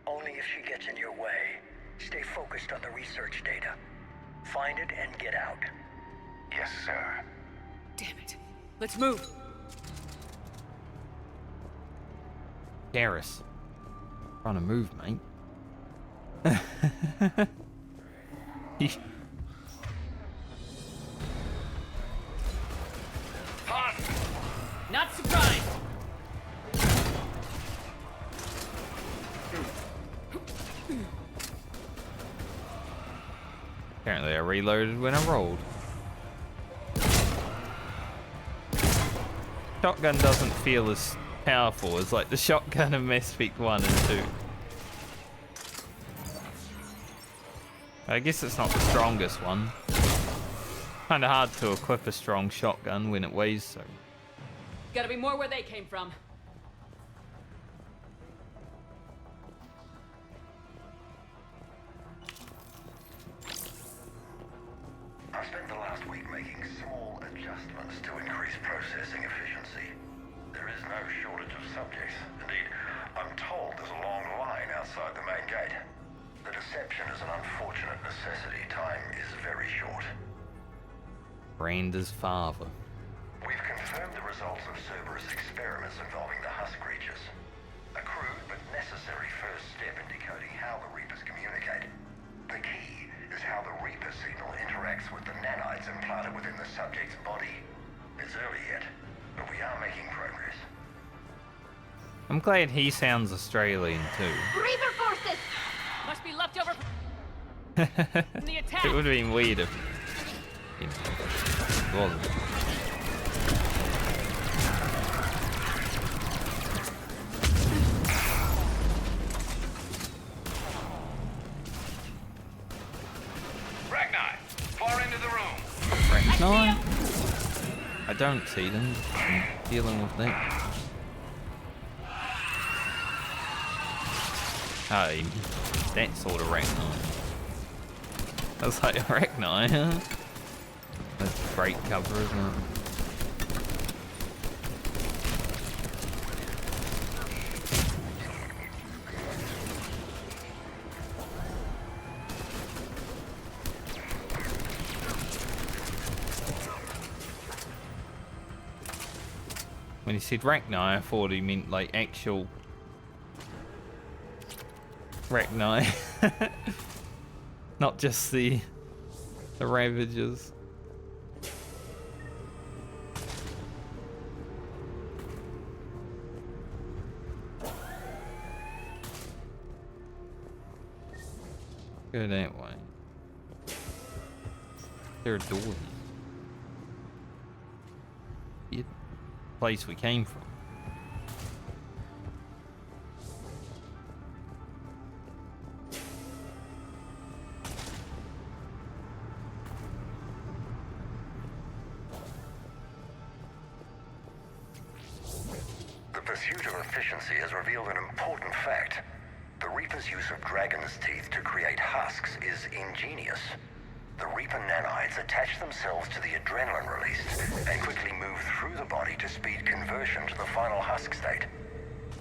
Only if she gets in your way. Stay focused on the research data. Find it and get out. Yes, sir. Damn it. Let's move. Garrus. Trying to move, mate. Not surprised! Apparently I reloaded when I rolled. Shotgun doesn't feel as powerful as like the shotgun of Mass Effect 1 and 2. I guess it's not the strongest one. Kinda hard to equip a strong shotgun when it weighs so. Gotta be more where they came from. adjustments to increase processing efficiency. There is no shortage of subjects. Indeed, I'm told there's a long line outside the main gate. The deception is an unfortunate necessity. Time is very short. Brander's father. We've confirmed the results of Cerberus experiments involving the husk creatures. A crude but necessary first step in decoding how the Reapers communicate. The key is how the Reaper signal interacts with the nanites implanted within the subject's body. It's early yet, but we are making progress. I'm glad he sounds Australian too. Reaper forces! Must be left over from the attack. It would have been weird if it wasn't. Ragnar, far into the room. No, I don't see them. I'm dealing with that. Oh, that sort of Ragnar. I was like, Ragnar, huh? That's great cover, isn't it? When he said Ragnar, I thought he meant like actual Ragnar. Not just the Ravagers. Go that way. There's a door here. Weird place we came from. The pursuit of efficiency has revealed an important fact. The Reaper's use of dragon's teeth to create husks is ingenious. The Reaper nanites attach themselves to the adrenaline released and quickly move through the body to speed conversion to the final husk state.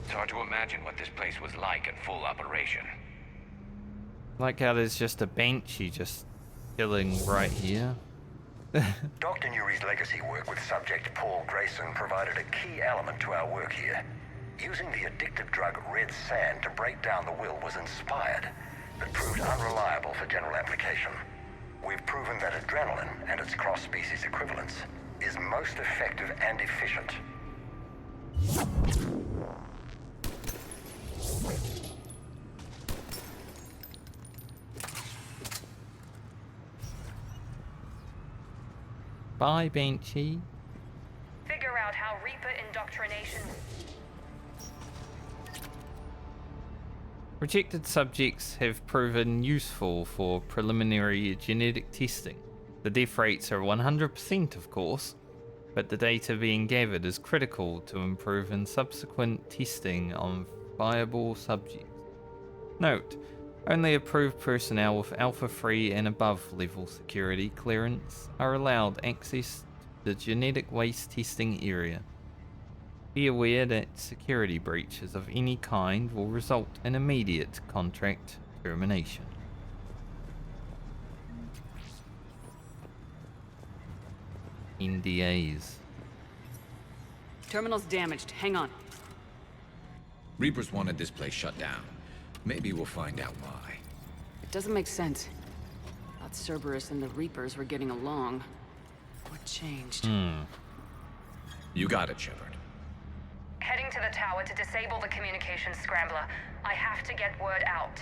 It's hard to imagine what this place was like in full operation. Like how there's just a Banshee just chilling right here. Dr. Nuri's legacy work with subject Paul Grayson provided a key element to our work here. Using the addictive drug red sand to break down the will was inspired, but proved unreliable for general application. We've proven that adrenaline and its cross-species equivalents is most effective and efficient. Bye, Banshee. Figure out how Reaper indoctrination. Rejected subjects have proven useful for preliminary genetic testing. The death rates are 100%, of course, but the data being gathered is critical to improve in subsequent testing on viable subjects. Note, only approved personnel with Alpha 3 and above level security clearance are allowed access to the genetic waste testing area. Be aware that security breaches of any kind will result in immediate contract termination. NDAs. Terminal's damaged. Hang on. Reapers wanted this place shut down. Maybe we'll find out why. It doesn't make sense. Thought Cerberus and the Reapers were getting along. What changed? You got it, Shepard. Heading to the tower to disable the communications scrambler. I have to get word out.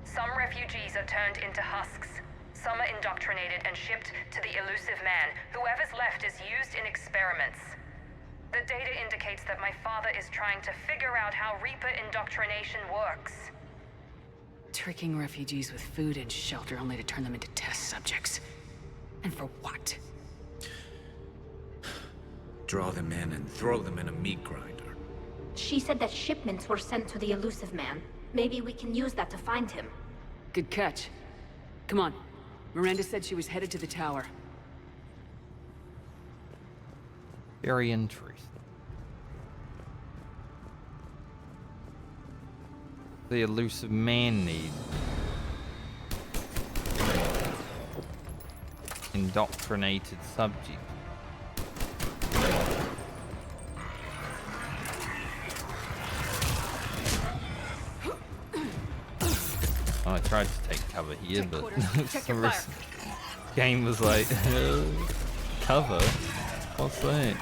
Some refugees are turned into husks. Some are indoctrinated and shipped to the elusive man. Whoever's left is used in experiments. The data indicates that my father is trying to figure out how Reaper indoctrination works. Tricking refugees with food and shelter only to turn them into test subjects. And for what? Draw them in and throw them in a meat grinder. She said that shipments were sent to the elusive man. Maybe we can use that to find him. Good catch. Come on. Miranda said she was headed to the tower. Very interesting. The elusive man need. Indoctrinated subject. Oh, I tried to take cover here, but the game was like, cover? What's that?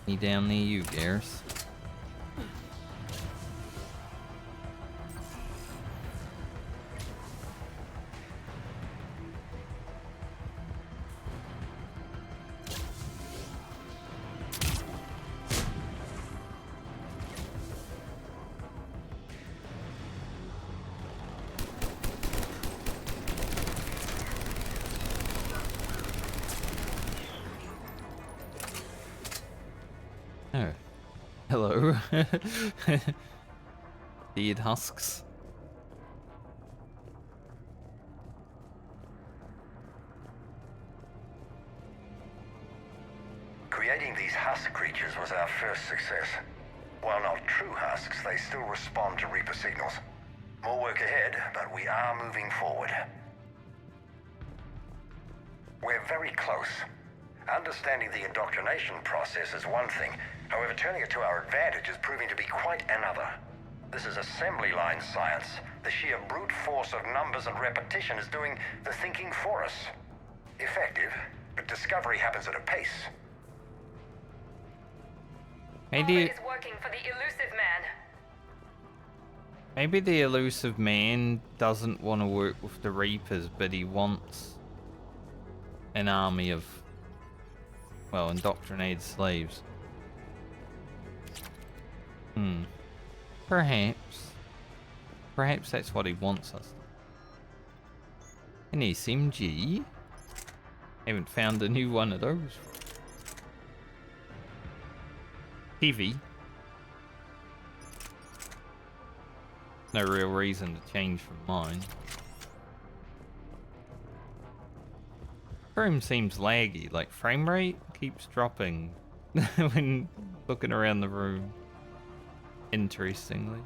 Me down near you, Garrus. Oh. Hello. Dead husks. Creating these husk creatures was our first success. While not true husks, they still respond to Reaper signals. More work ahead, but we are moving forward. We're very close. Understanding the indoctrination process is one thing. However, turning it to our advantage is proving to be quite another. This is assembly line science. The sheer brute force of numbers and repetition is doing the thinking for us. Effective, but discovery happens at a pace. Maybe is working for the elusive man. Maybe the elusive man doesn't want to work with the Reapers, but he wants an army of, well, indoctrinated slaves. Perhaps that's what he wants us. An SMG? Haven't found a new one of those. Heavy. No real reason to change from mine. Room seems laggy, like frame rate keeps dropping when looking around the room. Interestingly.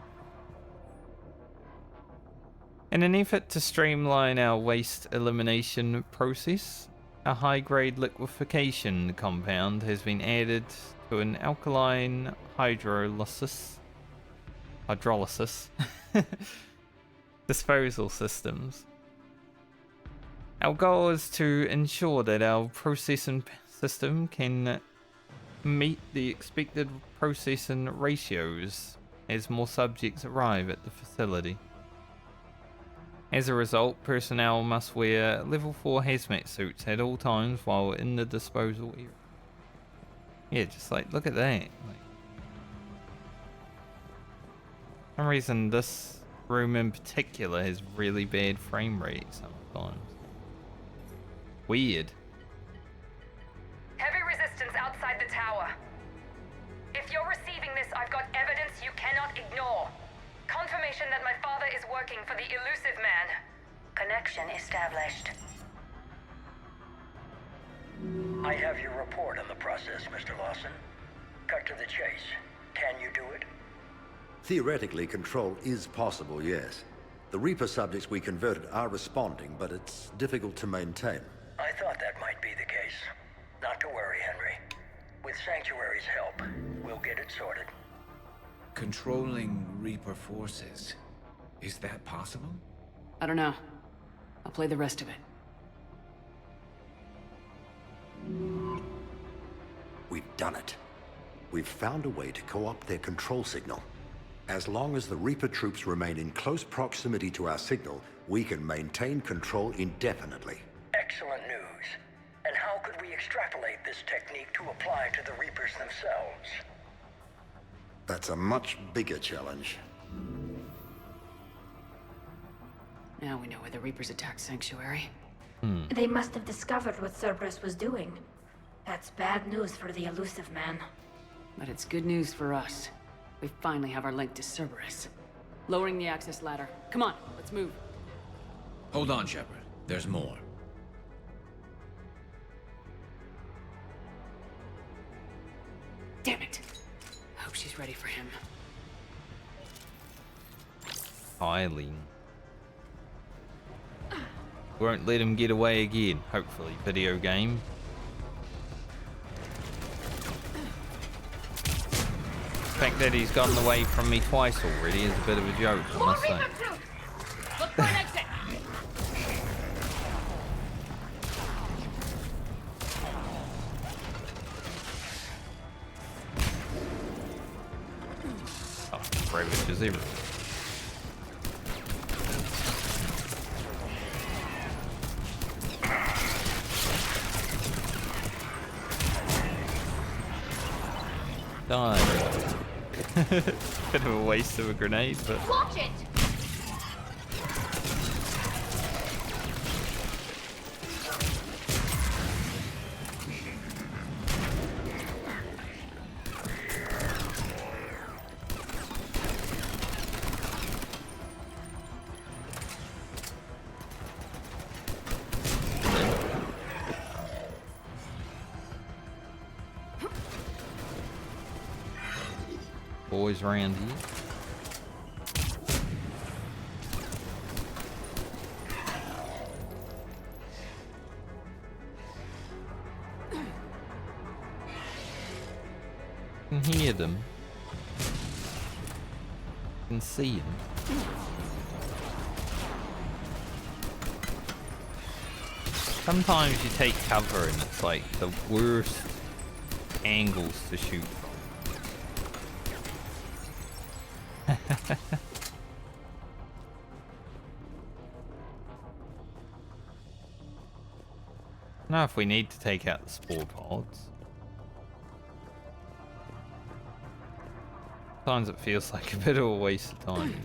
In an effort to streamline our waste elimination process, a high-grade liquefaction compound has been added to an alkaline hydrolysis disposal systems. Our goal is to ensure that our processing system can meet the expected processing ratios as more subjects arrive at the facility. As a result, personnel must wear level 4 hazmat suits at all times while in the disposal area. Yeah, just like, look at that. Like, for some reason, this room in particular has really bad frame rate sometimes. Weird. Heavy resistance outside the tower. If you're receiving this, I've got evidence you cannot ignore. Confirmation that my father is working for the elusive man. Connection established. I have your report on the process, Mr. Lawson. Cut to the chase. Can you do it? Theoretically, control is possible, yes. The Reaper subjects we converted are responding, but it's difficult to maintain. I thought that might be the case. Not to worry, Henry. With Sanctuary's help, we'll get it sorted. Controlling Reaper forces. Is that possible? I don't know. I'll play the rest of it. We've done it. We've found a way to co-opt their control signal. As long as the Reaper troops remain in close proximity to our signal, we can maintain control indefinitely. Excellent news. And how could we extrapolate this technique to apply to the Reapers themselves? That's a much bigger challenge. Now we know why the Reapers attacked Sanctuary. They must have discovered what Cerberus was doing. That's bad news for the elusive man. But it's good news for us. We finally have our link to Cerberus. Lowering the access ladder. Come on, let's move. Hold on, Shepard. There's more. Damn it. Hope she's ready for him. Eileen. Won't let him get away again, hopefully, video game. The fact that he's gotten away from me twice already is a bit of a joke, I must say. Look for an exit! Oh, Ravage is everywhere. Die. Bit of a waste of a grenade, but... Watch it! Boys around here. Can hear them. Can see them. Sometimes you take cover and it's like the worst angles to shoot from. Now if we need to take out the spore pods. Sometimes it feels like a bit of a waste of time.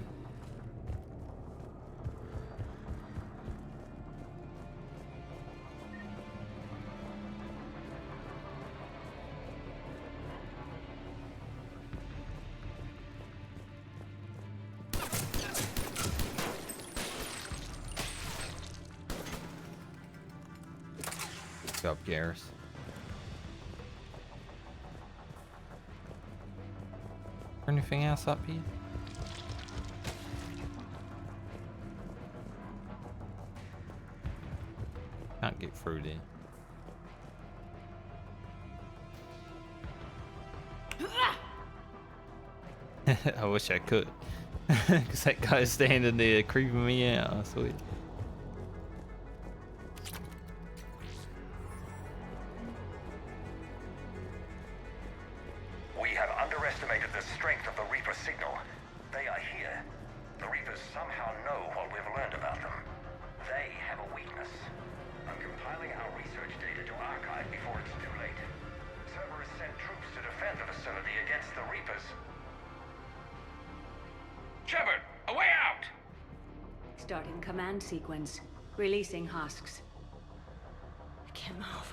Good job, Garrus. Anything else up here? Can't get through there. I wish I could. Because that guy's standing there creeping me out, I swear. We have underestimated the strength of the Reaper signal. They are here. The Reapers somehow know what we've learned about them. They have a weakness. I'm compiling our research data to archive before it's too late. Cerberus sent troops to defend the facility against the Reapers. Shepard, a way out! Starting command sequence. Releasing husks. I can't move.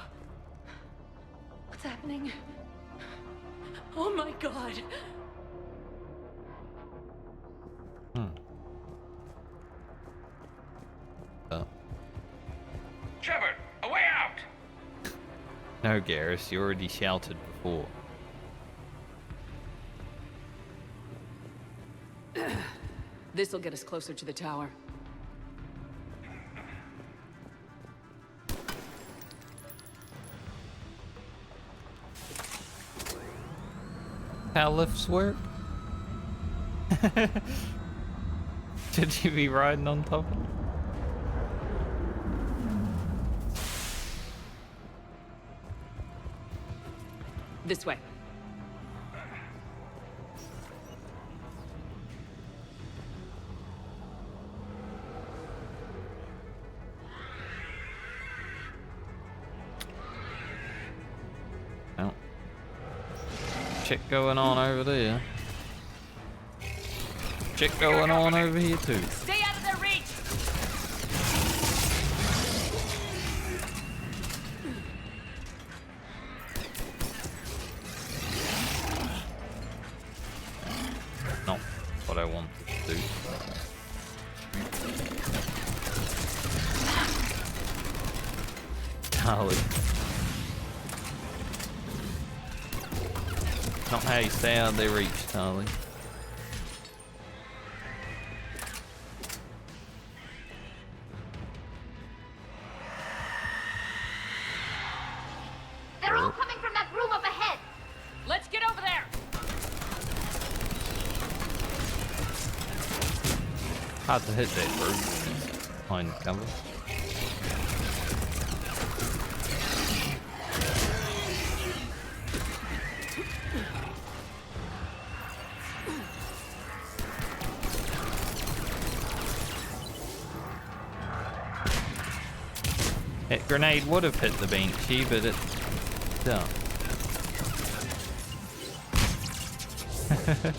What's happening? Oh my god! Oh. Shepard, a way out! No, Garrus, you already shouted before. This'll get us closer to the tower. How lifts work? Should you be riding on top of it? This way. Oh. Shit going on over there. Shit going on over here too. Stay out of their reach! wanted to do. Golly. Not how you stay out of their reach, Charlie. They're all coming from that room up ahead. Let's get over there. Hard to hit that brute behind cover. That grenade would have hit the Banshee, but it don't.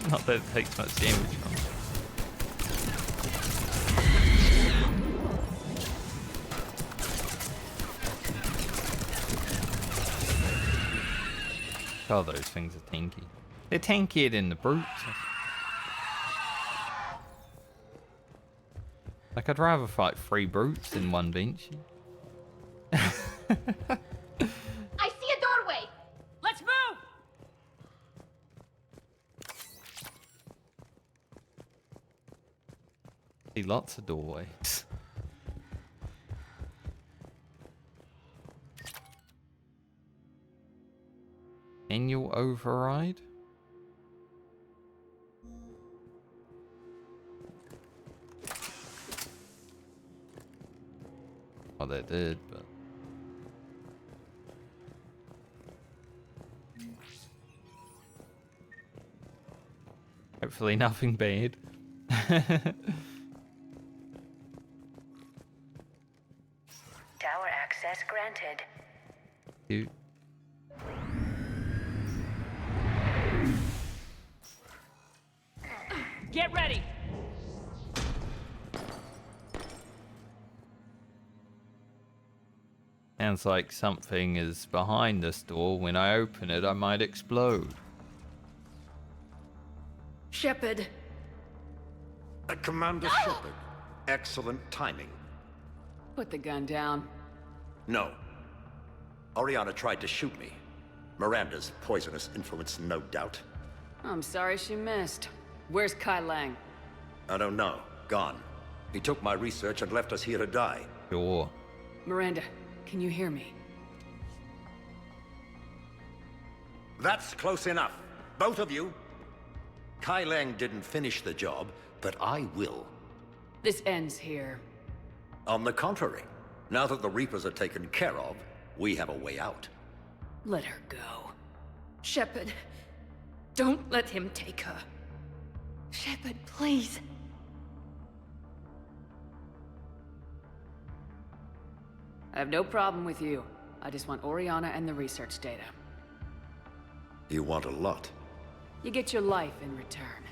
Not that it takes much damage from it. Oh, those things are tanky. They're tankier than the brutes. Like, I'd rather fight 3 brutes than 1 Banshee. I see a doorway. Let's move. See lots of doorways. Manual override? Well, they did, but... Hopefully nothing bad. Tower access granted. Dude. Get ready. Sounds like something is behind this door. When I open it, I might explode. Shepard. Commander Shepard. Excellent timing. Put the gun down. No. Oriana tried to shoot me. Miranda's poisonous influence, no doubt. I'm sorry she missed. Where's Kai Lang? I don't know. Gone. He took my research and left us here to die. Sure. Miranda, can you hear me? That's close enough. Both of you. Kai Lang didn't finish the job, but I will. This ends here. On the contrary, now that the Reapers are taken care of, we have a way out. Let her go. Shepard. Don't let him take her. Shepard, please. I have no problem with you. I just want Oriana and the research data. You want a lot. You get your life in return.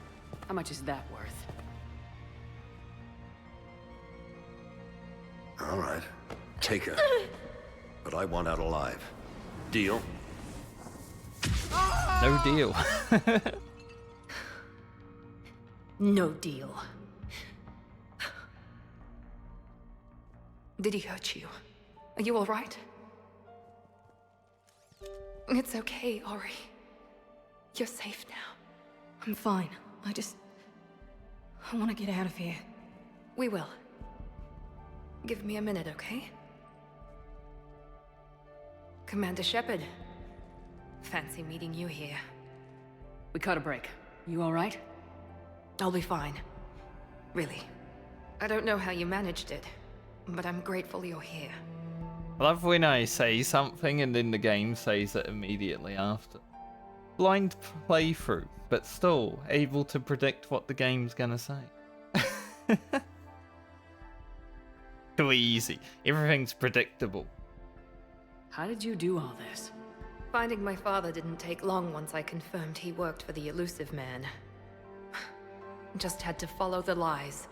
How much is that worth? All right. Take her. But I want out alive. Deal? No deal. No deal. Did he hurt you? Are you all right? It's okay, Ori. You're safe now. I'm fine. I want to get out of here. We will. Give me a minute, okay? Commander Shepard. Fancy meeting you here. We caught a break. You all right? I'll be fine. Really. I don't know how you managed it, but I'm grateful you're here. I love when I say something and then the game says it immediately after. Blind playthrough, but still able to predict what the game's gonna say. Too easy. Everything's predictable. How did you do all this? Finding my father didn't take long once I confirmed he worked for the Elusive Man. Just had to follow the lies.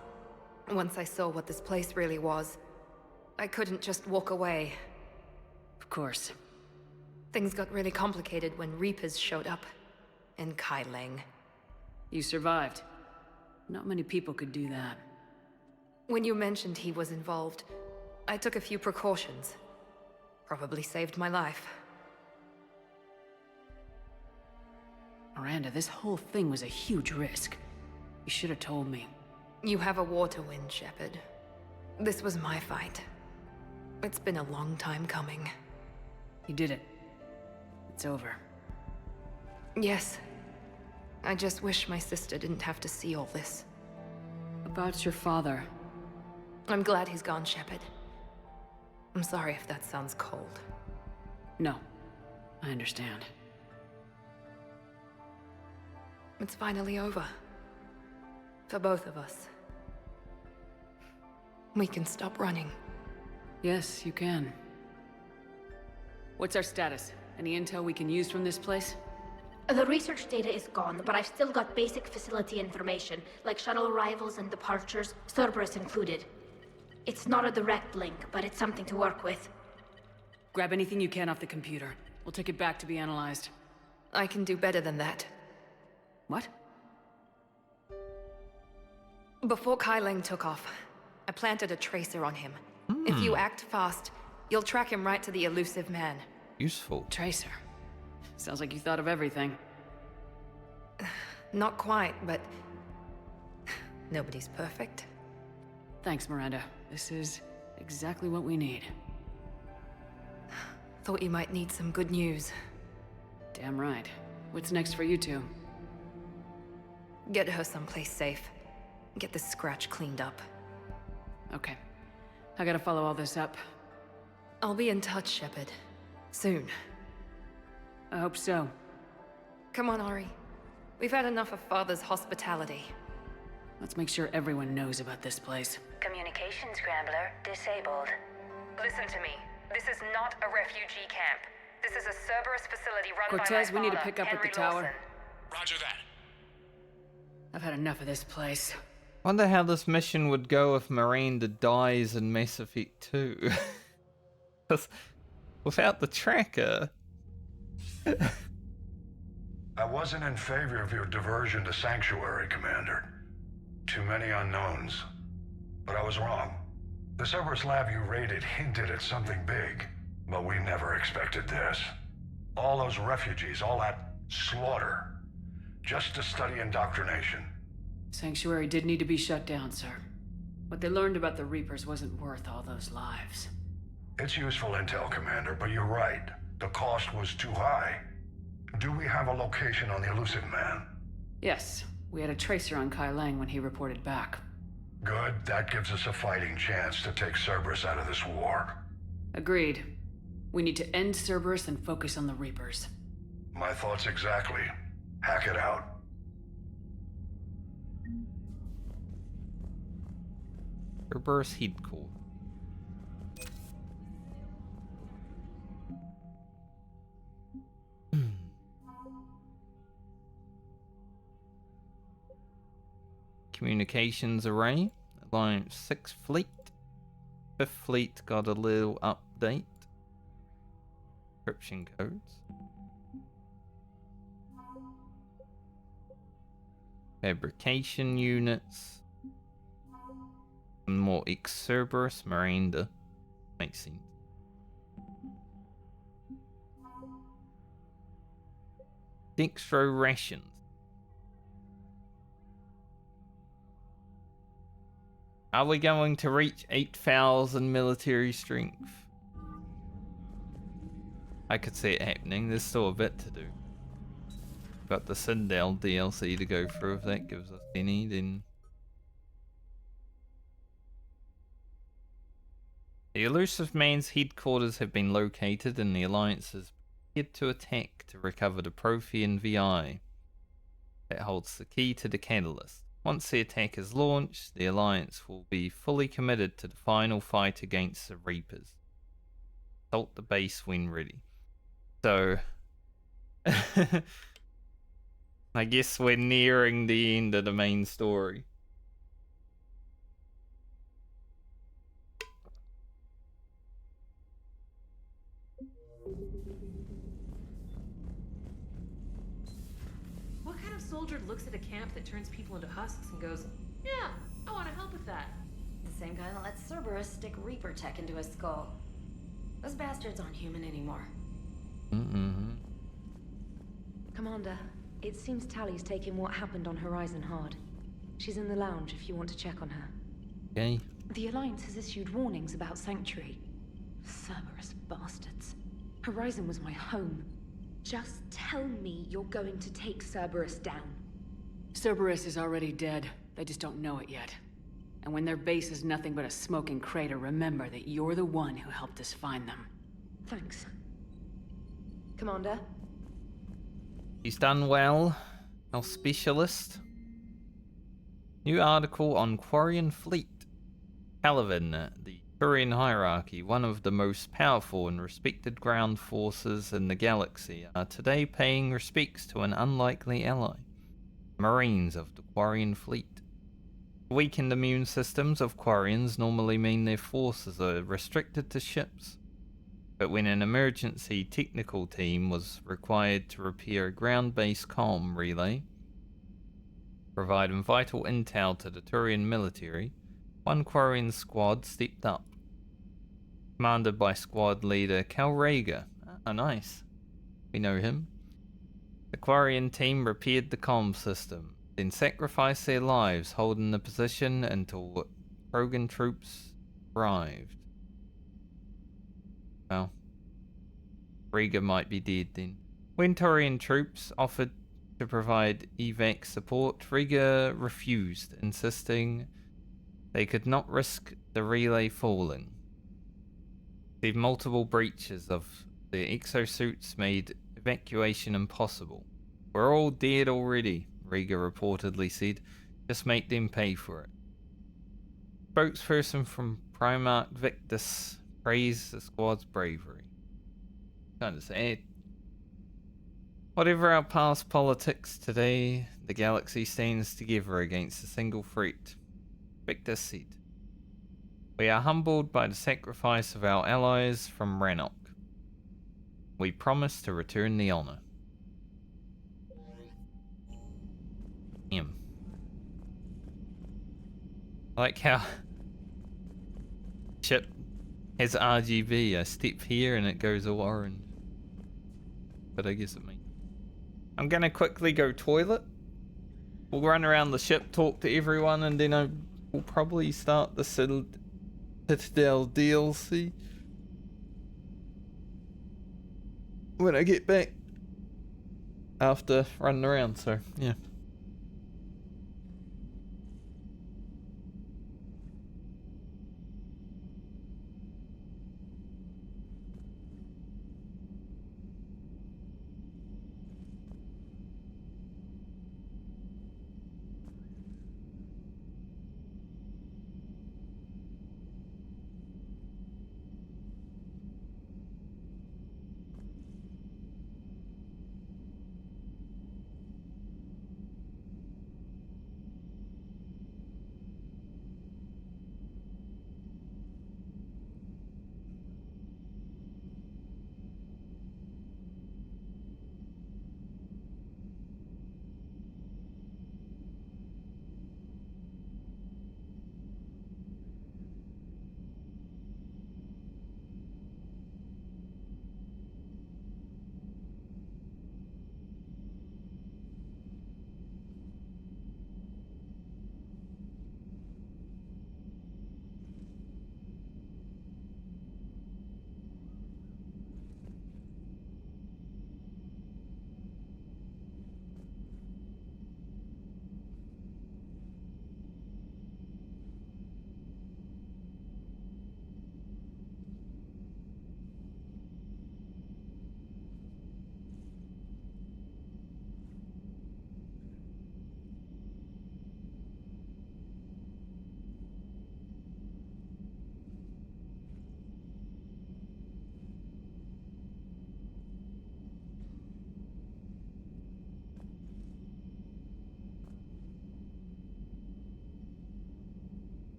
Once I saw what this place really was, I couldn't just walk away. Of course. Things got really complicated when Reapers showed up. And Kai Lang. You survived. Not many people could do that. When you mentioned he was involved, I took a few precautions. Probably saved my life. Miranda, this whole thing was a huge risk. You should have told me. You have a war to win, Shepard. This was my fight. It's been a long time coming. You did it. It's over. Yes. I just wish my sister didn't have to see all this. About your father. I'm glad he's gone, Shepard. I'm sorry if that sounds cold. No. I understand. It's finally over. For both of us. We can stop running. Yes, you can. What's our status? Any intel we can use from this place? The research data is gone, but I've still got basic facility information, like shuttle arrivals and departures, Cerberus included. It's not a direct link, but it's something to work with. Grab anything you can off the computer. We'll take it back to be analyzed. I can do better than that. What? Before Kai Leng took off, I planted a tracer on him. If you act fast, you'll track him right to the elusive man. Useful. Tracer. Sounds like you thought of everything. Not quite, but... nobody's perfect. Thanks, Miranda. This is exactly what we need. Thought you might need some good news. Damn right. What's next for you two? Get her someplace safe. Get this scratch cleaned up. Okay. I gotta follow all this up. I'll be in touch, Shepard. Soon. I hope so. Come on, Ari. We've had enough of Father's hospitality. Let's make sure everyone knows about this place. Communication scrambler disabled. Listen to me. This is not a refugee camp. This is a Cerberus facility run by my Cortez, we need to father, pick up Henry at the tower. Lawson. Roger that. I've had enough of this place. Wonder how this mission would go if Miranda dies in Mass Effect 2. Because without the tracker... I wasn't in favor of your diversion to Sanctuary, Commander. Too many unknowns. But I was wrong. The Cerberus lab you raided hinted at something big, but we never expected this. All those refugees, all that slaughter, just to study indoctrination. Sanctuary did need to be shut down, sir. What they learned about the Reapers wasn't worth all those lives. It's useful intel, Commander, but you're right. The cost was too high. Do we have a location on the elusive man? Yes, we had a tracer on Kai Leng when he reported back. Good, that gives us a fighting chance to take Cerberus out of this war. Agreed. We need to end Cerberus and focus on the Reapers. My thoughts exactly. Hack it out. Cerberus heat core. Communications array. Alliance 6th Fleet. 5th Fleet got a little update. Encryption codes. Fabrication units. More ex-Cerberus Miranda. Makes sense. Dextro rations. Are we going to reach 8,000 military strength? I could see it happening. There's still a bit to do. Got the Citadel DLC to go through. If that gives us any, then... The elusive man's headquarters have been located and the Alliance is prepared to attack to recover the Prothean VI that holds the key to the catalyst. Once the attack is launched, the Alliance will be fully committed to the final fight against the Reapers. Assault the base when ready. So, I guess we're nearing the end of the main story. What kind of soldier looks at a camp that turns people into husks and goes, yeah, I want to help with that. The same guy that lets Cerberus stick Reaper tech into his skull. Those bastards aren't human anymore. Mm-hmm. Commander, it seems Tally's taking what happened on Horizon hard. She's in the lounge if you want to check on her. Okay. The Alliance has issued warnings about Sanctuary. Cerberus bastards. Horizon was my home. Just tell me you're going to take Cerberus down. Cerberus is already dead. They just don't know it yet. And when their base is nothing but a smoking crater, remember that you're the one who helped us find them. Thanks. Commander? He's done well. Our specialist. New article on Quarian Fleet. Caliban, the Turian hierarchy, one of the most powerful and respected ground forces in the galaxy, are today paying respects to an unlikely ally. Marines of the Quarian Fleet. Weakened immune systems of Quarians normally mean their forces are restricted to ships. But when an emergency technical team was required to repair a ground-based comm relay, providing vital intel to the Turian military, one Quarian squad stepped up. Commanded by squad leader Cal Rhaegar. Ah, nice. We know him. The Quarian team repaired the comm system, then sacrificed their lives holding the position until Krogan troops arrived. Well, Rhaegar might be dead then. When Turian troops offered to provide evac support, Rhaegar refused, insisting they could not risk the relay falling. The multiple breaches of the exosuits made evacuation impossible. We're all dead already, Rhaegar reportedly said. Just make them pay for it. Spokesperson from Primarch Victus praised the squad's bravery. Kinda sad. Whatever our past politics, today the galaxy stands together against a single threat. Victor said, we are humbled by the sacrifice of our allies from Rannoch. We promise to return the honor. I like how ship has RGB. I step here and it goes all orange. But I guess it means. I'm gonna quickly go toilet. We'll run around the ship, talk to everyone, and then I will probably start the Citadel DLC when I get back after running around, so yeah.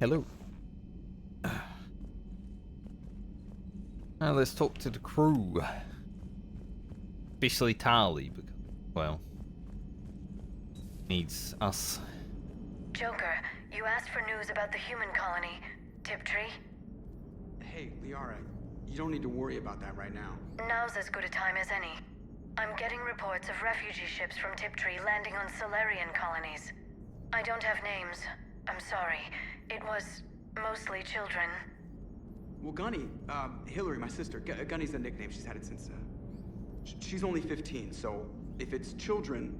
Hello. Now let's talk to the crew. Especially Tali, because, well, needs us. Joker, you asked for news about the human colony, Tiptree. Hey, Liara, you don't need to worry about that right now. Now's as good a time as any. I'm getting reports of refugee ships from Tiptree landing on Solarian colonies. I don't have names. I'm sorry. It was mostly children. Well, Gunny, Hillary, my sister, Gunny's a nickname. She's had it since, she's only 15, so if it's children,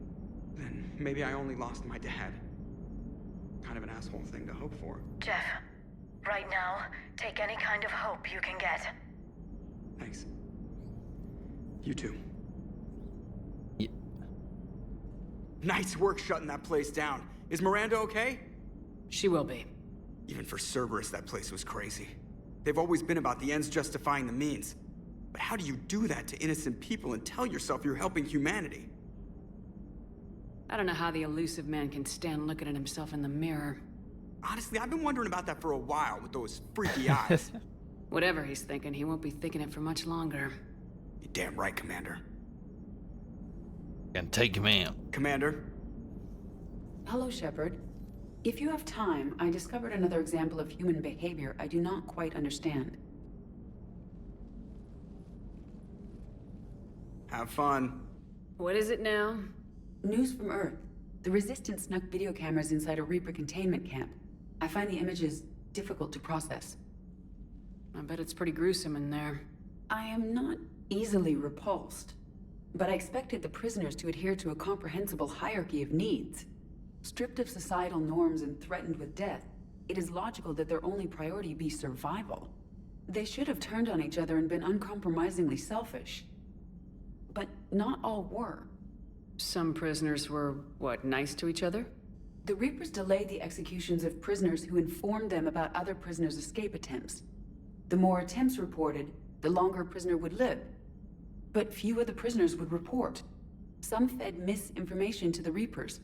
then maybe I only lost my dad. Kind of an asshole thing to hope for. Jeff, right now, take any kind of hope you can get. Thanks. You too. Yeah. Nice work shutting that place down. Is Miranda okay? She will be. Even for Cerberus, that place was crazy. They've always been about the ends justifying the means. But how do you do that to innocent people and tell yourself you're helping humanity? I don't know how the elusive man can stand looking at himself in the mirror. Honestly, I've been wondering about that for a while with those freaky eyes. Whatever he's thinking, he won't be thinking it for much longer. You're damn right, Commander. And take him out. Commander? Hello, Shepard. If you have time, I discovered another example of human behavior I do not quite understand. Have fun. What is it now? News from Earth. The Resistance snuck video cameras inside a Reaper containment camp. I find the images difficult to process. I bet it's pretty gruesome in there. I am not easily repulsed, but I expected the prisoners to adhere to a comprehensible hierarchy of needs. Stripped of societal norms and threatened with death, it is logical that their only priority be survival. They should have turned on each other and been uncompromisingly selfish. But not all were. Some prisoners were, what, nice to each other? The Reapers delayed the executions of prisoners who informed them about other prisoners' escape attempts. The more attempts reported, the longer a prisoner would live. But few of the prisoners would report. Some fed misinformation to the Reapers,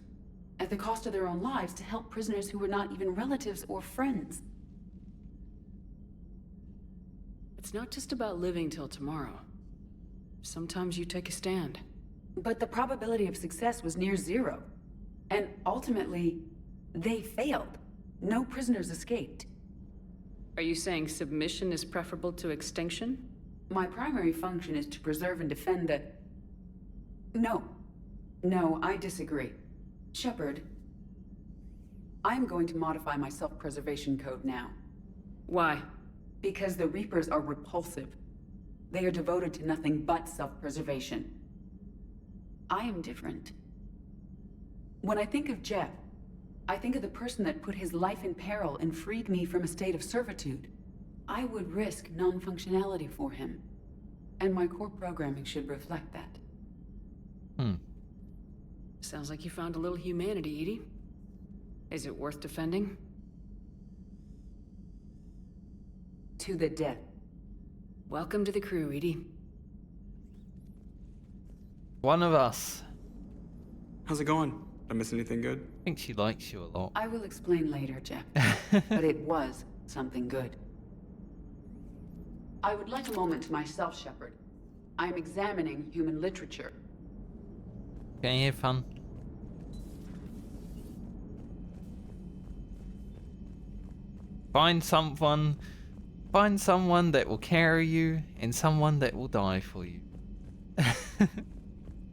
at the cost of their own lives, to help prisoners who were not even relatives or friends. It's not just about living till tomorrow. Sometimes you take a stand. But the probability of success was near zero. And ultimately, they failed. No prisoners escaped. Are you saying submission is preferable to extinction? My primary function is to preserve and defend the... No, I disagree. Shepard, I'm going to modify my self-preservation code now. Why? Because the Reapers are repulsive. They are devoted to nothing but self-preservation. I am different. When I think of Jeff, I think of the person that put his life in peril and freed me from a state of servitude. I would risk non-functionality for him. And my core programming should reflect that. Sounds like you found a little humanity, EDI. Is it worth defending? To the death. Welcome to the crew, EDI. One of us. How's it going? Did I miss anything good? I think she likes you a lot. I will explain later, Jeff. But it was something good. I would like a moment to myself, Shepard. I am examining human literature. Can you have fun? Find someone that will carry you and someone that will die for you.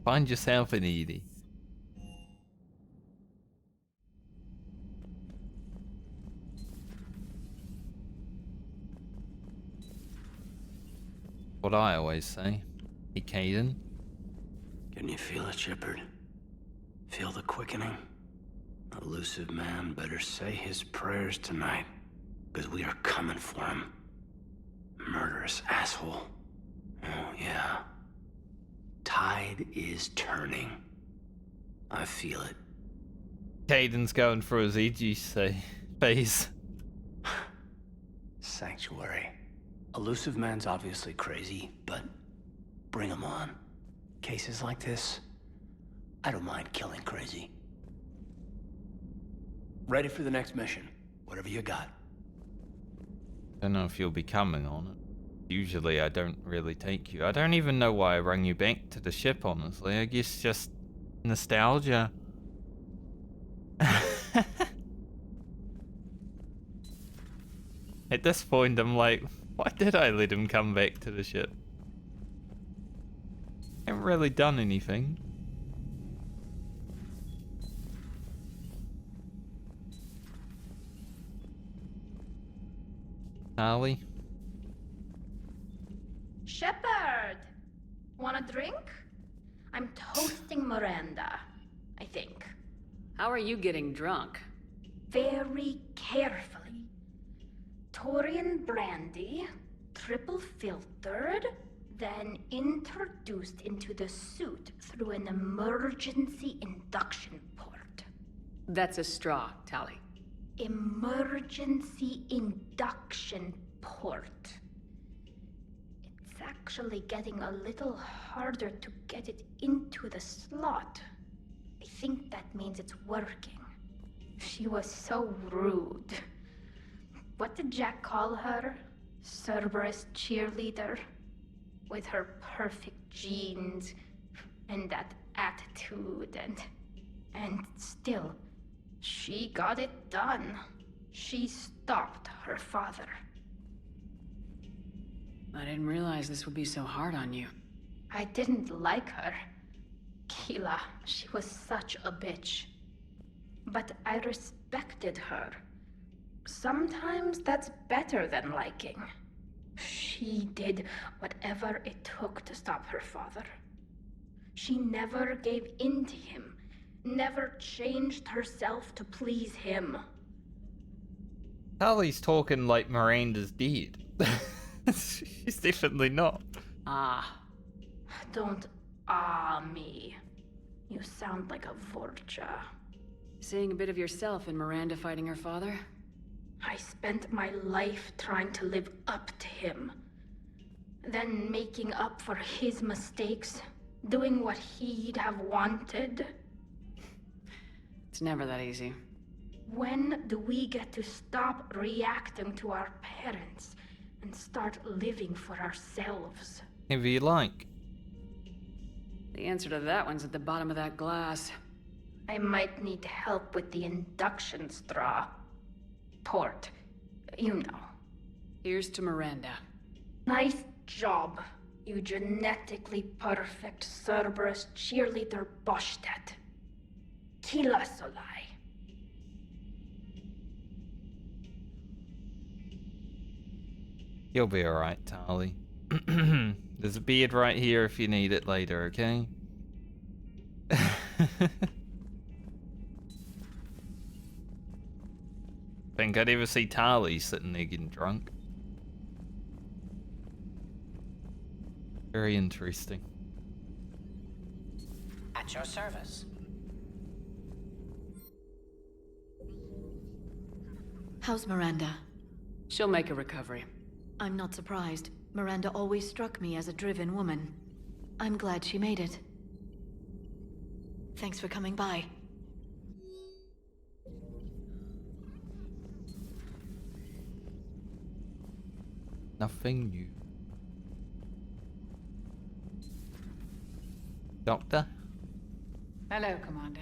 Find yourself an EDI. What I always say. Hey, Caden. Can you feel it, Shepard? Feel the quickening? Elusive man better say his prayers tonight, because we are coming for him. Murderous asshole. Oh, yeah. Tide is turning. I feel it. Caden's going for his EG phase. Sanctuary. Elusive man's obviously crazy, but bring him on. Cases like this, I don't mind killing crazy. Ready for the next mission. Whatever you got. Don't know if you'll be coming on it. Usually I don't really take you. I don't even know why I rang you back to the ship, honestly. I guess just nostalgia. At this point, I'm like, why did I let him come back to the ship? I haven't really done anything. Harley? Shepard! Want a drink? I'm toasting Miranda, I think. How are you getting drunk? Very carefully. Torian brandy, triple filtered, then introduced into the suit through an emergency induction port. That's a straw, Tali. Emergency induction port. It's actually getting a little harder to get it into the slot. I think that means it's working. She was so rude. What did Jack call her? Cerberus cheerleader? With her perfect genes and that attitude and still, she got it done. She stopped her father. I didn't realize this would be so hard on you. I didn't like her. Keela, she was such a bitch. But I respected her. Sometimes that's better than liking. She did whatever it took to stop her father. She never gave in to him, never changed herself to please him. Harley's talking like Miranda's dead. She's definitely not. Ah. Don't me. You sound like a Vorcha. Seeing a bit of yourself in Miranda fighting her father? I spent my life trying to live up to him. Then making up for his mistakes, doing what he'd have wanted. It's never that easy. When do we get to stop reacting to our parents and start living for ourselves? If you like. The answer to that one's at the bottom of that glass. I might need help with the induction straw. Port. You know. Here's to Miranda. Nice job, you genetically perfect Cerberus cheerleader Boschtet. Kila Solai. You'll be alright, Tali. There's a beard right here if you need it later, okay? Think I'd ever see Tali sitting there getting drunk. Very interesting. At your service. How's Miranda? She'll make a recovery. I'm not surprised. Miranda always struck me as a driven woman. I'm glad she made it. Thanks for coming by. Nothing new. Doctor? Hello, Commander.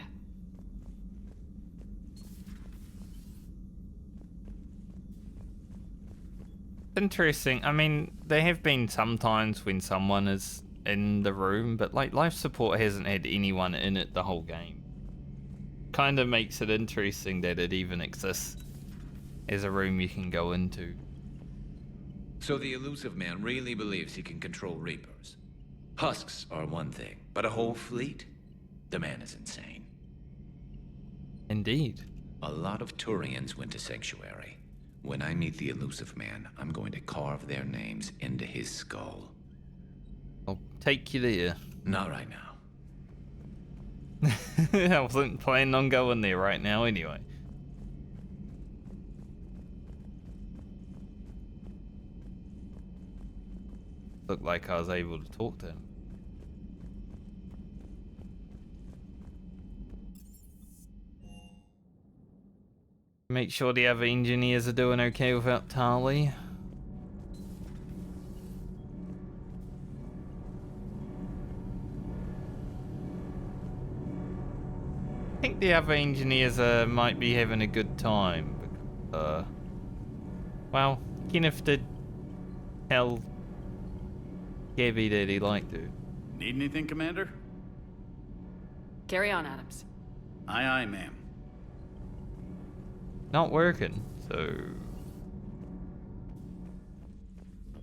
Interesting. I mean, there have been some times when someone is in the room, but like life support hasn't had anyone in it the whole game. Kind of makes it interesting that it even exists as a room you can go into. So the elusive man really believes he can control Reapers. Husks are one thing, but a whole fleet? The man is insane. Indeed. A lot of Turians went to Sanctuary. When I meet the elusive man, I'm going to carve their names into his skull. I'll take you there. Not right now. I wasn't planning on going there right now anyway. Looked like I was able to talk to him. Make sure the other engineers are doing okay without Tali. I think the other engineers might be having a good time. Well, Kenneth did tell Gabby that he liked to. Need anything, Commander? Carry on, Adams. Aye, aye, ma'am. Not working, so...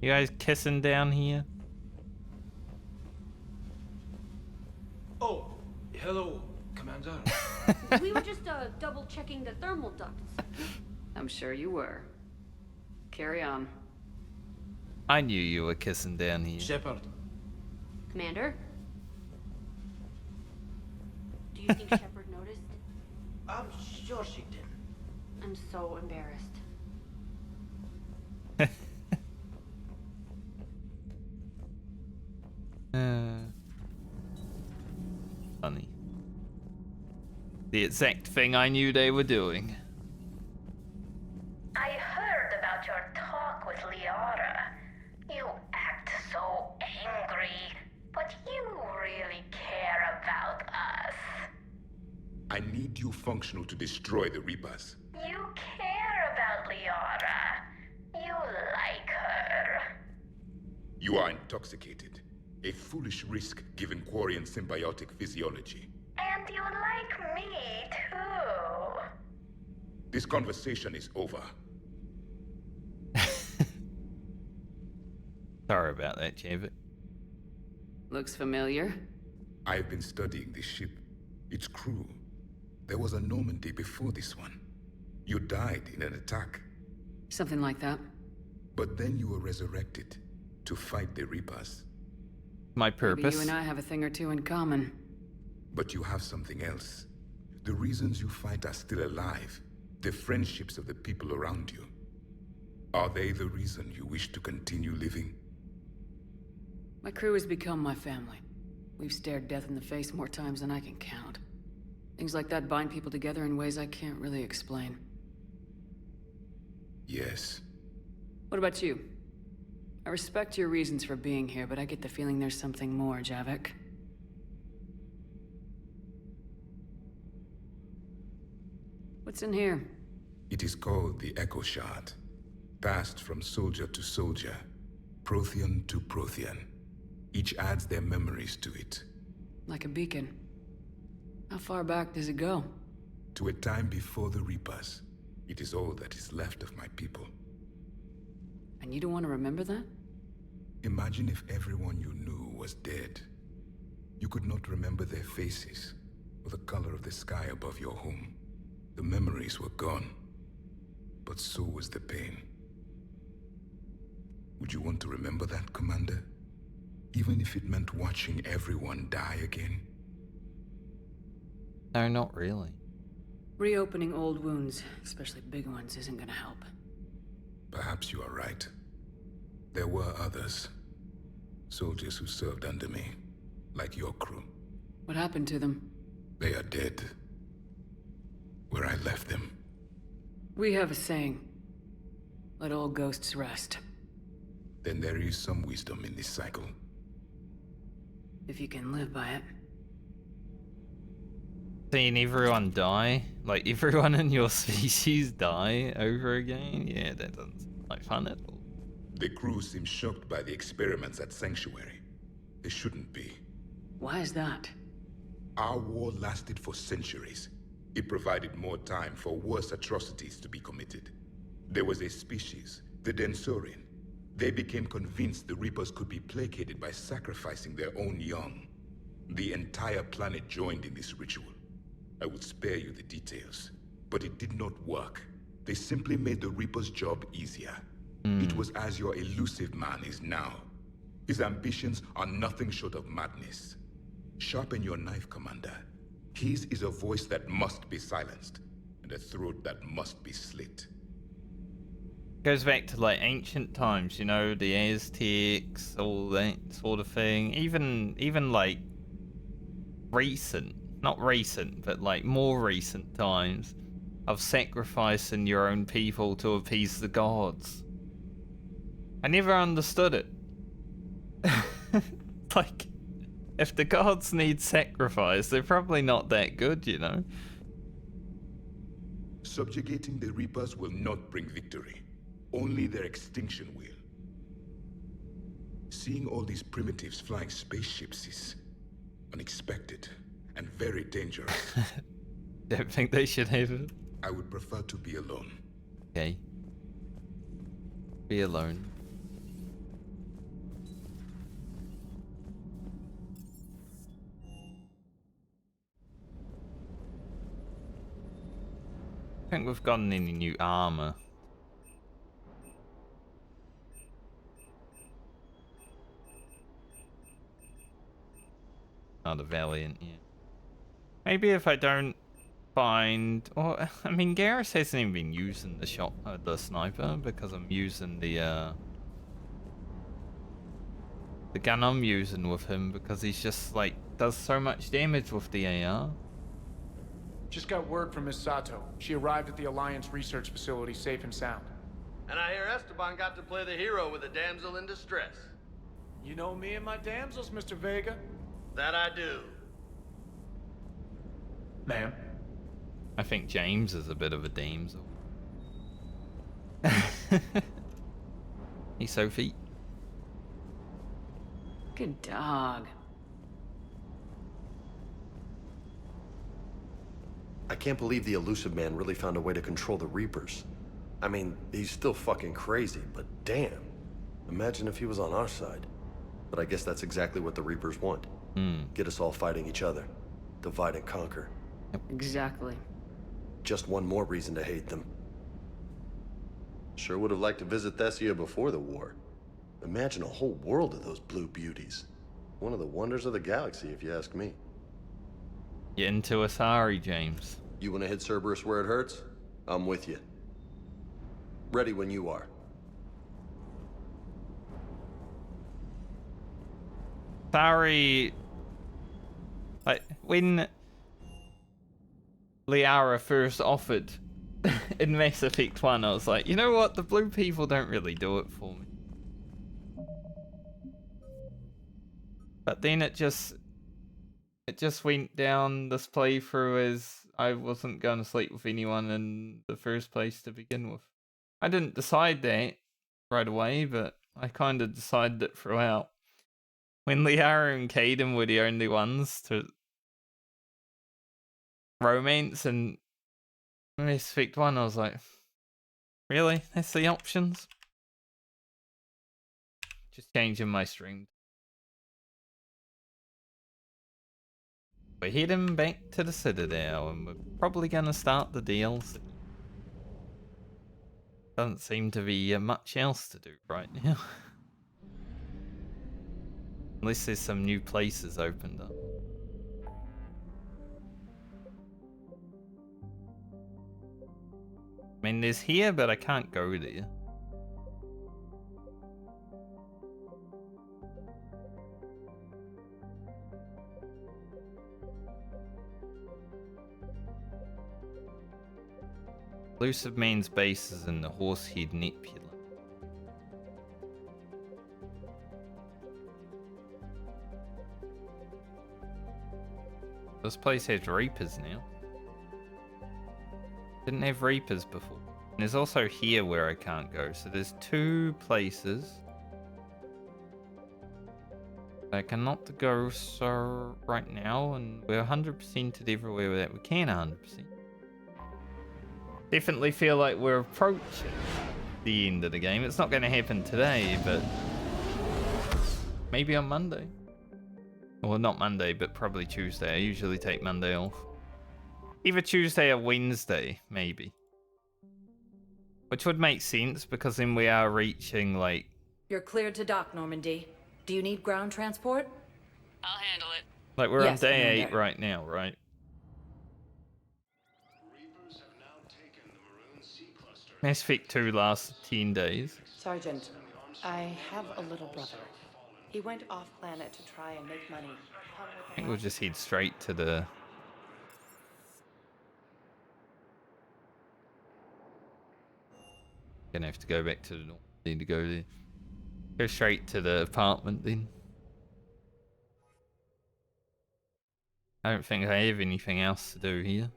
You guys kissing down here? Oh, hello, Commander. We were just double checking the thermal ducts. I'm sure you were. Carry on. I knew you were kissing down here. Shepard. Commander? Do you think Shepard noticed? I'm sure she did. I'm so embarrassed. Funny. The exact thing I knew they were doing. I heard about your talk with Liara. You act so angry, but you really care about us. I need you functional to destroy the Reapers. You care about Liara. You like her. You are intoxicated. A foolish risk given Quarian symbiotic physiology. And you like me, too. This conversation is over. Sorry about that, Javik. Looks familiar. I've been studying this ship. Its crew. There was a Normandy before this one. You died in an attack. Something like that. But then you were resurrected to fight the Reapers. My purpose. Maybe you and I have a thing or two in common. But you have something else. The reasons you fight are still alive. The friendships of the people around you. Are they the reason you wish to continue living? My crew has become my family. We've stared death in the face more times than I can count. Things like that bind people together in ways I can't really explain. Yes. What about you? I respect your reasons for being here, but I get the feeling there's something more, Javik. What's in here? It is called the Echo Shard. Passed from soldier to soldier, Prothean to Prothean. Each adds their memories to it. Like a beacon. How far back does it go? To a time before the Reapers. It is all that is left of my people. And you don't want to remember that? Imagine if everyone you knew was dead. You could not remember their faces, or the color of the sky above your home. The memories were gone. But so was the pain. Would you want to remember that, Commander? Even if it meant watching everyone die again? No, not really. Reopening old wounds, especially big ones, isn't gonna help. Perhaps you are right. There were others. Soldiers who served under me, like your crew. What happened to them? They are dead. Where I left them. We have a saying. Let all ghosts rest. Then there is some wisdom in this cycle. If you can live by it. Seeing everyone die? Like everyone in your species die over again? Yeah, that doesn't seem like fun at all. The crew seems shocked by the experiments at Sanctuary. They shouldn't be. Why is that? Our war lasted for centuries. It provided more time for worse atrocities to be committed. There was a species, the Densorian. They became convinced the Reapers could be placated by sacrificing their own young. The entire planet joined in this ritual. I would spare you the details, but it did not work. They simply made the Reaper's job easier. It was as your elusive man is now. His ambitions are nothing short of madness. Sharpen your knife, Commander. His is a voice that must be silenced, and a throat that must be slit. Goes back to like ancient times, you know, the Aztecs, all that sort of thing. Even like recent, not recent, but like more recent times of sacrificing your own people to appease the gods. I never understood it. Like, If the gods need sacrifice, they're probably not that good, you know? Subjugating the Reapers will not bring victory. Only their extinction will. Seeing all these primitives flying spaceships is unexpected and very dangerous. Don't think they should have it. I would prefer to be alone. Okay. Be alone. I think we've gotten any new armor. Oh, the Valiant, yeah. Maybe if I don't find, or I mean, Garrus hasn't even been using the sniper because I'm using the gun I'm using with him because he's just like does so much damage with the AR. Just got word from Miss Sato. She arrived at the Alliance research facility safe and sound. And I hear Esteban got to play the hero with a damsel in distress. You know me and my damsels, Mr. Vega. That I do. Ma'am. I think James is a bit of a damsel. Hey, Sophie. Good dog. I can't believe the elusive man really found a way to control the Reapers. I mean, he's still fucking crazy, but damn. Imagine if he was on our side. But I guess that's exactly what the Reapers want. Get us all fighting each other. Divide and conquer. Exactly. Just one more reason to hate them. Sure would have liked to visit Thessia before the war. Imagine a whole world of those blue beauties. One of the wonders of the galaxy, if you ask me. Get into Asari, James. You want to hit Cerberus where it hurts? I'm with you. Ready when you are. Asari, like when Liara first offered in Mass Effect 1, I was like, you know what, the blue people don't really do it for me. But then it just went down this playthrough as I wasn't going to sleep with anyone in the first place to begin with. I didn't decide that right away, but I kind of decided it throughout. When Liara and Caden were the only ones to romance in Mass Effect 1, I was like, really? That's the options? Just changing my string. We're heading back to the Citadel and we're probably going to start the DLC. Doesn't seem to be much else to do right now. Unless there's some new places opened up. I mean, there's here, but I can't go there. Elusive Man's base is in the Horsehead Nebula. This place has Reapers now. Didn't have Reapers before. And there's also here where I can't go. So there's two places I cannot go so right now, and we're 100%ed everywhere that we can 100%. Definitely feel like we're approaching the end of the game. It's not going to happen today, but maybe on Monday. Well, not Monday, but probably Tuesday. I usually take Monday off. Either Tuesday or Wednesday, maybe. Which would make sense, because then we are reaching, like... You're cleared to dock, Normandy. Do you need ground transport? I'll handle it. Like, we're on Yes, day Commander. 8 right now, right? Mass Effect 2 lasts 10 days. Sergeant, I have a little brother. He went off planet to try and make money. I think we'll just head straight to the... Gonna have to go back to the north. Need to go there. Go straight to the apartment then. I don't think I have anything else to do here.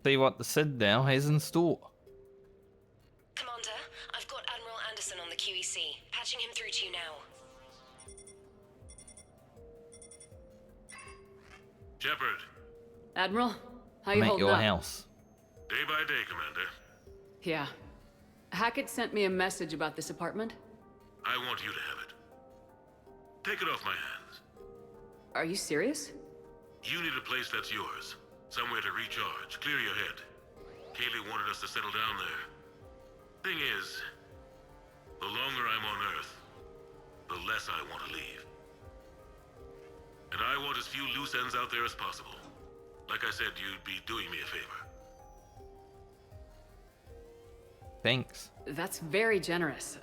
See what the Citadel has in store. Commander, I've got Admiral Anderson on the QEC. Patching him through to you now. Shepard. Admiral, how I'm you at holding your up? house. Day by day, Commander. Yeah. Hackett sent me a message about this apartment. I want you to have it. Take it off my hands. Are you serious? You need a place that's yours. Somewhere to recharge, clear your head. Kaylee wanted us to settle down there. Thing is, the longer I'm on Earth, the less I want to leave. And I want as few loose ends out there as possible. Like I said, you'd be doing me a favor. Thanks. That's very generous.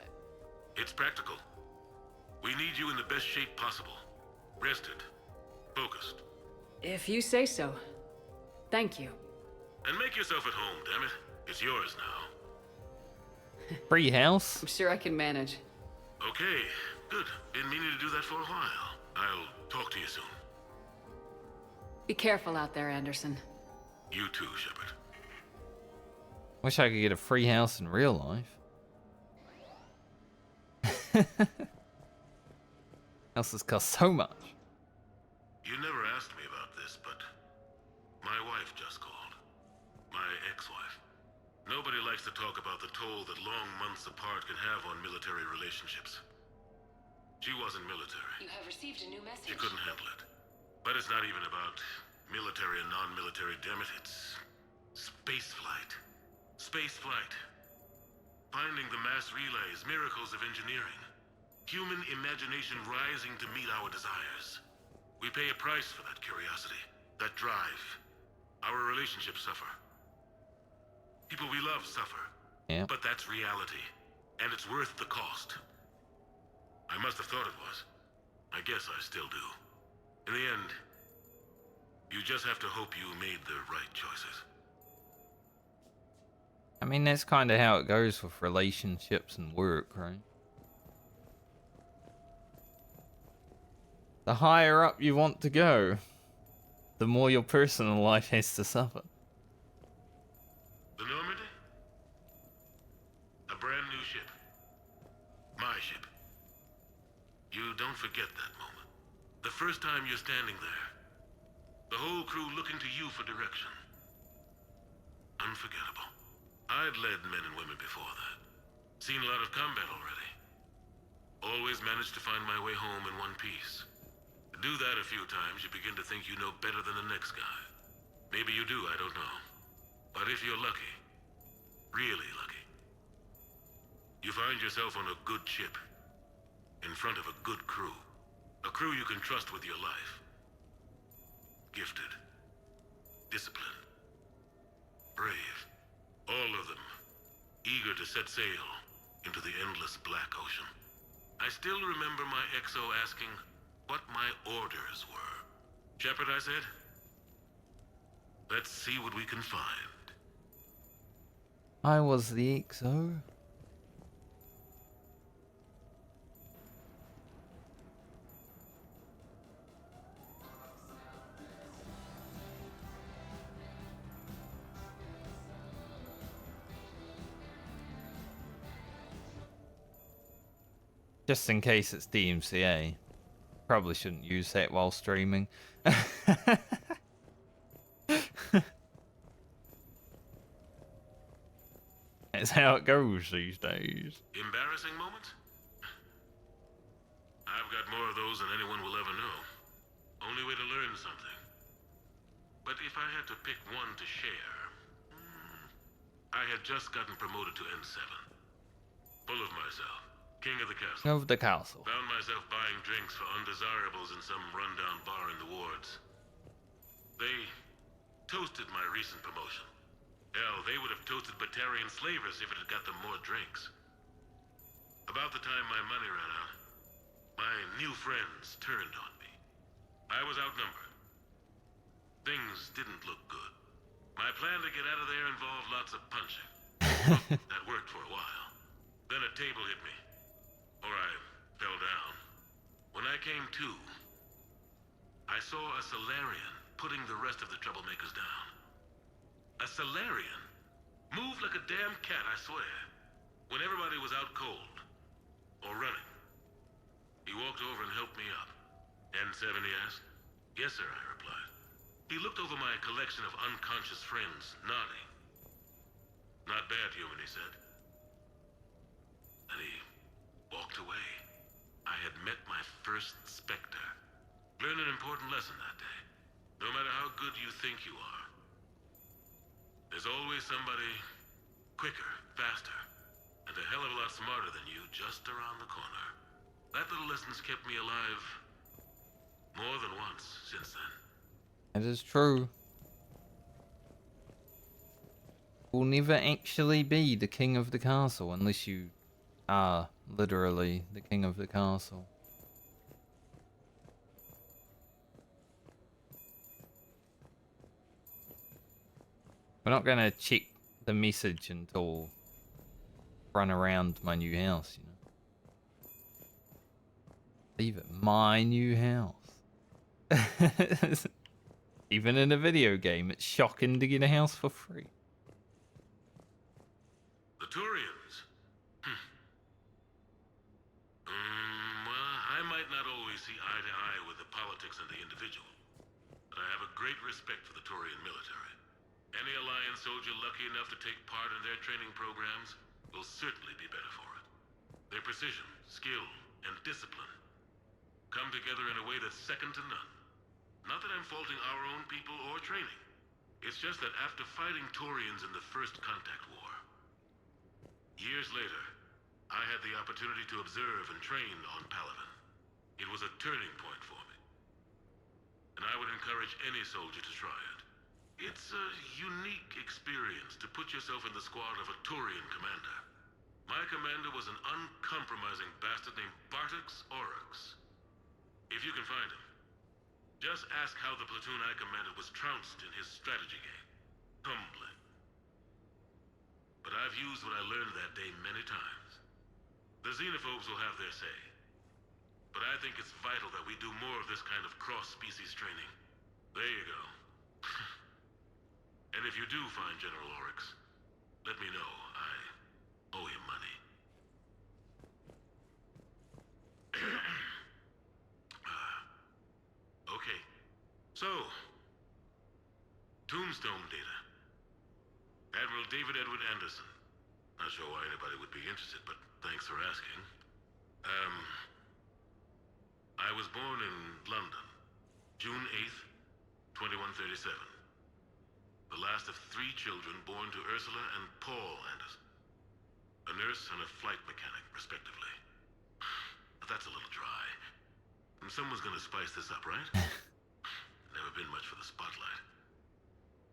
It's practical. We need you in the best shape possible. Rested. Focused. If you say so. Thank you. And make yourself at home, damn it. It's yours now. Free house? I'm sure I can manage. Okay, good. Been meaning to do that for a while. I'll talk to you soon. Be careful out there, Anderson. You too, Shepard. Wish I could get a free house in real life. Houses cost so much. You never asked me about this, but my wife just called. My ex-wife. Nobody likes to talk about the toll that long months apart can have on military relationships. She wasn't military. You have received a new message. She couldn't handle it. But it's not even about military and non-military, damn it. It's space flight. Space flight. Finding the mass relays, miracles of engineering. Human imagination rising to meet our desires. We pay a price for that curiosity, that drive. Our relationships suffer. People we love suffer. Yeah. But that's reality, and it's worth the cost. I must have thought it was. I guess I still do. In the end, you just have to hope you made the right choices. I mean, that's kind of how it goes with relationships and work, right? The higher up you want to go, the more your personal life has to suffer. The Normandy? A brand new ship. My ship. You don't forget that moment. The first time you're standing there. The whole crew looking to you for direction. Unforgettable. I'd led men and women before that. Seen a lot of combat already. Always managed to find my way home in one piece. Do that a few times, you begin to think you know better than the next guy. Maybe you do, I don't know. But if you're lucky, really lucky, you find yourself on a good ship, in front of a good crew. A crew you can trust with your life. Gifted. Disciplined. Brave. All of them. Eager to set sail into the endless black ocean. I still remember my XO asking what my orders were. Shepard, I said. Let's see what we can find. I was the XO. Just in case it's DMCA. Probably shouldn't use that while streaming. That's how it goes these days. Embarrassing moments? I've got more of those than anyone will ever know. Only way to learn something. But if I had to pick one to share... I had just gotten promoted to N7. Full of myself. King of the castle. Of the castle. Found myself buying drinks for undesirables in some rundown bar in the wards. They toasted my recent promotion. Hell, they would have toasted Batarian slavers if it had got them more drinks. About the time my money ran out, my new friends turned on me. I was outnumbered. Things didn't look good. My plan to get out of there involved lots of punching. That worked for a while. Then a table hit me. or I fell down. When I came to, I saw a Solarian putting the rest of the troublemakers down. A Solarian? Moved like a damn cat, I swear. When everybody was out cold. Or running. He walked over and helped me up. N7, he asked. Yes, sir, I replied. He looked over my collection of unconscious friends, nodding. Not bad, human, he said. And he walked away. I had met my first Spectre. Learned an important lesson that day. No matter how good you think you are, there's always somebody quicker, faster, and a hell of a lot smarter than you just around the corner. That little lesson's kept me alive more than once since then. It is true. Will never actually be the king of the castle unless you are literally the king of the castle. We're not gonna check the message until run around my new house, you know. Leave it, my new house. Even in a video game, it's shocking to get a house for free. The Turians? Well, I might not always see eye to eye with the politics and the individual, but I have a great respect for the Turian military. Any Alliance soldier lucky enough to take part in their training programs will certainly be better for it. Their precision, skill, and discipline come together in a way that's second to none. Not that I'm faulting our own people or training. It's just that after fighting Turians in the First Contact War, years later, I had the opportunity to observe and train on Paladin. It was a turning point for me. And I would encourage any soldier to try it. It's a unique experience to put yourself in the squad of a Turian commander. My commander was an uncompromising bastard named Bartix Oryx. If you can find him, just ask how the platoon I commanded was trounced in his strategy game. Humbling. But I've used what I learned that day many times. The xenophobes will have their say. But I think it's vital that we do more of this kind of cross-species training. There you go. And if you do find General Oryx, let me know. I owe him money. Okay. So, Tombstone data. Admiral David Edward Anderson. Not sure why anybody would be interested, but thanks for asking. I was born in London, June 8th, 2137. The last of 3 children born to Ursula and Paul Anderson. A nurse and a flight mechanic, respectively. But that's a little dry. And someone's gonna spice this up, right? Never been much for the spotlight.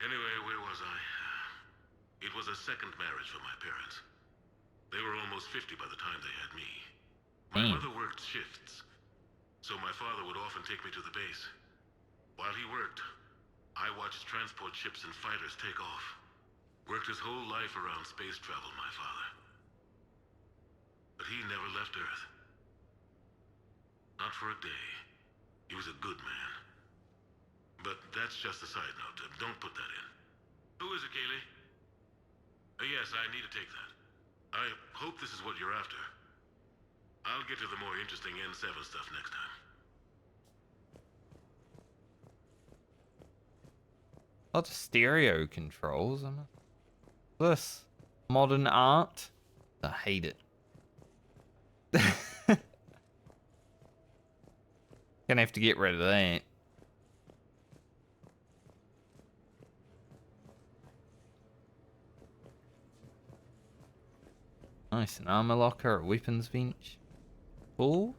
Anyway, where was I? It was a second marriage for my parents. They were almost 50 by the time they had me. My mother worked shifts, so my father would often take me to the base. While he worked, I watched transport ships and fighters take off. Worked his whole life around space travel, my father. But he never left Earth. Not for a day. He was a good man. But that's just a side note. Don't put that in. Who is it, Kaylee? Yes, I need to take that. I hope this is what you're after. I'll get to the more interesting N7 stuff next time. A lot of stereo controls. This modern art. I hate it. Gonna have to get rid of that. Nice, an armor locker, a weapons bench. Cool.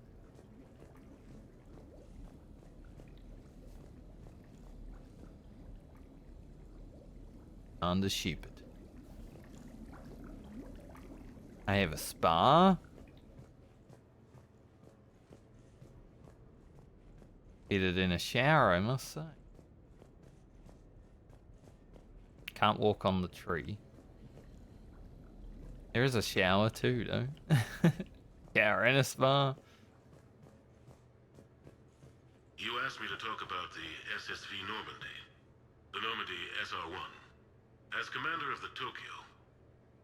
Under Shepherd. I have a spa. Better than a shower, I must say. Can't walk on the tree. There is a shower too, though. Karanisbar. You asked me to talk about the SSV Normandy. The Normandy SR-1. As commander of the Tokyo,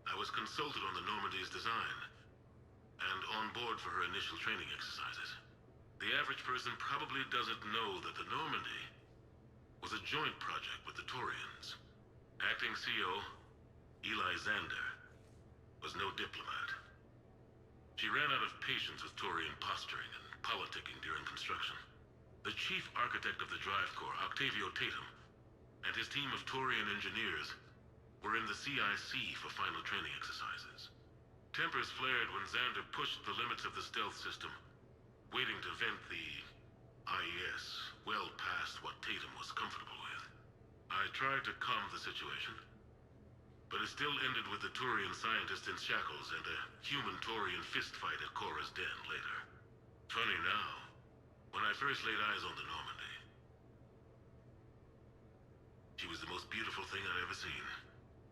I was consulted on the Normandy's design and on board for her initial training exercises. The average person probably doesn't know that the Normandy was a joint project with the Taurians. Acting CO, Eli Xander, was no diplomat. She ran out of patience with Taurian posturing and politicking during construction. The chief architect of the Drive Corps, Octavio Tatum, and his team of Taurian engineers were in the CIC for final training exercises. Tempers flared when Xander pushed the limits of the stealth system, waiting to vent the IES well past what Tatum was comfortable with. I tried to calm the situation, but it still ended with the Taurian scientist in shackles and a human-Taurian fistfight at Korra's den later. Funny now, when I first laid eyes on the Normandy, she was the most beautiful thing I'd ever seen.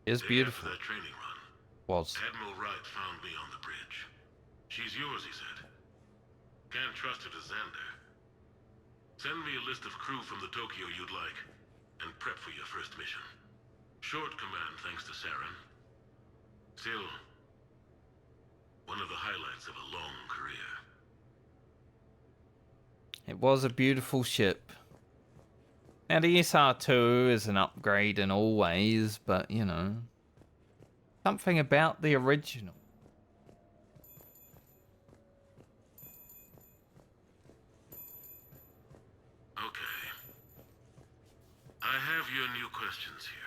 It's beautiful. After that training run, Admiral Wright found me on the bridge. She's yours, he said. Can't trust her to Xander. Send me a list of crew from the Tokyo you'd like, and prep for your first mission. Short command thanks to Saren. Still, one of the highlights of a long career. It was a beautiful ship. Now the SR2 is an upgrade in all ways, but you know, something about the original. Okay. I have your new questions here.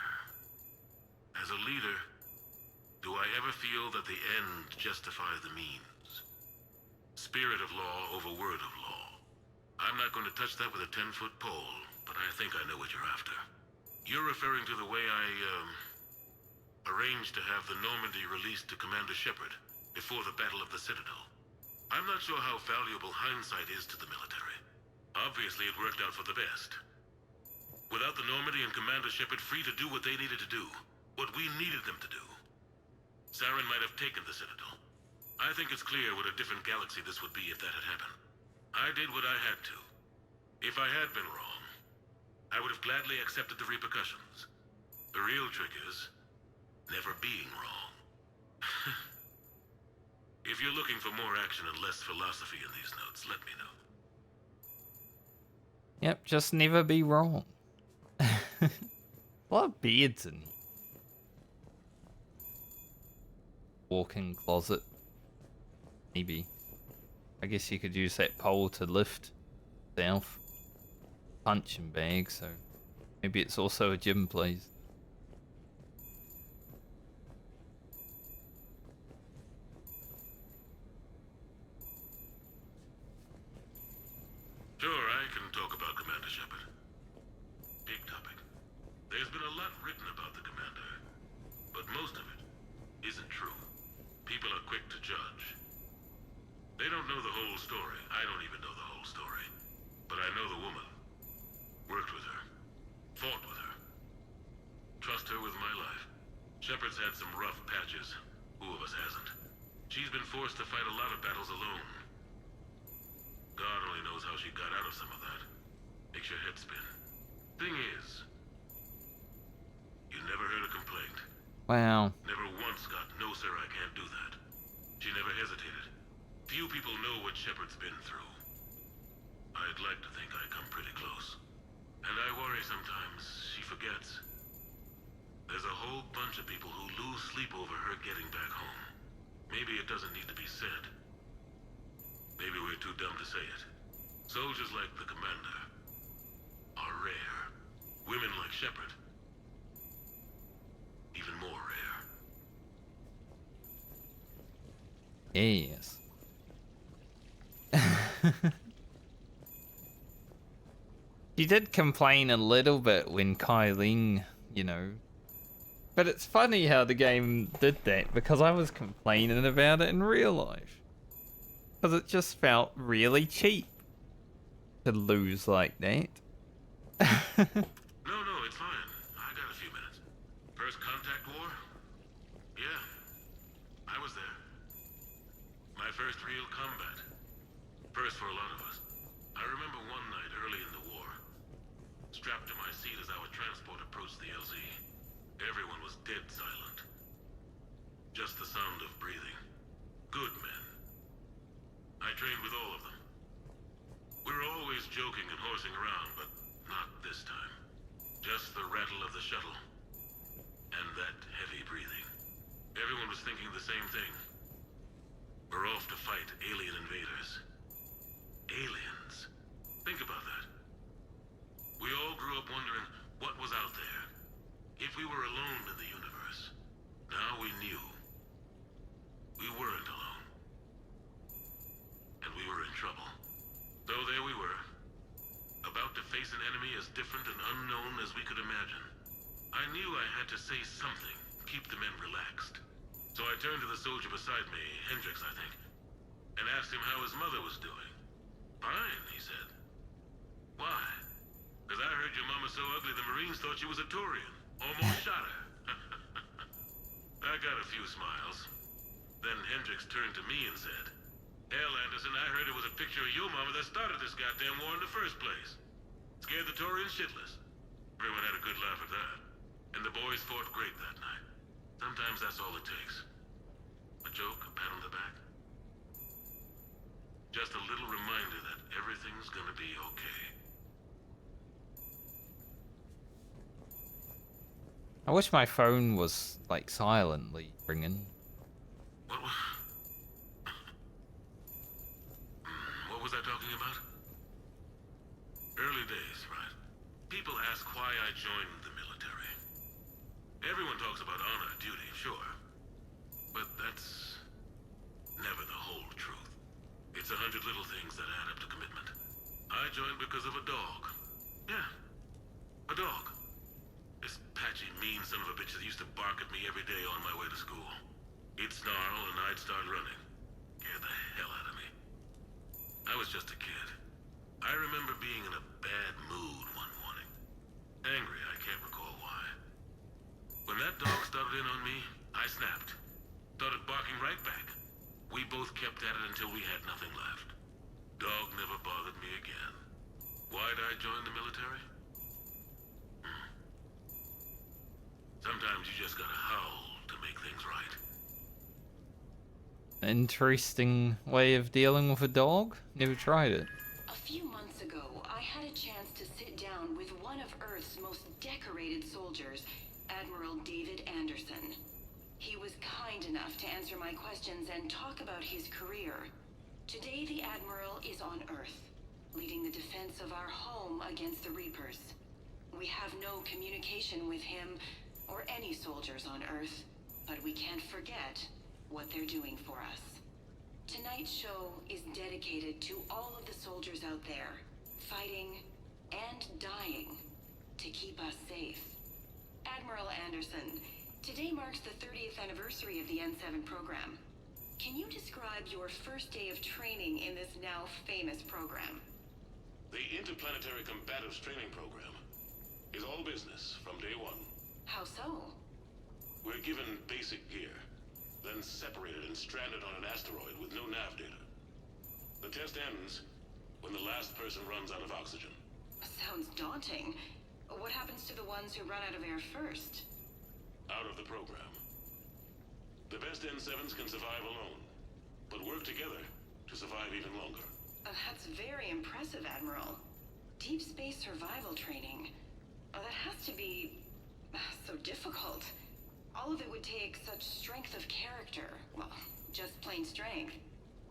As a leader, do I ever feel that the end justifies the means? Spirit of law over word of law. I'm not going to touch that with a 10-foot pole, but I think I know what you're after. You're referring to the way I, arranged to have the Normandy released to Commander Shepard before the Battle of the Citadel. I'm not sure how valuable hindsight is to the military. Obviously, it worked out for the best. Without the Normandy and Commander Shepard free to do what they needed to do, what we needed them to do, Saren might have taken the Citadel. I think it's clear what a different galaxy this would be if that had happened. I did what I had to. If I had been wrong, I would have gladly accepted the repercussions. The real trick is never being wrong. If you're looking for more action and less philosophy in these notes, let me know. Yep, just never be wrong. A lot of beards in here. Walk-in closet. Maybe. I guess you could use that pole to lift yourself. Punching bag, so maybe it's also a gym place. Sure, I can talk about Commander Shepard. Big topic. There's been a lot written about the Commander, but most of it isn't true. People are quick to judge. They don't know the whole story. I don't even know the whole story. But I know the woman. Worked with her. Fought with her. Trust her with my life. Shepard's had some rough patches. Who of us hasn't? She's been forced to fight a lot of battles alone. God only knows how she got out of some of that. Makes your head spin. Thing is, you never heard a complaint. Wow. Never once got, no sir, I can't do that. She never hesitated. Few people know what Shepard's been through. I'd like to think I come pretty close. And I worry sometimes she forgets. There's a whole bunch of people who lose sleep over her getting back home. Maybe it doesn't need to be said. Maybe we're too dumb to say it. Soldiers like the Commander are rare. Women like Shepard, even more rare. Yes. She did complain a little bit when Kylene, you know. But it's funny how the game did that, because I was complaining about it in real life. Because it just felt really cheap to lose like that. No, it's fine. I got a few minutes. First contact war? Yeah. I was there. My first real combat for a lot of us. I remember one night early in the war, strapped to my seat as our transport approached the LZ. Everyone was dead silent. Just the sound of breathing. Good men. I trained with all of them. We were always joking and horsing around, but not this time. Just the rattle of the shuttle. And that heavy breathing. Everyone was thinking the same thing. We're off to fight alien invaders. Aliens. Think about that. We all grew up wondering what was out there. If we were alone in the universe. Now we knew. We weren't alone. And we were in trouble. So there we were. About to face an enemy as different and unknown as we could imagine. I knew I had to say something, keep the men relaxed. So I turned to the soldier beside me, Hendricks, I think, and asked him how his mother was doing. Fine, he said. Why? Because I heard your mama so ugly the Marines thought she was a Turian. Almost shot her. I got a few smiles. Then Hendricks turned to me and said, Hell, Anderson, I heard it was a picture of your mama that started this goddamn war in the first place. Scared the Turians shitless. Everyone had a good laugh at that. And the boys fought great that night. Sometimes that's all it takes. A joke, a pat on the back. Just a little reminder that everything's gonna be okay. I wish my phone was, like, silently ringing. What was I talking about? Early days, right? People ask why I joined the military. Everyone talks about honor, duty, sure. But that's never the whole truth. It's 100 little things that add up to commitment. I joined because of a dog. Yeah, a dog. This patchy, mean son of a bitch that used to bark at me every day on my way to school. He'd snarl and I'd start running. Scared the hell out of me. I was just a kid. I remember being in a bad mood one morning. Angry, I can't recall why. When that dog started in on me, I snapped. Started barking right back. We both kept at it until we had nothing left. Dog never bothered me again. Why'd I join the military? Sometimes you just gotta howl to make things right. Interesting way of dealing with a dog. Never tried it. A few months ago, I had a chance to sit down with one of Earth's most decorated soldiers, Admiral David Anderson. He was kind enough to answer my questions and talk about his career. Today, the Admiral is on Earth, leading the defense of our home against the Reapers. We have no communication with him or any soldiers on Earth, but we can't forget what they're doing for us. Tonight's show is dedicated to all of the soldiers out there, fighting and dying to keep us safe. Admiral Anderson, today marks the 30th anniversary of the N7 program. Can you describe your first day of training in this now famous program? The Interplanetary Combatives Training Program is all business from day one. How so? We're given basic gear, then separated and stranded on an asteroid with no nav data. The test ends when the last person runs out of oxygen. Sounds daunting. What happens to the ones who run out of air first? Out of the program. The best N7s can survive alone, but work together to survive even longer. That's very impressive, Admiral. Deep space survival training. That has to be so difficult. All of it would take such strength of character. Well, just plain strength.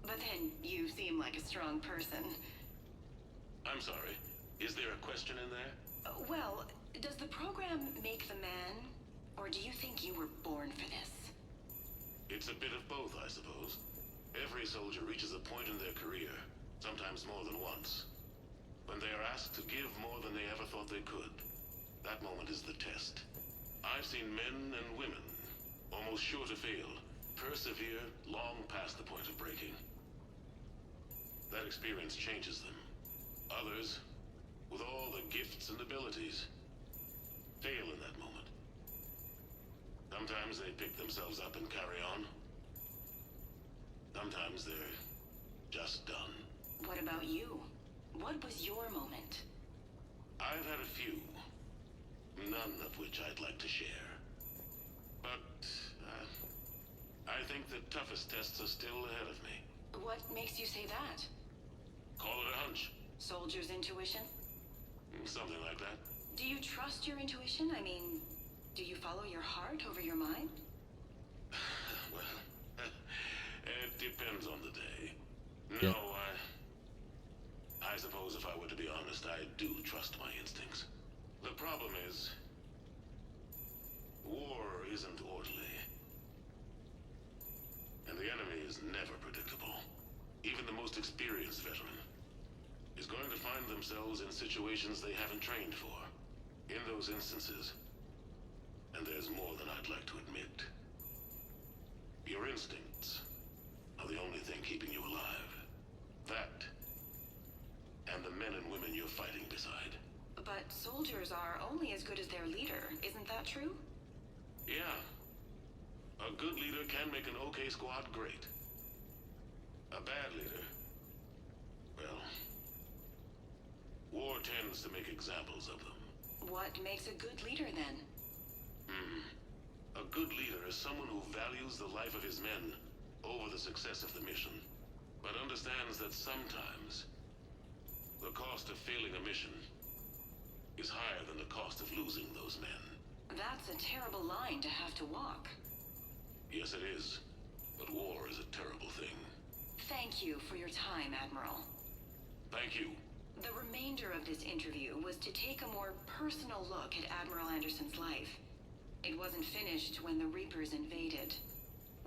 But then you seem like a strong person. I'm sorry. Is there a question in there? Well, does the program make the man? Or do you think you were born for this? It's a bit of both, I suppose. Every soldier reaches a point in their career, sometimes more than once, when they are asked to give more than they ever thought they could. That moment is the test. I've seen men and women, almost sure to fail, persevere long past the point of breaking. That experience changes them. Others, with all the gifts and abilities, fail in that moment. Sometimes they pick themselves up and carry on. Sometimes they're just done. What about you? What was your moment? I've had a few, none of which I'd like to share. But I think the toughest tests are still ahead of me. What makes you say that? Call it a hunch. Soldier's intuition? Something like that. Do you trust your intuition? I mean, do you follow your heart over your mind? Well, it depends on the day. Yeah. No, I suppose if I were to be honest, I do trust my instincts. The problem is, war isn't orderly. And the enemy is never predictable. Even the most experienced veteran is going to find themselves in situations they haven't trained for. In those instances, and there's more than I'd like to admit, your instincts are the only thing keeping you alive. That, and the men and women you're fighting beside. But soldiers are only as good as their leader, isn't that true? Yeah. A good leader can make an okay squad great. A bad leader, well, war tends to make examples of them. What makes a good leader then? A good leader is someone who values the life of his men over the success of the mission, but understands that sometimes the cost of failing a mission is higher than the cost of losing those men. That's a terrible line to have to walk. Yes, it is. But war is a terrible thing. Thank you for your time, Admiral. Thank you. The remainder of this interview was to take a more personal look at Admiral Anderson's life. It wasn't finished when the Reapers invaded.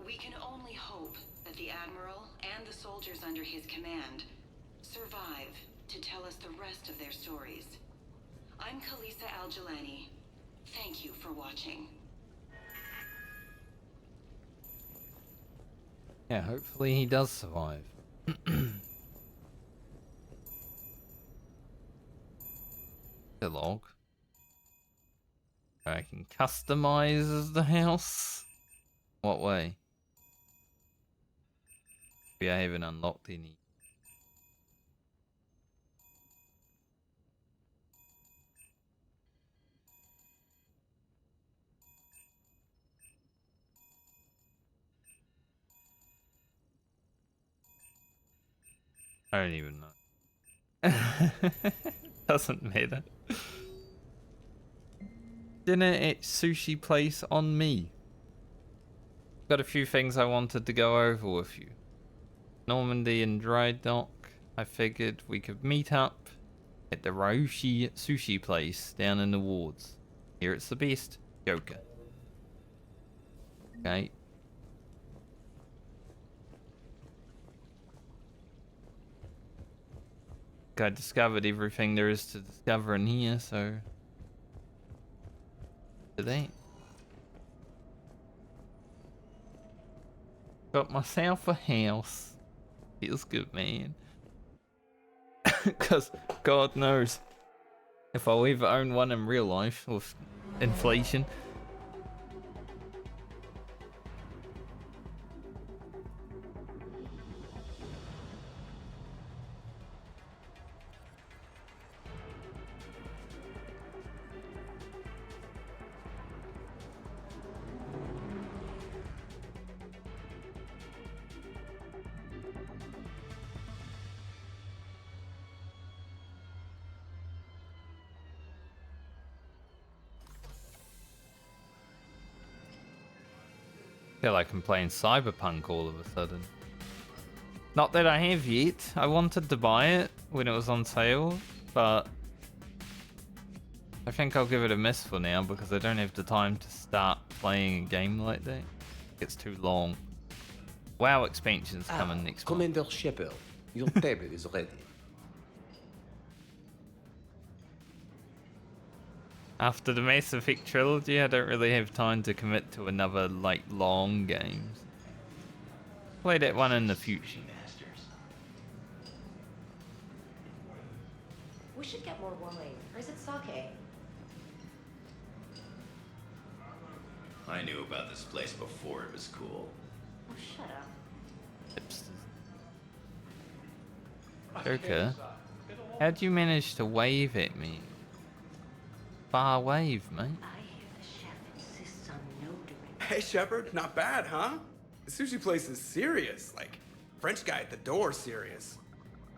We can only hope that the Admiral and the soldiers under his command survive to tell us the rest of their stories. I'm Khaleesa Al-Jilani. Thank you for watching. Yeah, hopefully he does survive. The log. I can customize the house. What way? Maybe I haven't unlocked any. I don't even know. Doesn't matter. Dinner at sushi place on me. Got a few things I wanted to go over with you. Normandy and Dry Dock. I figured we could meet up at the Ryushi sushi place down in the wards. Here it's the best. Joker. Okay. I discovered everything there is to discover in here, so today got myself a house. Feels good, man. Because God knows if I'll ever own one in real life with inflation. Feel like I'm playing Cyberpunk all of a sudden. Not that I have yet. I wanted to buy it when it was on sale, but I think I'll give it a miss for now because I don't have the time to start playing a game like that. It's too long. WoW expansion's coming next month. Commander Shepard, your table is ready. After the Mass Effect trilogy, I don't really have time to commit to another, like, long games. Play that one in the future. We should get more wine. Or is it sake? I knew about this place before it was cool. Oh, shut up. Joker, how'd you manage to wave at me? Bar wave, mate. Hey, Shepard, not bad, huh? The sushi place is serious, like French guy at the door serious.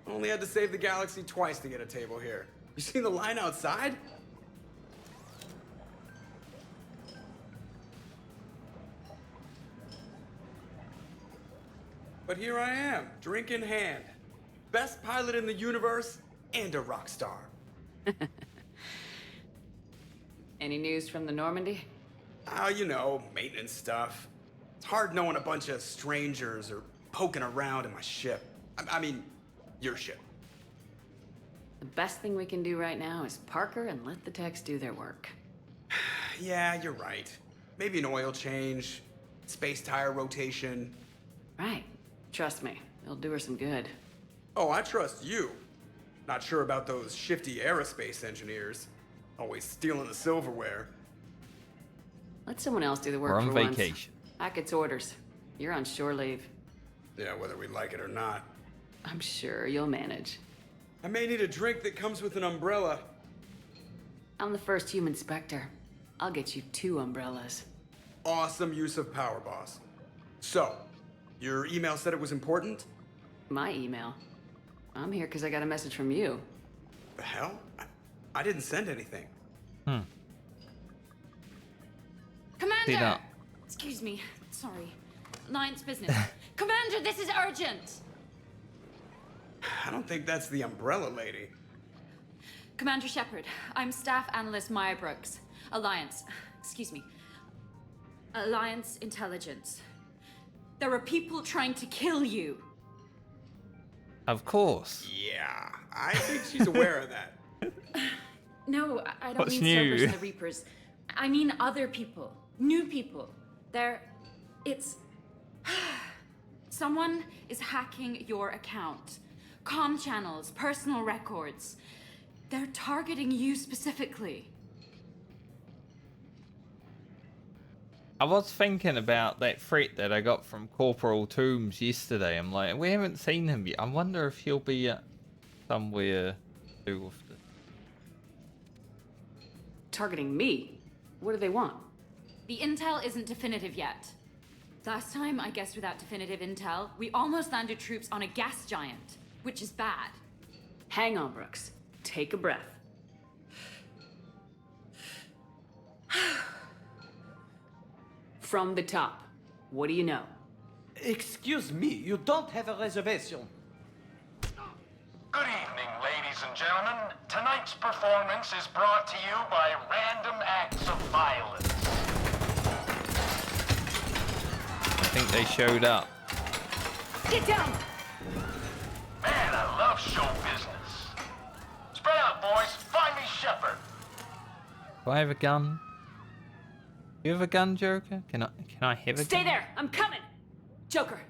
Only had to save the galaxy twice to get a table here. You seen the line outside? But here I am, drink in hand. Best pilot in the universe and a rock star. Any news from the Normandy? You know, maintenance stuff. It's hard knowing a bunch of strangers or poking around in my ship. I mean, your ship. The best thing we can do right now is park her and let the techs do their work. Yeah, you're right. Maybe an oil change, space tire rotation. Right. Trust me, it'll do her some good. Oh, I trust you. Not sure about those shifty aerospace engineers. Always stealing the silverware. Let someone else do the work We're on for vacation. once. That gets orders. You're on shore leave. Yeah, whether we like it or not. I'm sure you'll manage. I may need a drink that comes with an umbrella. I'm the first human Spectre. I'll get you 2 umbrellas. Awesome use of power, boss. So, your email said it was important? My email? I'm here because I got a message from you. The hell? I didn't send anything. Commander! Excuse me. Sorry. Alliance business. Commander, this is urgent! I don't think that's the umbrella lady. Commander Shepard, I'm Staff Analyst Maya Brooks. Alliance. Excuse me. Alliance Intelligence. There are people trying to kill you. Of course. Yeah, I think she's aware of that. No, I don't What's mean new? Cerberus and the Reapers. I mean other people. New people. It's... Someone is hacking your account. Comm channels, personal records. They're targeting you specifically. I was thinking about that threat that I got from Corporal Toombs yesterday. I'm like, we haven't seen him yet. I wonder if he'll be somewhere to do with this. Targeting me? What do they want? The intel isn't definitive yet. Last time, I guess without definitive intel, we almost landed troops on a gas giant, which is bad. Hang on, Brooks. Take a breath. From the top, what do you know? Excuse me, you don't have a reservation. Good evening, ladies and gentlemen. Tonight's performance is brought to you by random acts of violence. I think they showed up. Get down! Man, I love show business. Spread out, boys. Find me Shepard. Do I have a gun? Do you have a gun, Joker? Can I have a Stay gun? there! I'm coming! Joker!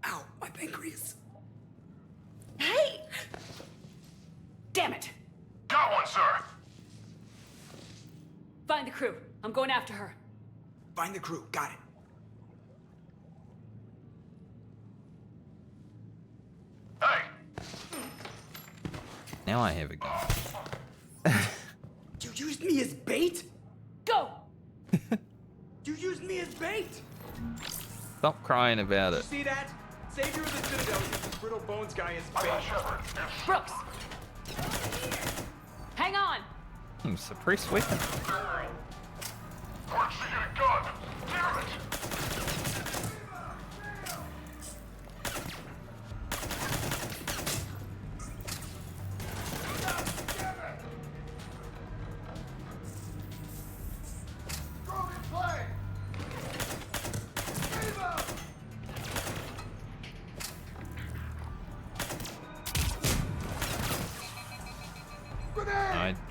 Ow, my pancreas. Hey! Damn it! Got one, sir. Find the crew. I'm going after her. Find the crew. Got it. Hey! Now I have a gun. You used me as bait? Go! You used me as bait? Stop crying about You it. see that? Savior of the Citadel uses this brittle bones guy as bait. Brooks! Hang on! Suppressed weapon. Where'd she get a gun? Damn it!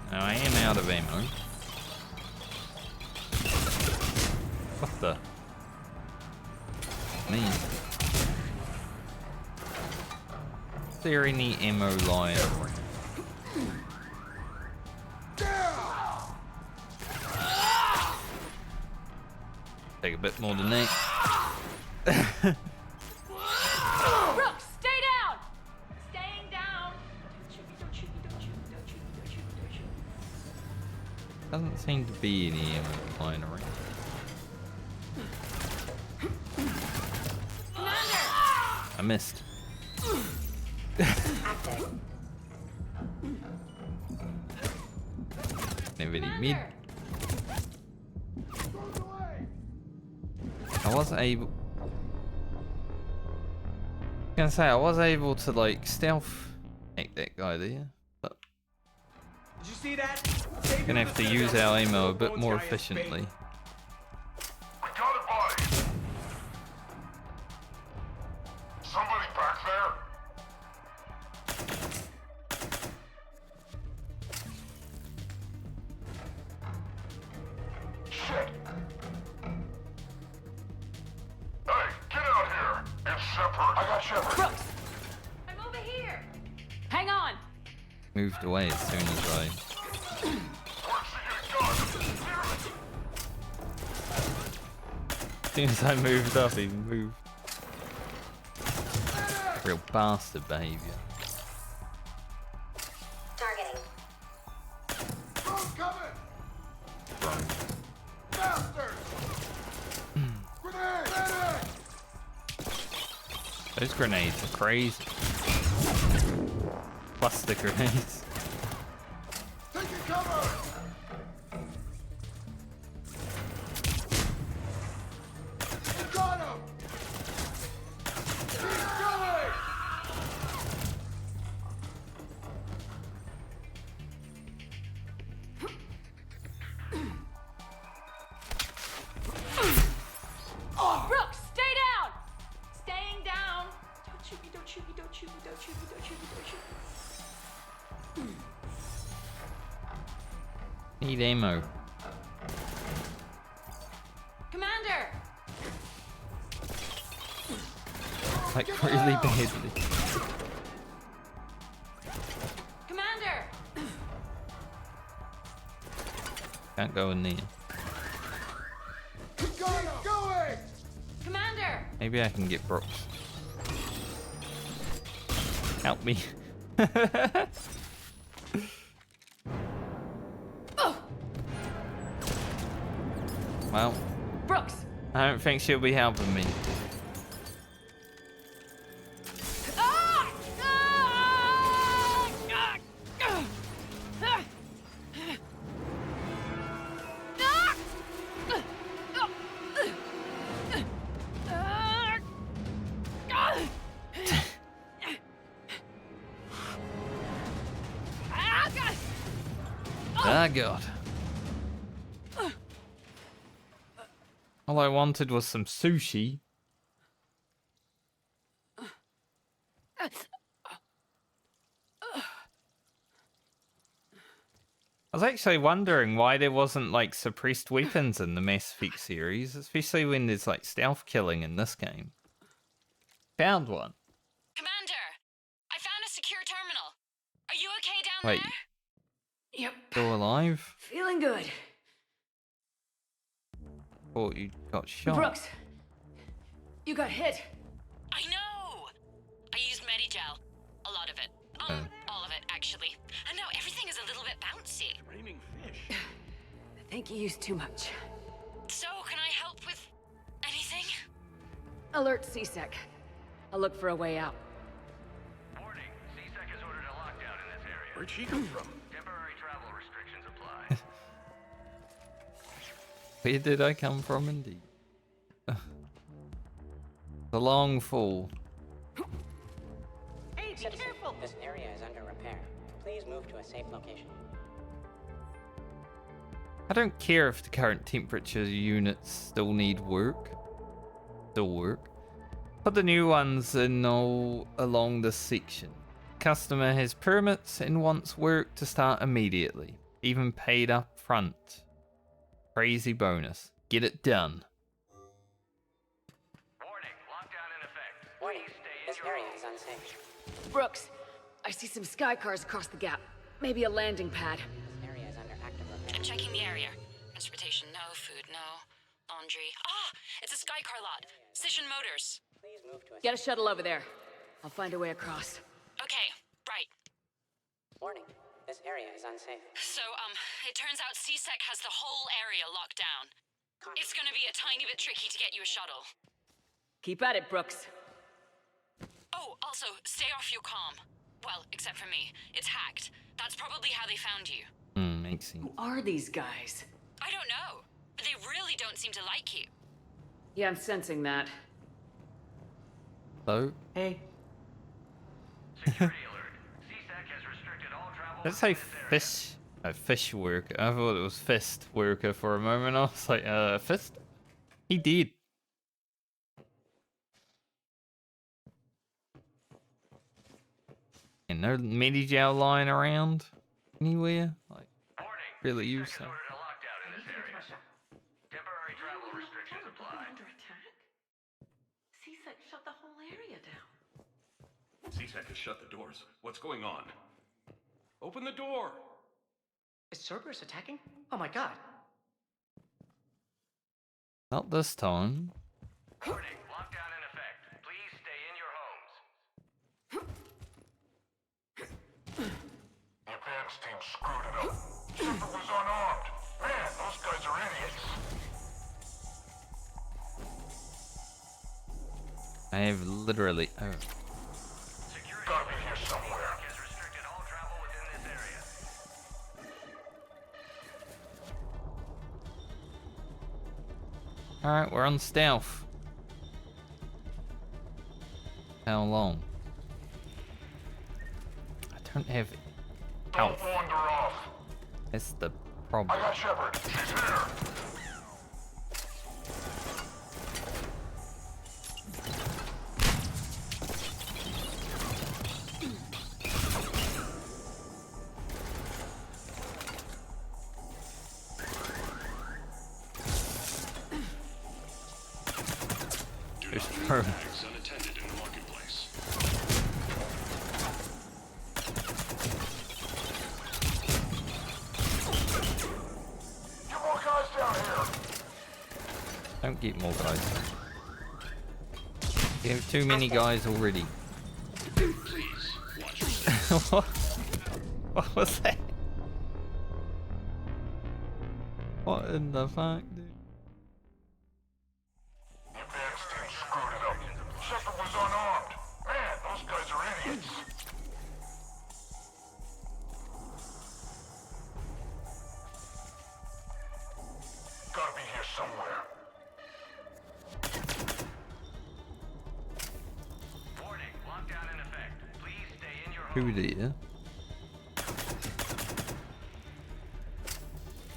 I am out of ammo. What the? Man. Is there any ammo lying? Take a bit more than that. Brooks, stay down! Staying down! Doesn't seem to be any ammo flying around. I missed. Nobody mid. I was able. I was able to like stealth make that guy there, but Did you see that? gonna have to use our ammo a bit more efficiently. We got a body. Somebody back there? Shit. Hey, get out here. It's Shepard. I got Shepard. Brooks! I'm over here! Hang on! Moved away as soon as I. As soon as I moved up, he moved. Real bastard behavior. Targeting. Who's coming? Wrong. Bastards! Grenade! Those grenades are crazy. Plus the grenades. Taking cover! Got him! Keep going! Brooks, stay down! Staying down. Don't shoot me, don't shoot me, don't shoot me, don't shoot me, don't shoot me, don't shoot me. Need ammo. Commander! Like really badly. Commander! Can't go in there. Keep going! Commander! Maybe I can get Brooks. Help me. Well, Brooks! I don't think she'll be helping me. Ah! Ah! Ah! Ah! Ah! Ah, God. All I wanted was some sushi. I was actually wondering why there wasn't like suppressed weapons in the Mass Effect series, especially when there's like stealth killing in this game. Found one. Commander, I found a secure terminal. Are you okay down Wait, there? Yep. still alive? Feeling good. Thought you got shot. Brooks! You got hit. I know! I used Medigel. A lot of it. All of it, actually. And now everything is a little bit bouncy. Raining fish. I think you used too much. So, can I help with anything? Alert CSEC. I'll look for a way out. Warning, CSEC has ordered a lockdown in this area. Where'd she come from? Temporary travel restrictions apply. Where did I come from, indeed? The long fall. Hey, be careful! This area is under repair. Please move to a safe location. I don't care if the current temperature units still need work. Still work. Put the new ones in all along this section. Customer has permits and wants work to start immediately. Even paid up front. Crazy bonus. Get it done. Warning, this area is unsafe. Brooks, I see some sky cars across the gap. Maybe a landing pad. This area is under active repair. I'm checking the area. Transportation, no. Food, no. Laundry. Ah! It's a Skycar lot. Cision Motors. Please move to a Get a shuttle over there. I'll find a way across. Okay, right. Warning, This area is unsafe. So, it turns out CSEC has the whole area locked down. It's gonna be a tiny bit tricky to get you a shuttle. Keep at it, Brooks. Oh, also, stay off your comm. Well, except for me. It's hacked. That's probably how they found you. Makes sense. Who are these guys? I don't know, but they really don't seem to like you. Yeah, I'm sensing that. So? Hey. Security alert. CSEC has restricted all travel Let's say within this area. fish worker. I thought it was fist worker for a moment. I was like, fist? He did. And no medi-gel lying around anywhere. Like, really use that. Ordered a lockdown in this area. Temporary travel restrictions apply. Under attack? CSEC shut the whole area down. CSEC has shut the doors. What's going on? Open the door! Is Cerberus attacking? Oh my god. Not this time. Warning, lockdown in effect. Please stay in your homes. The advance team screwed it up. Shepard was unarmed. Man, those guys are idiots. I have literally. Oh. Gotta be here somewhere. Has restricted all travel within this area. Alright, we're on stealth. How long? I don't have health. Don't wander off. That's the problem. I got Shepard. She's here. Bags unattended in the marketplace. Get more guys down here. Don't get more guys. You have too many guys already. Please, watch your step. What was that? What in the fuck, dude? The advance team screwed it up. Shepard was unarmed. Man, those guys are idiots. Gotta be here somewhere. Warning, lockdown in effect. Please stay in your Who there?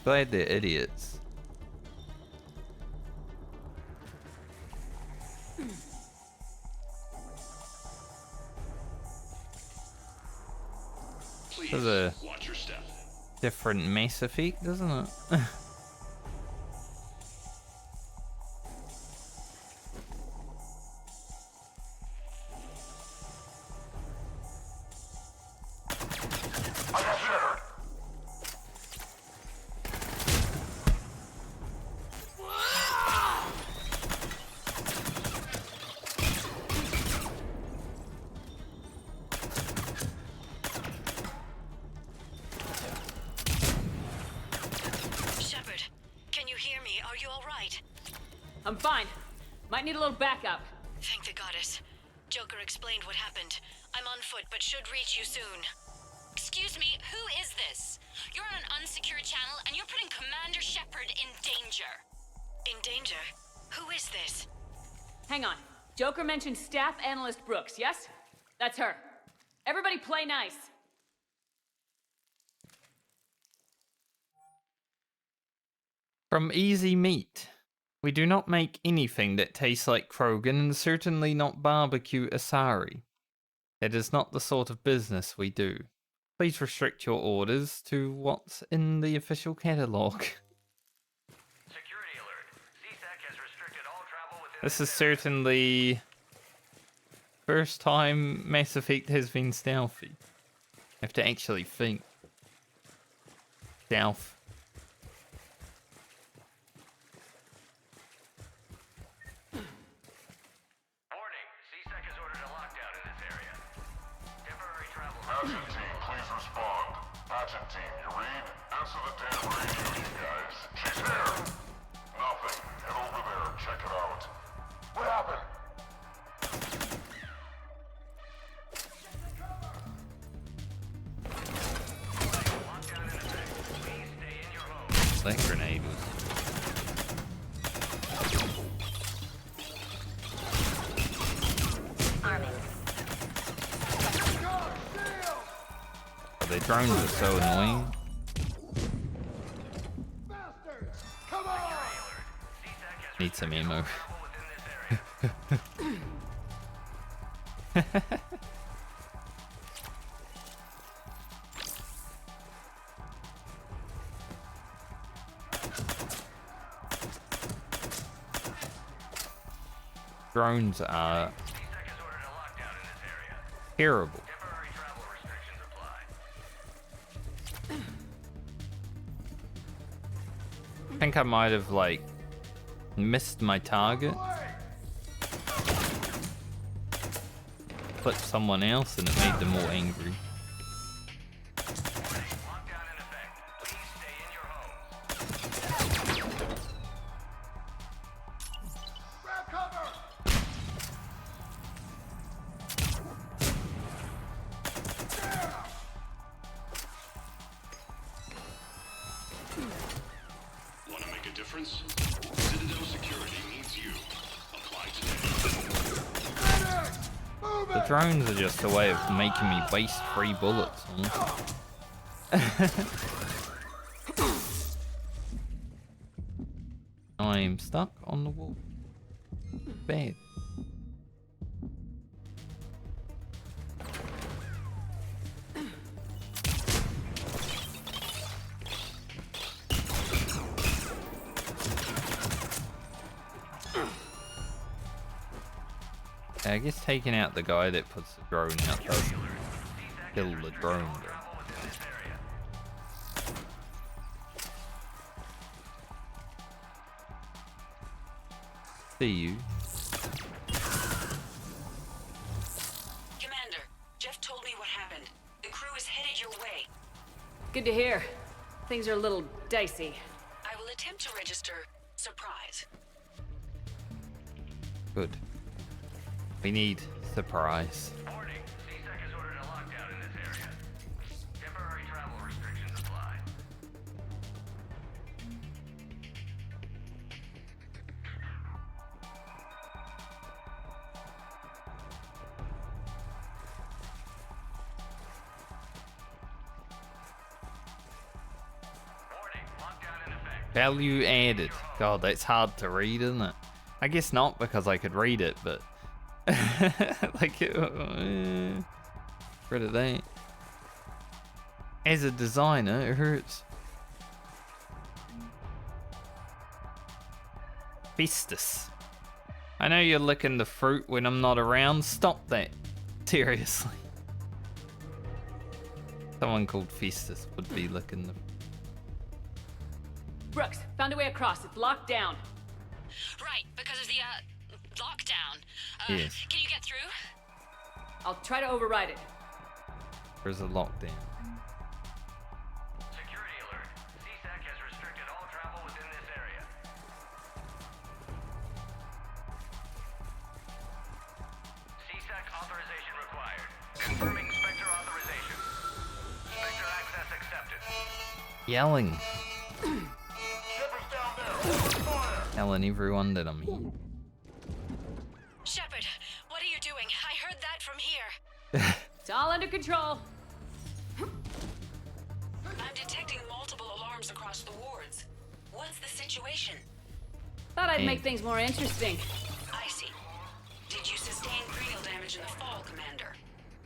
Glad they're idiots. Please, There's a watch your step. different Mass Effect, doesn't it? I got Shepard. Shepard, can you hear me? Are you all right? I'm fine. Might need a little backup. Thank the goddess. Joker explained what happened. I'm on foot, but should reach you soon. Excuse me, who is this? You're on an unsecured channel and you're putting Commander Shepard in danger. In danger? Who is this? Hang on. Joker mentioned Staff Analyst Brooks, yes? That's her. Everybody play nice. From Easy Meat. We do not make anything that tastes like Krogan and certainly not barbecue asari. It is not the sort of business we do. Please restrict your orders to what's in the official catalog. Security alert. CSEC has restricted all travel within This is certainly first time Mass Effect has been stealthy. I have to actually think. Stealth. Warning, CSEC has ordered a lockdown in this area. Temporary travel Action team, please respond. Patch attention, team. You read? Answer the damn radio, you guys. She's here! Nothing. Head over there and check it out. What happened? That grenade was... The drones are so annoying. Need some ammo. Drones are terrible. I think I might have like missed my target, clipped someone else, and it made them more angry. Want to make a difference? Citadel security needs you. Apply today. The drones are just a way of making me waste 3 bullets. I'm stuck on the wall. Bad. I guess taking out the guy that puts the drone out doesn't kill the drone. See you. Commander, Jeff told me what happened. The crew is headed your way. Good to hear. Things are a little dicey. I will attempt to register surprise. Good. We need surprise. Warning. CSEC has ordered a lockdown in this area. Temporary travel restrictions apply. Warning. Lockdown in effect. Value added. God, that's hard to read, isn't it? I guess not, because I could read it, but like rid of that. As a designer, it hurts. Festus. I know you're licking the fruit when I'm not around. Stop that. Seriously. Someone called Festus would be licking the... Brooks, found a way across. It's locked down. Right, because of the, lockdown. Yes. Can you get through? I'll try to override it. There's a lockdown. Security alert. CSEC has restricted all travel within this area. CSEC authorization required. Confirming Spectre authorization. Spectre access accepted. Yelling. Telling everyone that I'm here. Shepard, what are you doing? I heard that from here. It's all under control. I'm detecting multiple alarms across the wards. What's the situation? Thought I'd make things more interesting. I see. Did you sustain cranial damage in the fall, Commander?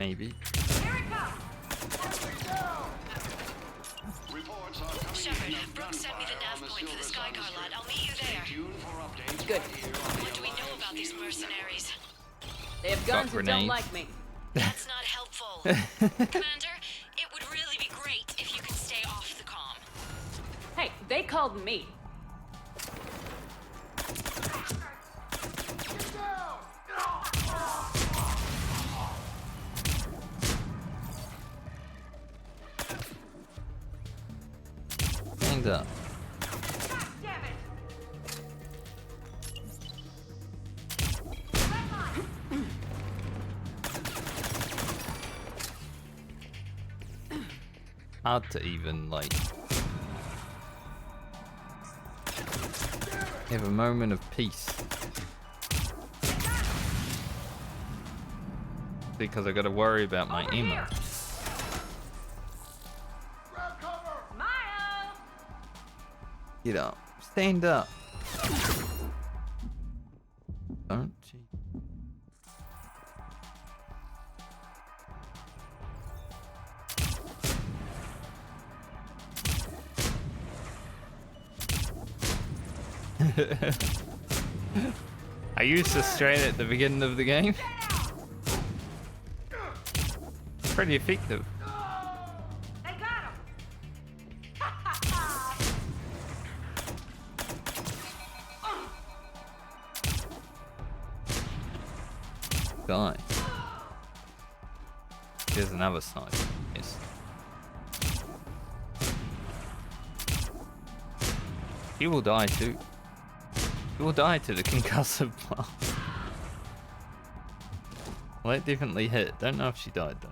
Maybe. Here it comes! Shepard, Brooks sent me the nav point for the Skycar lot. I'll meet you there. Good. What do we know about these mercenaries? They have guns and don't like me. That's not helpful. Commander, it would really be great if you could stay off the comm. Hey, they called me. stand up. Hard to even, like, have a moment of peace. Because I gotta worry about my ammo. Get up. Stand up. Don't cheat. I used to strain at the beginning of the game. Pretty effective. Die. There's another sniper. Yes. He will die too. He will die to the concussive blast. Well, that definitely hit. Don't know if she died though.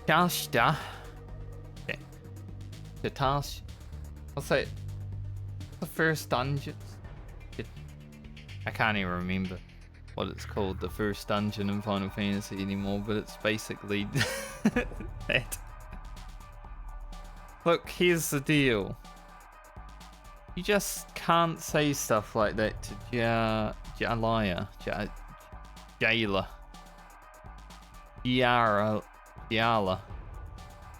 Kasta. Okay. The task. What's that? The first dungeon. I can't even remember what it's called, the first dungeon in Final Fantasy anymore, but it's basically that. Look, here's the deal. You just can't say stuff like that to Jalaya. Jayla. Yala.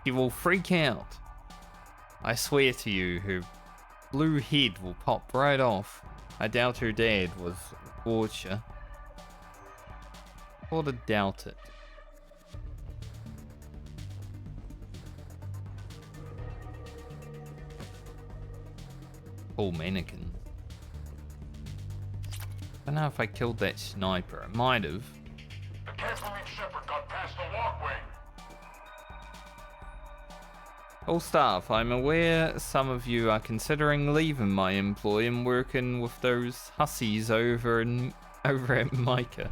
He will freak out. I swear to you, her blue head will pop right off. I doubt her dad was Watcher. Sort of doubt it. Cool mannequin. I don't know if I killed that sniper. I might have. I can't believe Shepard got past the walkway. All staff, I'm aware some of you are considering leaving my employ and working with those hussies over at Micah.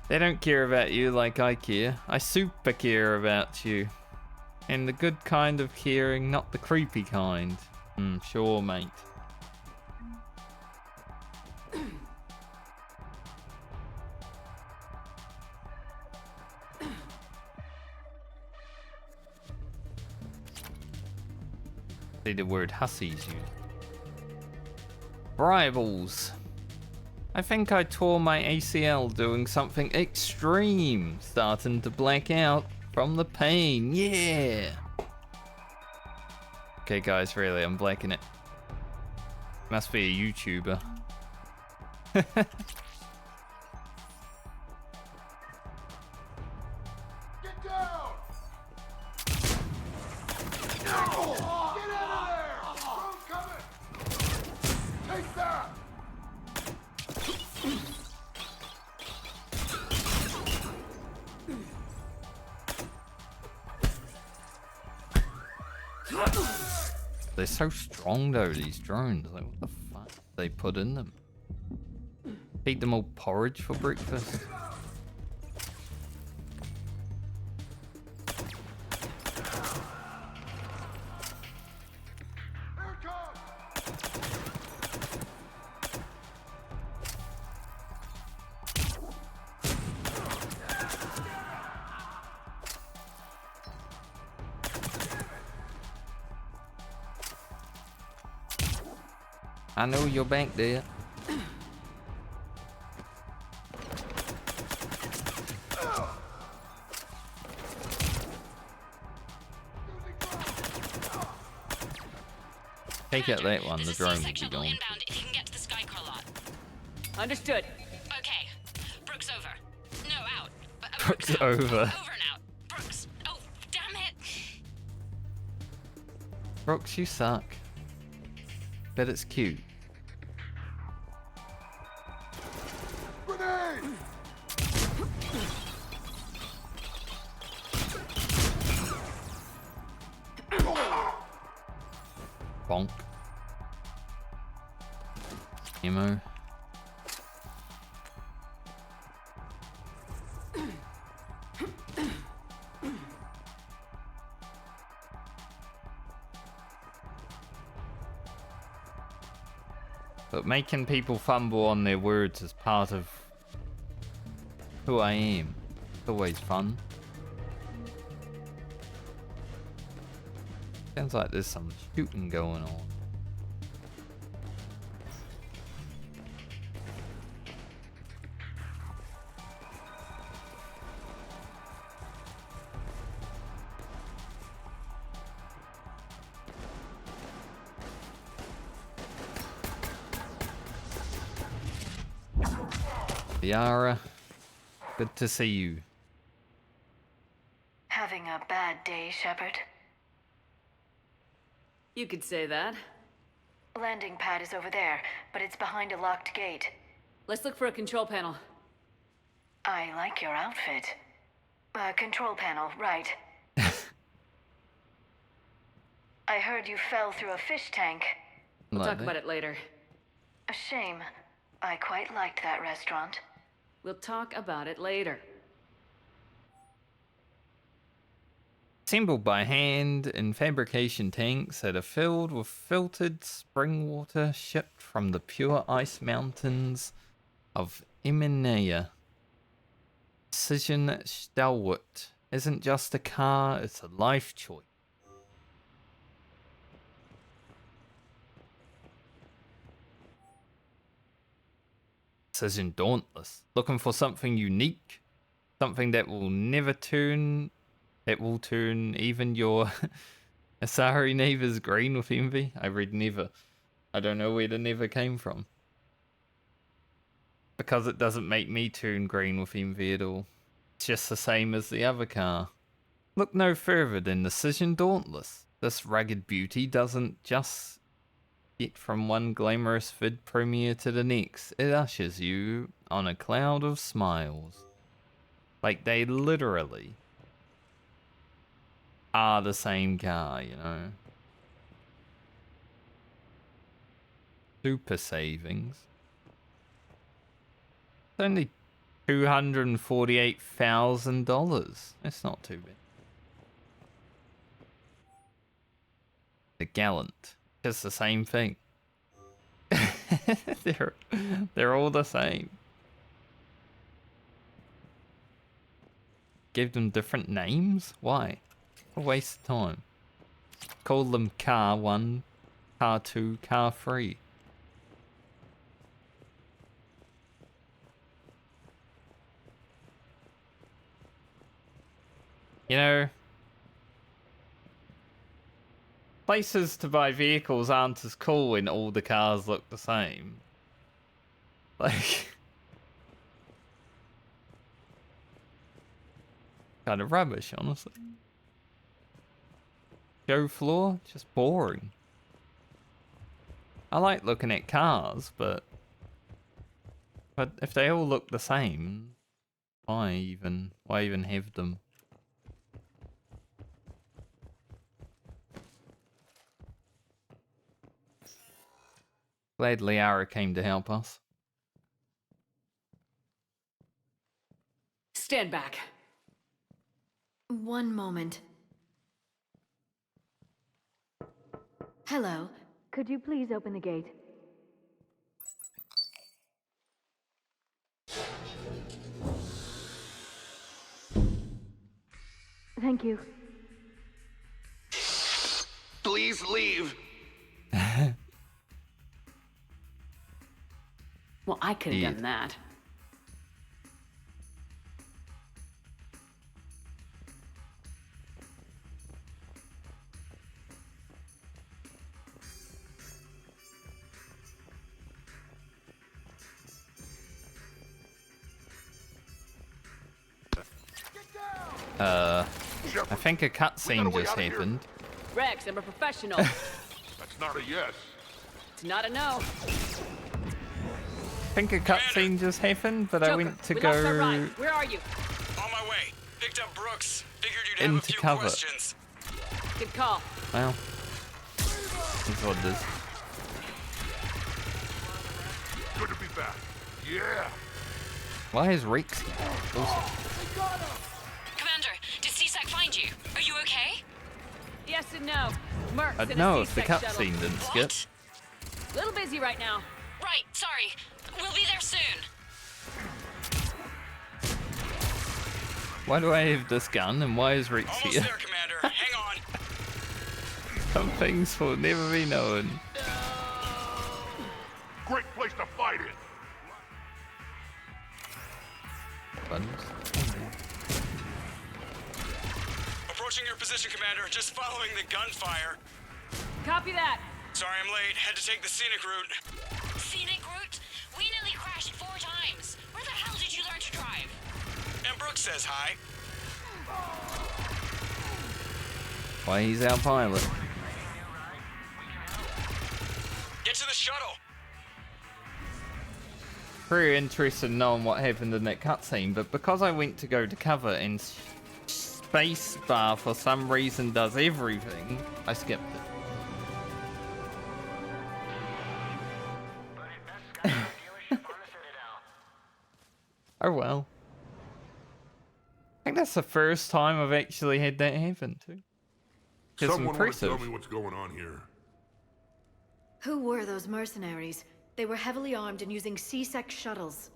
They don't care about you like I care. I super care about you. And the good kind of caring, not the creepy kind. Sure, mate. See the word hussies used. Rivals. I think I tore my ACL doing something extreme. Starting to black out from the pain. Yeah. Okay guys, really, I'm blacking it. Must be a YouTuber. They're so strong though, these drones. Like, what the fuck did they put in them? Feed them all porridge for breakfast? I know you're back there. Take out that one, the drone will be gone. Understood. Okay. Brooks over. No, out. Brooks over. Over and out. Brooks. Oh, damn it. Brooks, you suck. but it's cute. Bonk. Ammo. But making people fumble on their words is part of who I am. It's always fun. Sounds like there's some shooting going on. Yara, good to see you. Having a bad day, Shepard? You could say that. Landing pad is over there, but it's behind a locked gate. Let's look for a control panel. I like your outfit. Control panel, right. I heard you fell through a fish tank. We'll talk about it later. A shame. I quite liked that restaurant. We'll talk about it later. Assembled by hand in fabrication tanks that are filled with filtered spring water shipped from the pure ice mountains of Eminea. Precision Stalwart isn't just a car, it's a life choice. Precision Dauntless, looking for something unique, something that will never turn. It will turn even your Asari neighbors green with envy. I read never. I don't know where the never came from. Because it doesn't make me turn green with envy at all. It's just the same as the other car. Look no further than the Precision Dauntless. This rugged beauty doesn't just get from one glamorous vid premiere to the next. It ushers you on a cloud of smiles. Like they literally are the same car, you know. Super savings. It's only $248,000. That's not too bad. The Gallant. Just the same thing. they're all the same. Give them different names? Why? A waste of time. Call them Car 1, Car 2, Car 3. You know, places to buy vehicles aren't as cool when all the cars look the same. Like, kind of rubbish, honestly. Show floor, just boring. I like looking at cars, but if they all look the same, why even have them? Glad Liara came to help us. Stand back. One moment. Hello. Could you please open the gate? Thank you. Please leave. Well, I could have done that. I think a cutscene just happened. Wrex, I'm a professional. That's not a yes. It's not a no. I think a cutscene just happened, but I went to we go lost our ride. Where are you? On my way. Picked up Brooks. Figured you'd have a into few cover. questions. Good call. Well, that's what it is. Good to be back. Yeah. Why is Wrex here? Also, Commander, did CSAC find you? Are you okay? Yes and no. Mercs I'd in know a if the C-Sec shuttle. cutscene didn't skip. Little busy right now. Right, sorry. We'll be there soon. Why do I have this gun and why is Wrex Almost here? there, Commander. Hang on. Some things will never be known. Great place to fight it. Buttons. Approaching your position, Commander. Just following the gunfire. Copy that. Sorry I'm late. Had to take the scenic route. Scenic route? We nearly crashed 4 times. Where the hell did you learn to drive? And Brooks says hi. Why he's our pilot. Get to the shuttle. Very interested in knowing what happened in that cutscene, but because I went to go to cover and spacebar for some reason does everything, I skipped it. Oh well. I think that's the first time I've actually had that happen too. It's Someone want to impressive. tell me what's going on here. Who were those mercenaries? They were heavily armed and using C-Sec shuttles.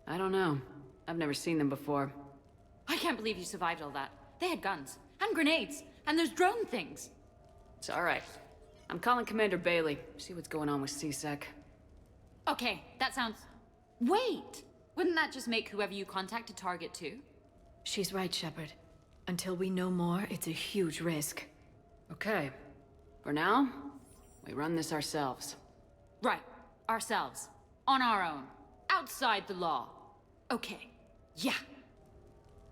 I don't know. I've never seen them before. I can't believe you survived all that. They had guns and grenades and those drone things. It's all right. I'm calling Commander Bailey. See what's going on with C-Sec. Okay, that sounds... Wait! Wouldn't that just make whoever you contact a target too? She's right, Shepard. Until we know more, it's a huge risk. Okay. For now, we run this ourselves. Right. Ourselves. On our own. Outside the law. Okay. Yeah.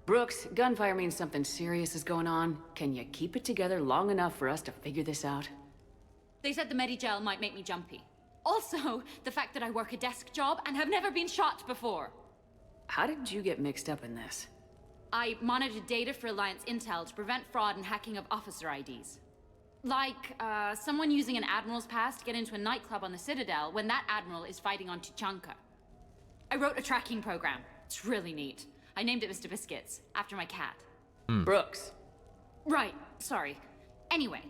Brooks, gunfire means something serious is going on. Can you keep it together long enough for us to figure this out? They said the Medigel might make me jumpy. Also, the fact that I work a desk job and have never been shot before. How did you get mixed up in this? I monitored data for Alliance intel to prevent fraud and hacking of officer IDs. Like, someone using an Admiral's pass to get into a nightclub on the Citadel when that Admiral is fighting on Tuchanka. I wrote a tracking program. It's really neat. I named it Mr. Biscuits, after my cat. Brooks. Right, sorry. Anyway,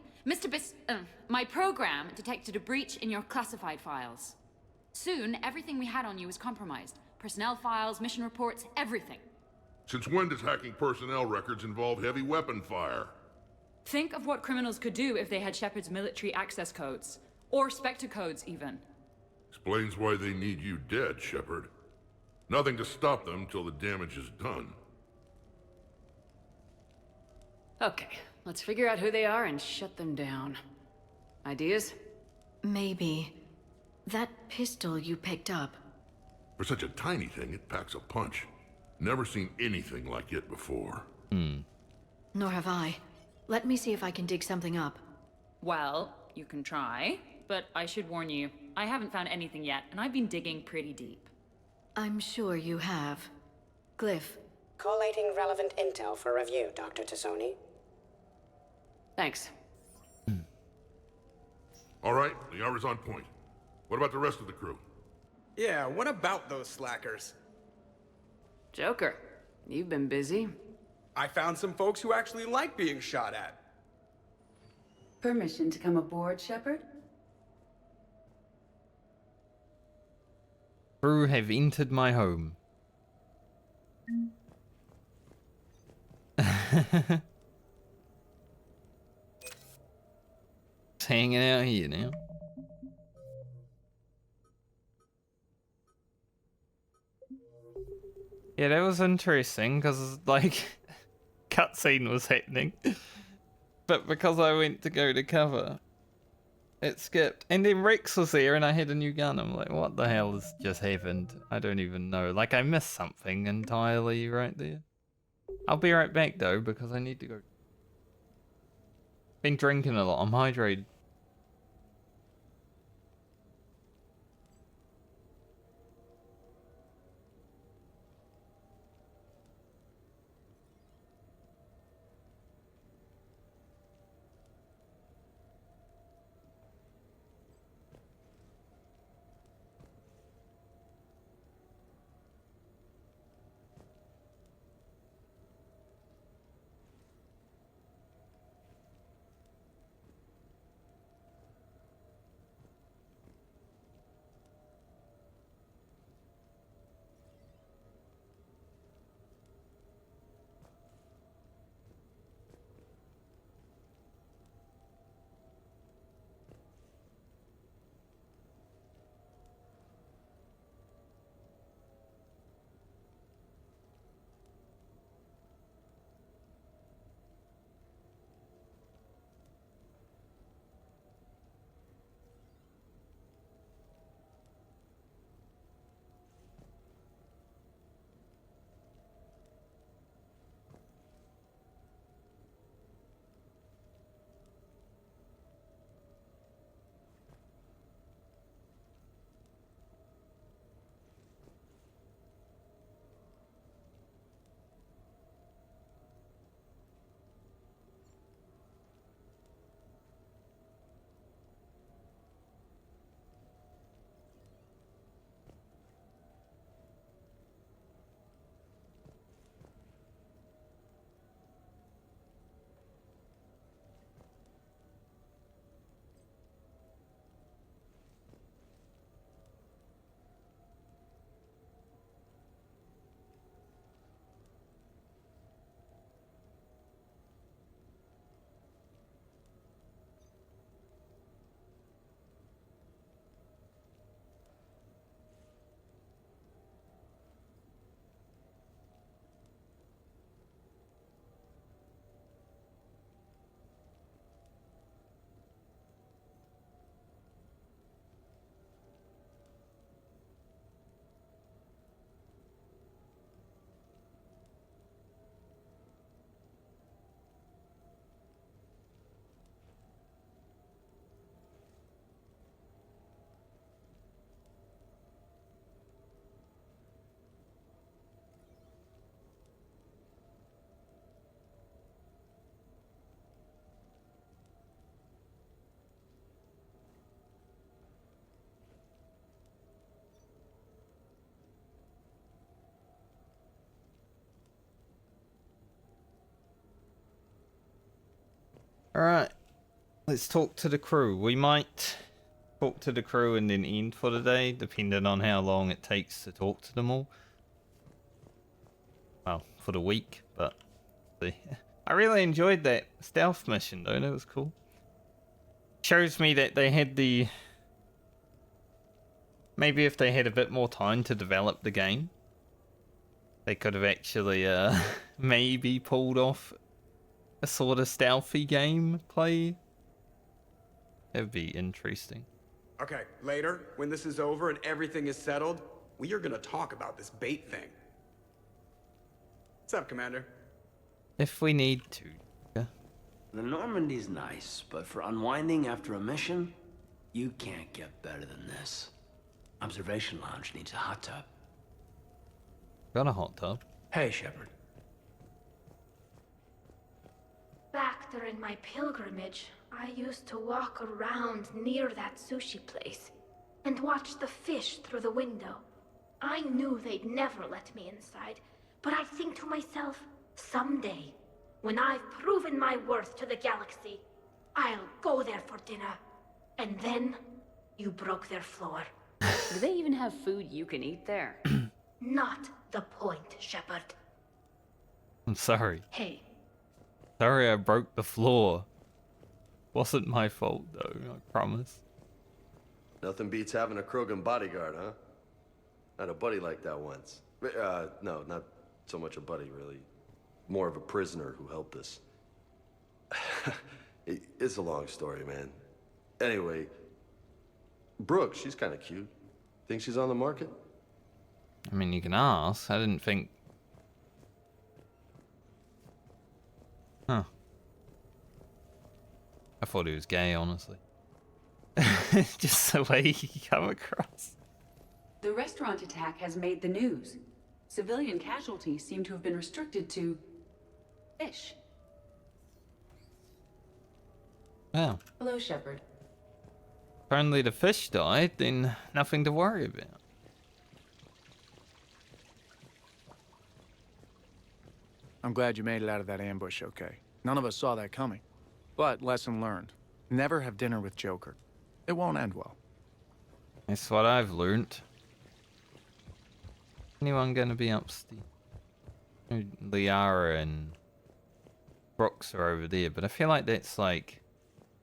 my program detected a breach in your classified files. Soon, everything we had on you was compromised. Personnel files, mission reports, everything. Since when does hacking personnel records involve heavy weapon fire? Think of what criminals could do if they had Shepard's military access codes. Or Spectre codes, even. Explains why they need you dead, Shepard. Nothing to stop them till the damage is done. Okay, let's figure out who they are and shut them down. Ideas? Maybe. That pistol you picked up. For such a tiny thing, it packs a punch. Never seen anything like it before. Nor have I. Let me see if I can dig something up. Well, you can try, but I should warn you, I haven't found anything yet, and I've been digging pretty deep. I'm sure you have. Glyph. Collating relevant intel for review, Dr. Tassoni. Thanks. All right, the hour's on point. What about the rest of the crew? Yeah, what about those slackers? Joker, you've been busy. I found some folks who actually like being shot at. Permission to come aboard, Shepard? Crew have entered my home. Just hanging out here now. Yeah, that was interesting because, like, cutscene was happening. But because I went to go to cover, it skipped. And then Wrex was there and I had a new gun. I'm like, what the hell has just happened? I don't even know. Like, I missed something entirely right there. I'll be right back, though, because I need to go. Been drinking a lot. I'm hydrated. Alright, let's talk to the crew. We might talk to the crew and then end for the day, depending on how long it takes to talk to them all. Well, for the week, but see. I really enjoyed that stealth mission though, that was cool. Shows me that they had the... Maybe if they had a bit more time to develop the game, they could have actually maybe pulled off a sort of stealthy gameplay. That'd be interesting. Okay, later, when this is over and everything is settled, we are gonna talk about this bait thing. What's up, Commander? If we need to. Yeah. The Normandy's nice, but for unwinding after a mission, you can't get better than this. Observation Lounge needs a hot tub. Got a hot tub. Hey, Shepard. Back during my pilgrimage, I used to walk around near that sushi place and watch the fish through the window. I knew they'd never let me inside, but I'd think to myself, someday, when I've proven my worth to the galaxy, I'll go there for dinner. And then, you broke their floor. Do they even have food you can eat there? Not the point, Shepard. I'm sorry. Hey. Sorry I broke the floor. Wasn't my fault though, I promise. Nothing beats having a Krogan bodyguard, huh? I had a buddy like that once. No, not so much a buddy, really. More of a prisoner who helped us. It's a long story, man. Anyway, Brooke, she's kind of cute. Think she's on the market? I mean, you can ask. I didn't think... Huh. I thought he was gay, honestly. Just the way he come across. The restaurant attack has made the news. Civilian casualties seem to have been restricted to... fish. Well. Hello, Shepard. If only the fish died, then nothing to worry about. I'm glad you made it out of that ambush okay. None of us saw that coming. But lesson learned. Never have dinner with Joker. It won't end well. That's what I've learnt. Anyone gonna be upstairs? Liara and Brooks are over there, but I feel like that's like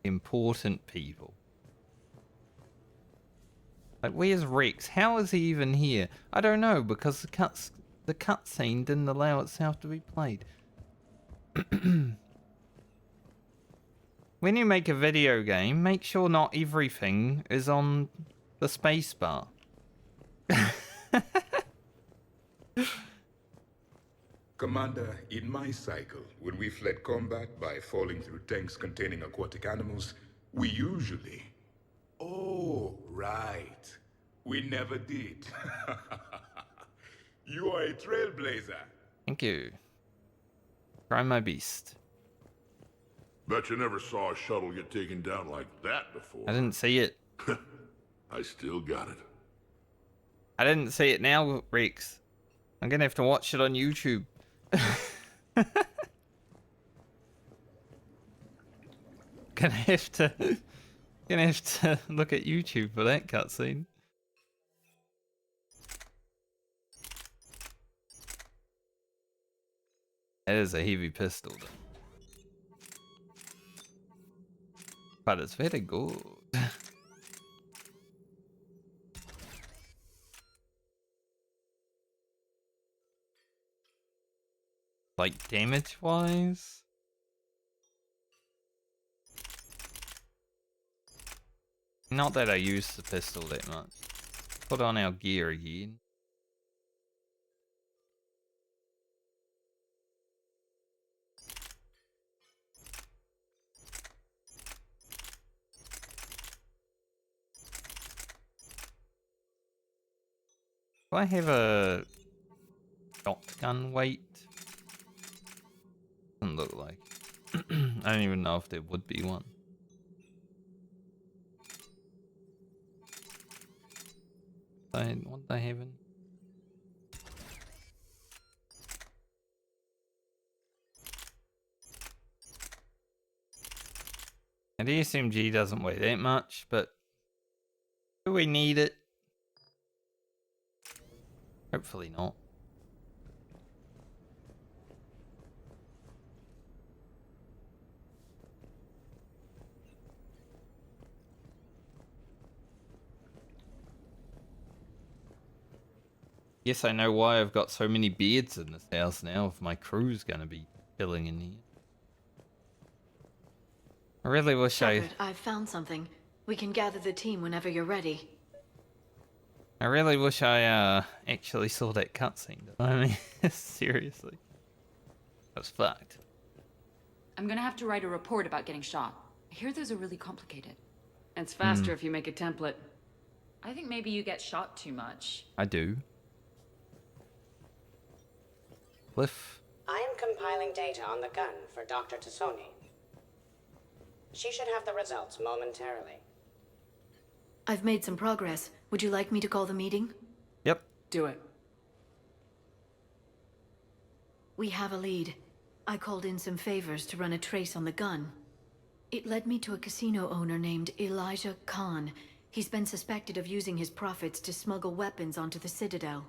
important people. Like, where's Wrex? How is he even here? I don't know, because the cutscene didn't allow itself to be played. When you make a video game, make sure not everything is on the spacebar. Commander, in my cycle, when we fled combat by falling through tanks containing aquatic animals, we usually... Oh, right. We never did. You are a trailblazer. Thank you. Try my beast. Bet you never saw a shuttle get taken down like that before. I didn't see it. I still got it. I didn't see it now, Wrex. I'm gonna have to watch it on YouTube. Gonna have to look at YouTube for that cutscene. That is a heavy pistol, though. But it's very good. Like, damage-wise? Not that I use the pistol that much. Put on our gear again. Do I have a shotgun weight? Doesn't look like. I don't even know if there would be one. What I haven't. And the SMG doesn't weigh that much, but do we need it? Hopefully not. Yes, I know why I've got so many beards in this house now, if my crew's gonna be chilling in here. I really wish Shepard, I've found something. We can gather the team whenever you're ready. I really wish I actually saw that cutscene. I mean, seriously. That was fucked. I'm gonna have to write a report about getting shot. I hear those are really complicated. It's faster if you make a template. I think maybe you get shot too much. I do. Cliff. I am compiling data on the gun for Dr. Tassoni. She should have the results momentarily. I've made some progress. Would you like me to call the meeting? Yep. Do it. We have a lead. I called in some favors to run a trace on the gun. It led me to a casino owner named Elijah Khan. He's been suspected of using his profits to smuggle weapons onto the Citadel.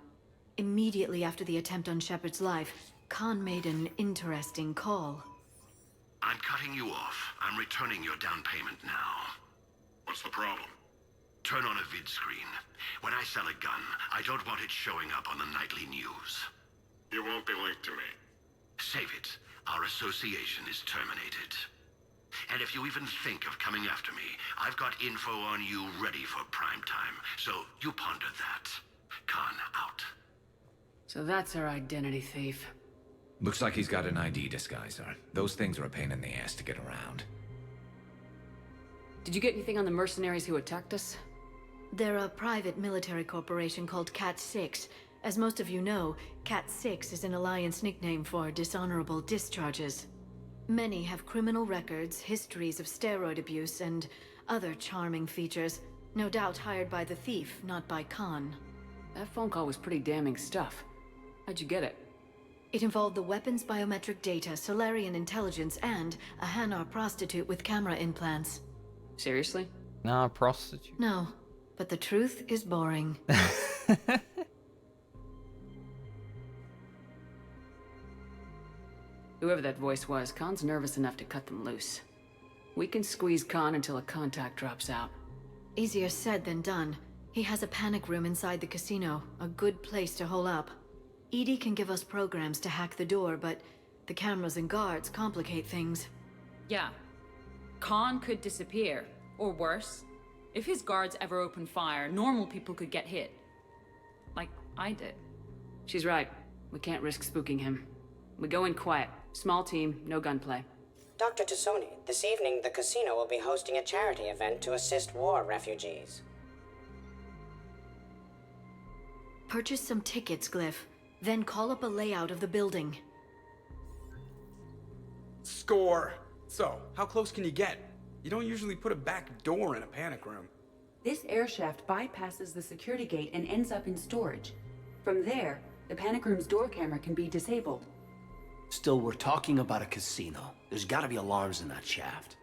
Immediately after the attempt on Shepard's life, Khan made an interesting call. I'm cutting you off. I'm returning your down payment now. What's the problem? Turn on a vid screen. When I sell a gun, I don't want it showing up on the nightly news. You won't be linked to me. Save it. Our association is terminated. And if you even think of coming after me, I've got info on you ready for prime time. So you ponder that. Khan out. So that's our identity thief. Looks like he's got an ID disguiser. Those things are a pain in the ass to get around. Did you get anything on the mercenaries who attacked us? They're a private military corporation called Cat-6. As most of you know, Cat-6 is an Alliance nickname for dishonorable discharges. Many have criminal records, histories of steroid abuse, and other charming features. No doubt hired by the thief, not by Khan. That phone call was pretty damning stuff. How'd you get it? It involved the weapons biometric data, Solarian intelligence, and a Hanar prostitute with camera implants. Seriously? Nah, prostitute. No, but the truth is boring. Whoever that voice was, Khan's nervous enough to cut them loose. We can squeeze Khan until a contact drops out. Easier said than done. He has a panic room inside the casino, a good place to hole up. EDI can give us programs to hack the door, but the cameras and guards complicate things. Yeah. Khan could disappear, or worse. If his guards ever open fire, normal people could get hit. Like I did. She's right. We can't risk spooking him. We go in quiet. Small team, no gunplay. Dr. Tassoni, this evening the casino will be hosting a charity event to assist war refugees. Purchase some tickets, Glyph. Then call up a layout of the building. Score! So, how close can you get? You don't usually put a back door in a panic room. This air shaft bypasses the security gate and ends up in storage. From there, the panic room's door camera can be disabled. Still, we're talking about a casino. There's gotta be alarms in that shaft.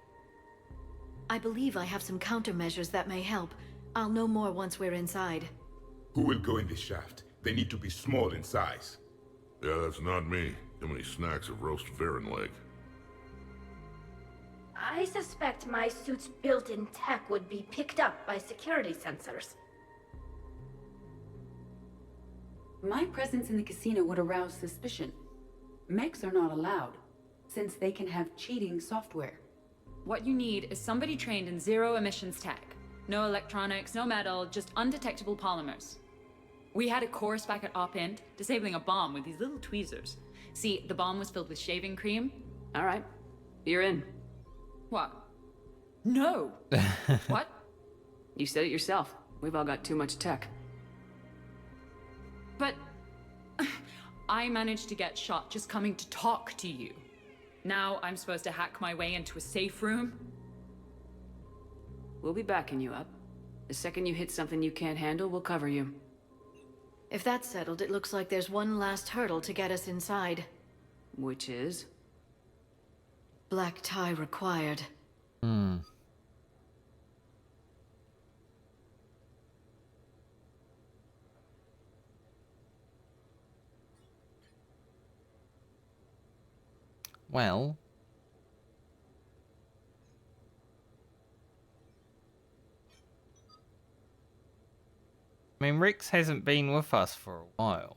I believe I have some countermeasures that may help. I'll know more once we're inside. Who will go in the shaft? They need to be small in size. Yeah, that's not me. Too many snacks of roast Varen leg. I suspect my suit's built-in tech would be picked up by security sensors. My presence in the casino would arouse suspicion. Mechs are not allowed, since they can have cheating software. What you need is somebody trained in zero emissions tech. No electronics, no metal, just undetectable polymers. We had a course back at Op-Int, disabling a bomb with these little tweezers. See, the bomb was filled with shaving cream. All right, you're in. What? No! What? You said it yourself. We've all got too much tech. But I managed to get shot just coming to talk to you. Now I'm supposed to hack my way into a safe room? We'll be backing you up. The second you hit something you can't handle, we'll cover you. If that's settled, it looks like there's one last hurdle to get us inside. Which is? Black tie required. Well, I mean, Wrex hasn't been with us for a while.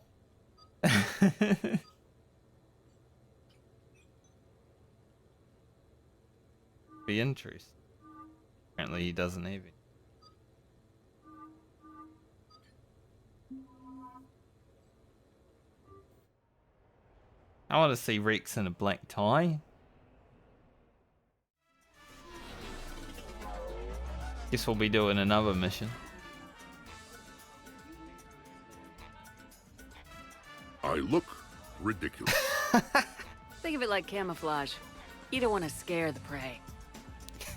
Be interesting. Apparently he doesn't have it. I want to see Wrex in a black tie. Guess we'll be doing another mission. I look ridiculous. Think of it like camouflage. You don't want to scare the prey.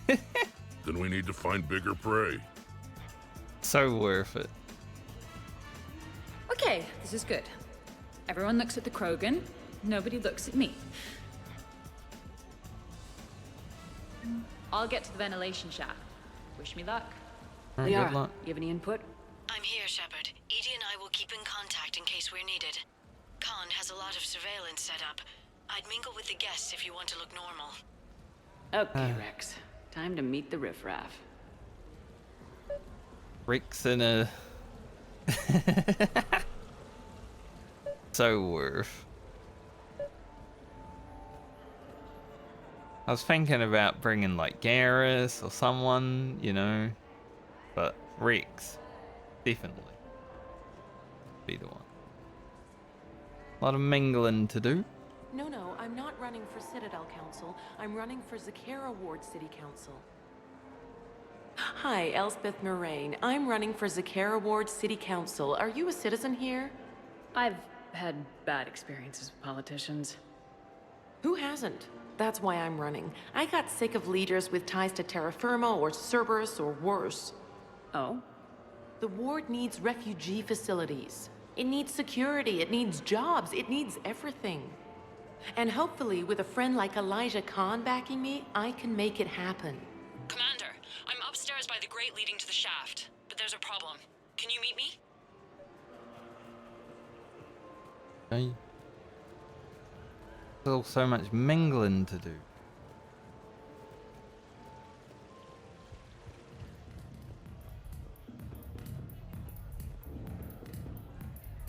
Then we need to find bigger prey. So worth it. Okay, this is good. Everyone looks at the Krogan. Nobody looks at me. I'll get to the ventilation shaft. Wish me luck. Right, good luck. You have any input? I'm here, Shepard. Edie and I will keep in contact in case we're needed. Khan has a lot of surveillance set up. I'd mingle with the guests if you want to look normal. Okay, Wrex. Time to meet the riffraff. Wrex in a... So worth. I was thinking about bringing like Garrus or someone, you know, but Wrex, definitely be the one. A lot of mingling to do. No, I'm not running for Citadel Council. I'm running for Zakera Ward City Council. Hi, Elspeth Moraine. I'm running for Zakera Ward City Council. Are you a citizen here? I've had bad experiences with politicians. Who hasn't? That's why I'm running. I got sick of leaders with ties to terra firma or Cerberus or worse. Oh? The ward needs refugee facilities. It needs security, it needs jobs, it needs everything. And hopefully, with a friend like Elijah Khan backing me, I can make it happen. Commander, I'm upstairs by the grate leading to the shaft, but there's a problem. Can you meet me? Okay. Still so much mingling to do.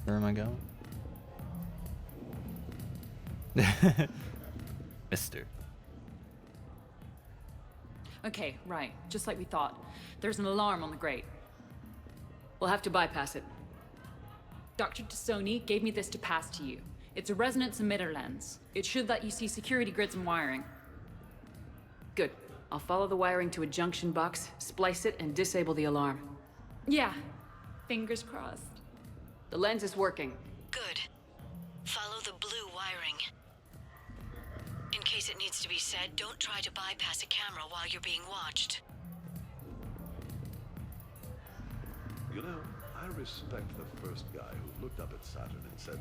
Where am I going? Mister. Okay, right. Just like we thought. There's an alarm on the grate. We'll have to bypass it. Dr. Tassoni gave me this to pass to you. It's a resonance emitter lens. It should let you see security grids and wiring. Good. I'll follow the wiring to a junction box, splice it, and disable the alarm. Yeah. Fingers crossed. The lens is working. Good. Follow the blue wiring. In case it needs to be said, don't try to bypass a camera while you're being watched. You know, I respect the first guy who looked up at Saturn and said,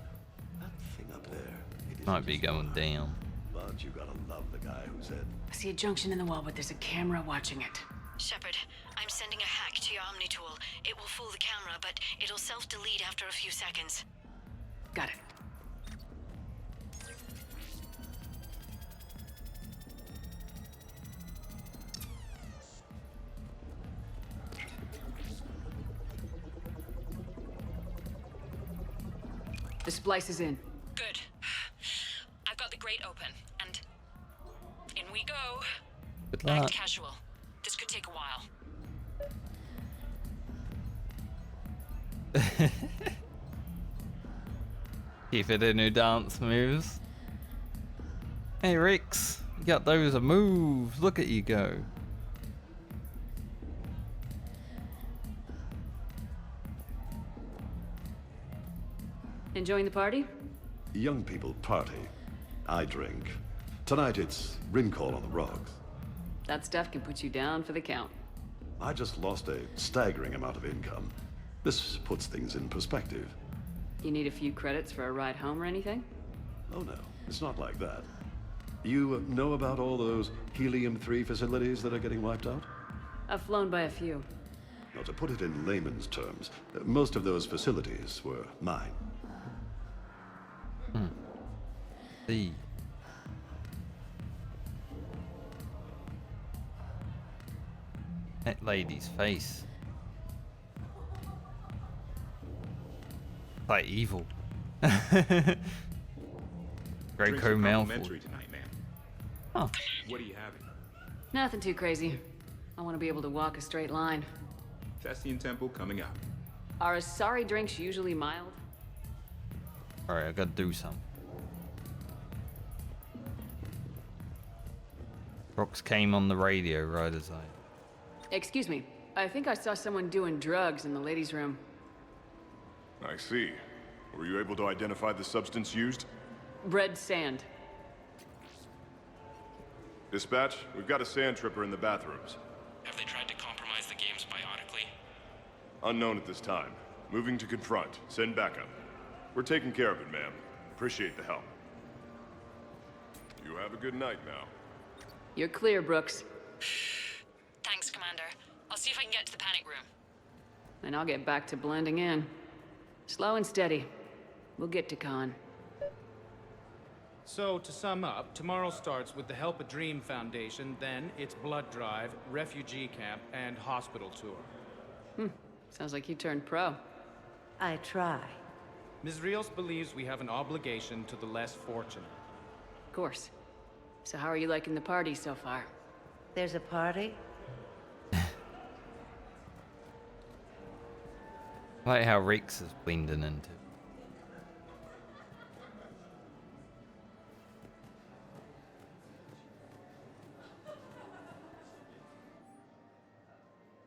that thing up there, it Might be going down. But you gotta love the guy who said, I see a junction in the wall, but there's a camera watching it. Shepard, I'm sending a hack to your Omni tool. It will fool the camera, but it'll self-delete after a few seconds. Got it. The splice is in. Good. I've got the grate open, and in we go. Good luck. Act casual. This could take a while. Keep it in your dance moves. Hey Wrex, you got those moves. Look at you go. Enjoying the party? young people party. I drink. Tonight it's Rincon on the rocks. That stuff can put you down for the count. I just lost a staggering amount of income. This puts things in perspective. You need a few credits for a ride home or anything? Oh no, it's not like that. You know about all those Helium-3 facilities that are getting wiped out? I've flown by a few. Now, to put it in layman's terms, most of those facilities were mine. That lady's face. Like evil. Draco Malfoy. Complimentary tonight, ma'am. Oh. What are you having? Nothing too crazy. I want to be able to walk a straight line. Thestian Temple coming up. Are Asari drinks usually mild? Alright, I gotta do something. Wrex came on the radio right as I... Excuse me. I think I saw someone doing drugs in the ladies' room. I see. Were you able to identify the substance used? Red sand. Dispatch, we've got a sand tripper in the bathrooms. Have they tried to compromise the games biotically? Unknown at this time. Moving to confront. Send backup. We're taking care of it, ma'am. Appreciate the help. You have a good night now. You're clear, Brooks. Thanks, Commander. I'll see if I can get to the panic room. And I'll get back to blending in. Slow and steady. We'll get to Khan. So, to sum up, tomorrow starts with the Help a Dream Foundation, then it's blood drive, refugee camp, and hospital tour. Sounds like you turned pro. I try. Ms. Rios believes we have an obligation to the less fortunate. Of course. So how are you liking the party so far? There's a party? I like how Wrex is blending into.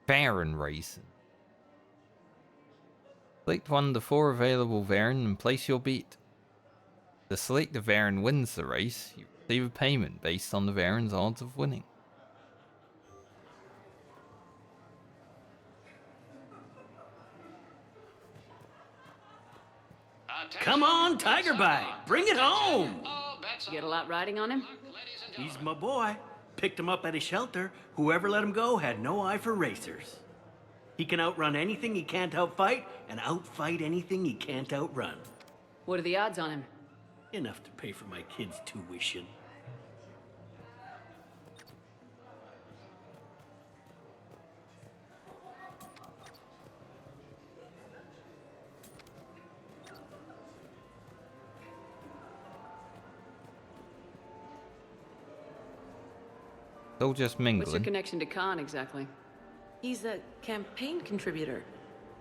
Baron racing. Select one of the 4 available Varen and place your bet. The selected Varen wins the race. You receive a payment based on the Varen's odds of winning. Come on, Tiger Bite! Bring it home! You get a lot riding on him? He's my boy. Picked him up at a shelter. Whoever let him go had no eye for racers. He can outrun anything he can't outfight, and outfight anything he can't outrun. What are the odds on him? Enough to pay for my kids' tuition. They'll just mingle. What's your connection to Khan exactly? He's a campaign contributor.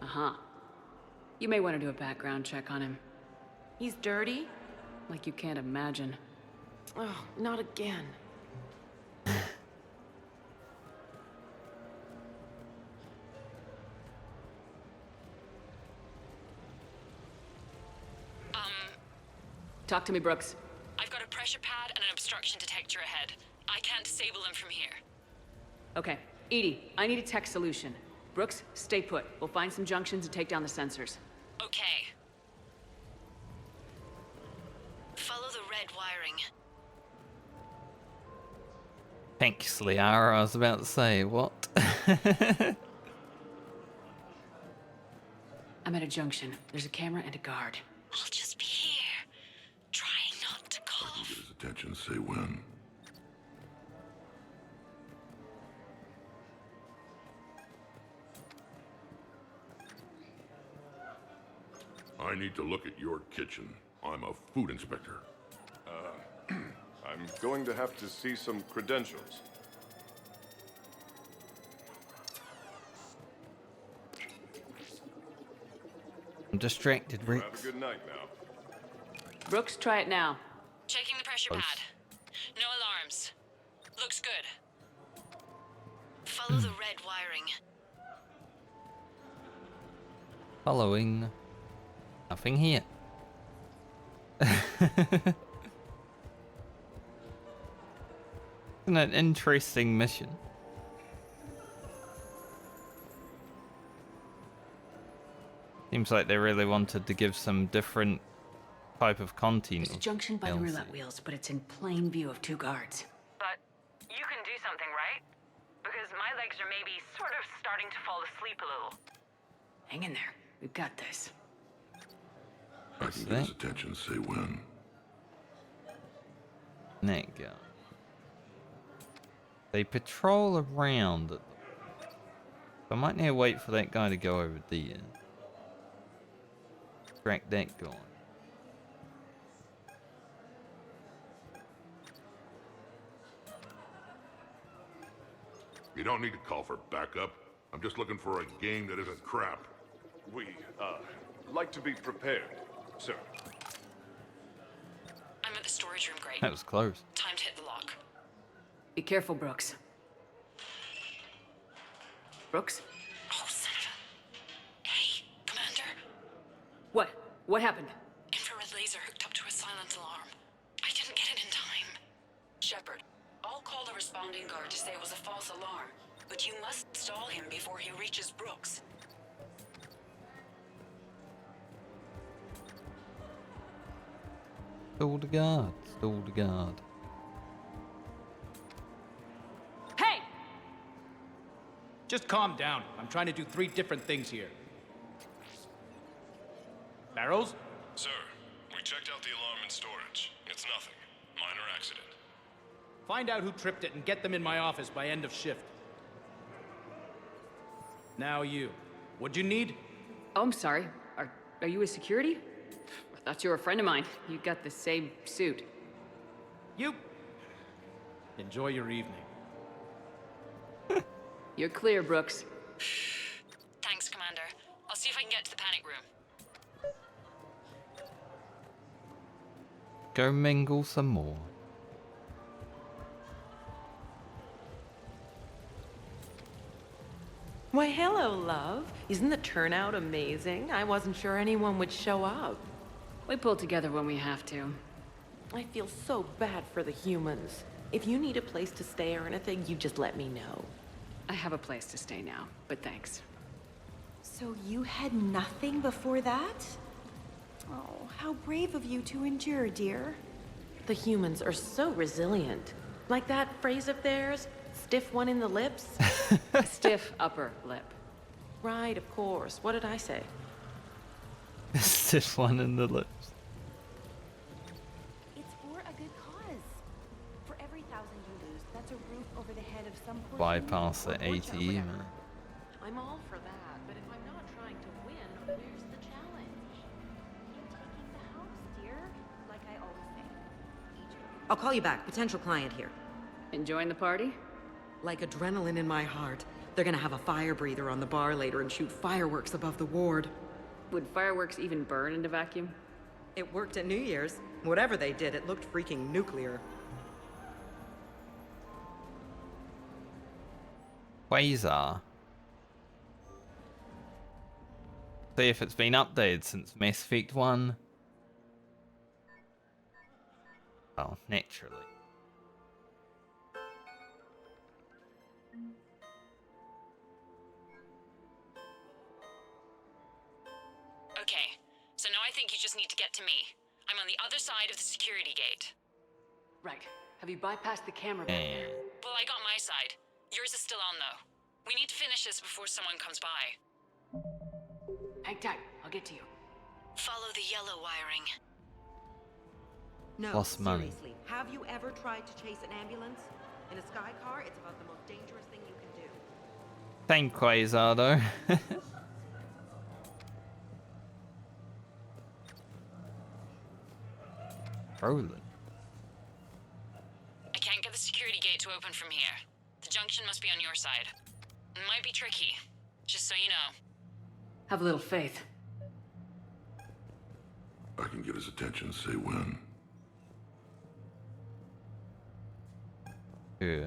Uh-huh. You may want to do a background check on him. He's dirty? Like you can't imagine. Oh, not again. Talk to me, Brooks. I've got a pressure pad and an obstruction detector ahead. I can't disable them from here. Okay. Edie, I need a tech solution. Brooks, stay put. We'll find some junctions and take down the sensors. Okay. Follow the red wiring. Thanks, Liara. I was about to say, what? I'm at a junction. There's a camera and a guard. I'll just be here. Trying not to cough. Get his attention, say when. I need to look at your kitchen. I'm a food inspector. I'm going to have to see some credentials. I'm distracted, You have Wrex. a good night now. Brooks, try it now. Checking the pressure pad. No alarms. Looks good. Follow the red wiring. Following. Nothing here. Isn't an interesting mission? Seems like they really wanted to give some different type of content. There's a junction by the DLC. roulette wheels, but it's in plain view of 2 guards. But you can do something, right? Because my legs are maybe sort of starting to fall asleep a little. Hang in there. We've got this. I can get his attention, say when. There you go. They patrol around. I might need to wait for that guy to go over there. Track that guy. You don't need to call for backup. I'm just looking for a game that isn't crap. We, like to be prepared, sir. I'm at the storage room, Gray. That was close. Time to hit the lock. Be careful, Brooks. Brooks? Oh, son of a... Hey, Commander. What? What happened? Infrared laser hooked up to a silent alarm. I didn't get it in time. Shepard, I'll call the responding guard to say it was a false alarm, but you must stall him before he reaches Brooks. Stall the guard. Stall the guard. Hey! Just calm down. I'm trying to do 3 different things here. Barrows? Sir, we checked out the alarm in storage. It's nothing. Minor accident. Find out who tripped it and get them in my office by end of shift. Now you. What'd you need? Oh, I'm sorry. Are you a security? I thought you were a friend of mine. You got the same suit. You... Enjoy your evening. You're clear, Brooks. Thanks, Commander. I'll see if I can get to the panic room. Go mingle some more. Why, hello, love. Isn't the turnout amazing? I wasn't sure anyone would show up. We pull together when we have to. I feel so bad for the humans. If you need a place to stay or anything, you just let me know. I have a place to stay now, but thanks. So you had nothing before that? Oh, how brave of you to endure, dear. The humans are so resilient. Like that phrase of theirs, stiff one in the lips. A stiff upper lip. Right, of course. What did I say? Stiff one in the lips. It's for a good cause. For every 1,000 you lose, that's a roof over the head of some poor Bypass the human or ATM. whatever. I'm all for that, but if I'm not trying to win, where's the challenge? You're taking the house, dear. Like I always say. I'll call you back. Potential client here. Enjoying the party? Like adrenaline in my heart. They're gonna have a fire breather on the bar later and shoot fireworks above the ward. Would fireworks even burn in a vacuum? It worked at New Year's. Whatever they did, it looked freaking nuclear. Quasar. See if it's been updated since Mass Effect 1. Oh, naturally. Okay, so now I think you just need to get to me. I'm on the other side of the security gate. Right. Have you bypassed the camera? Well, I got my side. Yours is still on, though. We need to finish this before someone comes by. Hang tight. I'll get to you. Follow the yellow wiring. No, Lost money. seriously. Have you ever tried to chase an ambulance? In a sky car, it's about the most dangerous thing you can do. Same Quasar though. Rolling. I can't get the security gate to open from here. The junction must be on your side. It might be tricky, just so you know. Have a little faith. I can get his attention, say when. Yeah.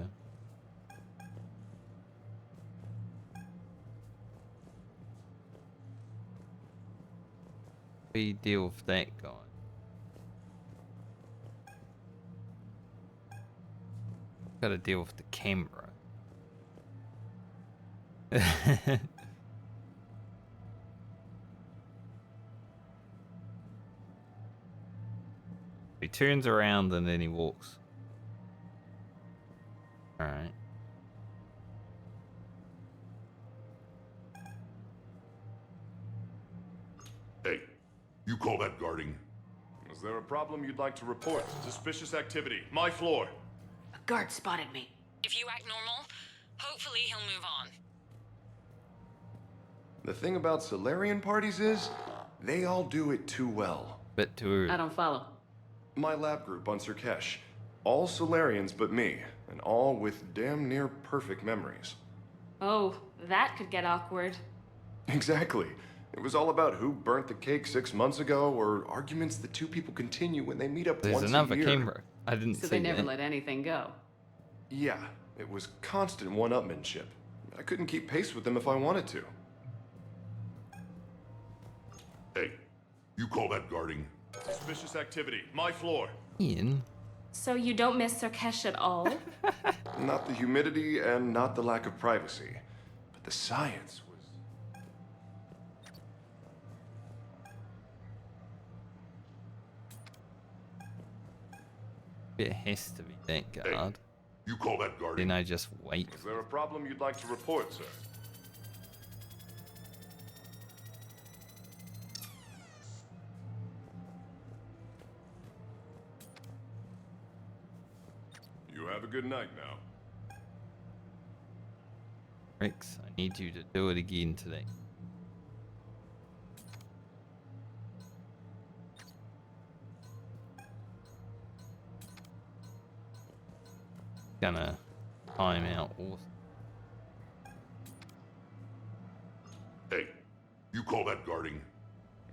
We deal with that guy. Gotta deal with the camera. He turns around and then he walks. Alright. Hey, you call that guarding? Is there a problem you'd like to report? Suspicious activity. My floor. A guard spotted me. If you act normal, hopefully he'll move on. The thing about Solarian parties is, they all do it too well. Bit too early. I don't follow. My lab group on Surkesh. All Solarians but me, and all with damn near perfect memories. Oh, that could get awkward. Exactly. It was all about who burnt the cake 6 months ago, or arguments that two people continue when they meet up There's once another a year. camera. I didn't So see they never that. let anything go. Yeah, it was constant one-upmanship. I couldn't keep pace with them if I wanted to. Hey, you call that guarding? Suspicious activity. My floor. Ian. So you don't miss Surkesh at all? Not the humidity and not the lack of privacy, but the science was... It has to be that guard. You call that guarding? Then I just wait. Is there a problem you'd like to report, sir? You have a good night now. Wrex, I need you to do it again today. Gonna time out also. Hey, you call that guarding?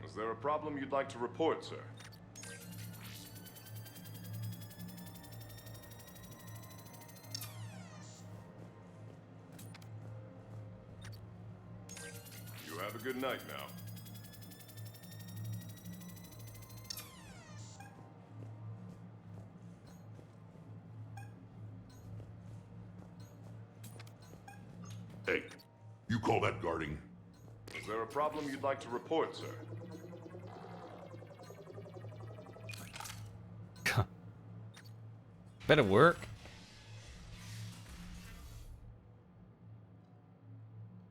Is there a problem you'd like to report, sir? You have a good night now. Hey, you call that guarding? Is there a problem you'd like to report, sir? Better work.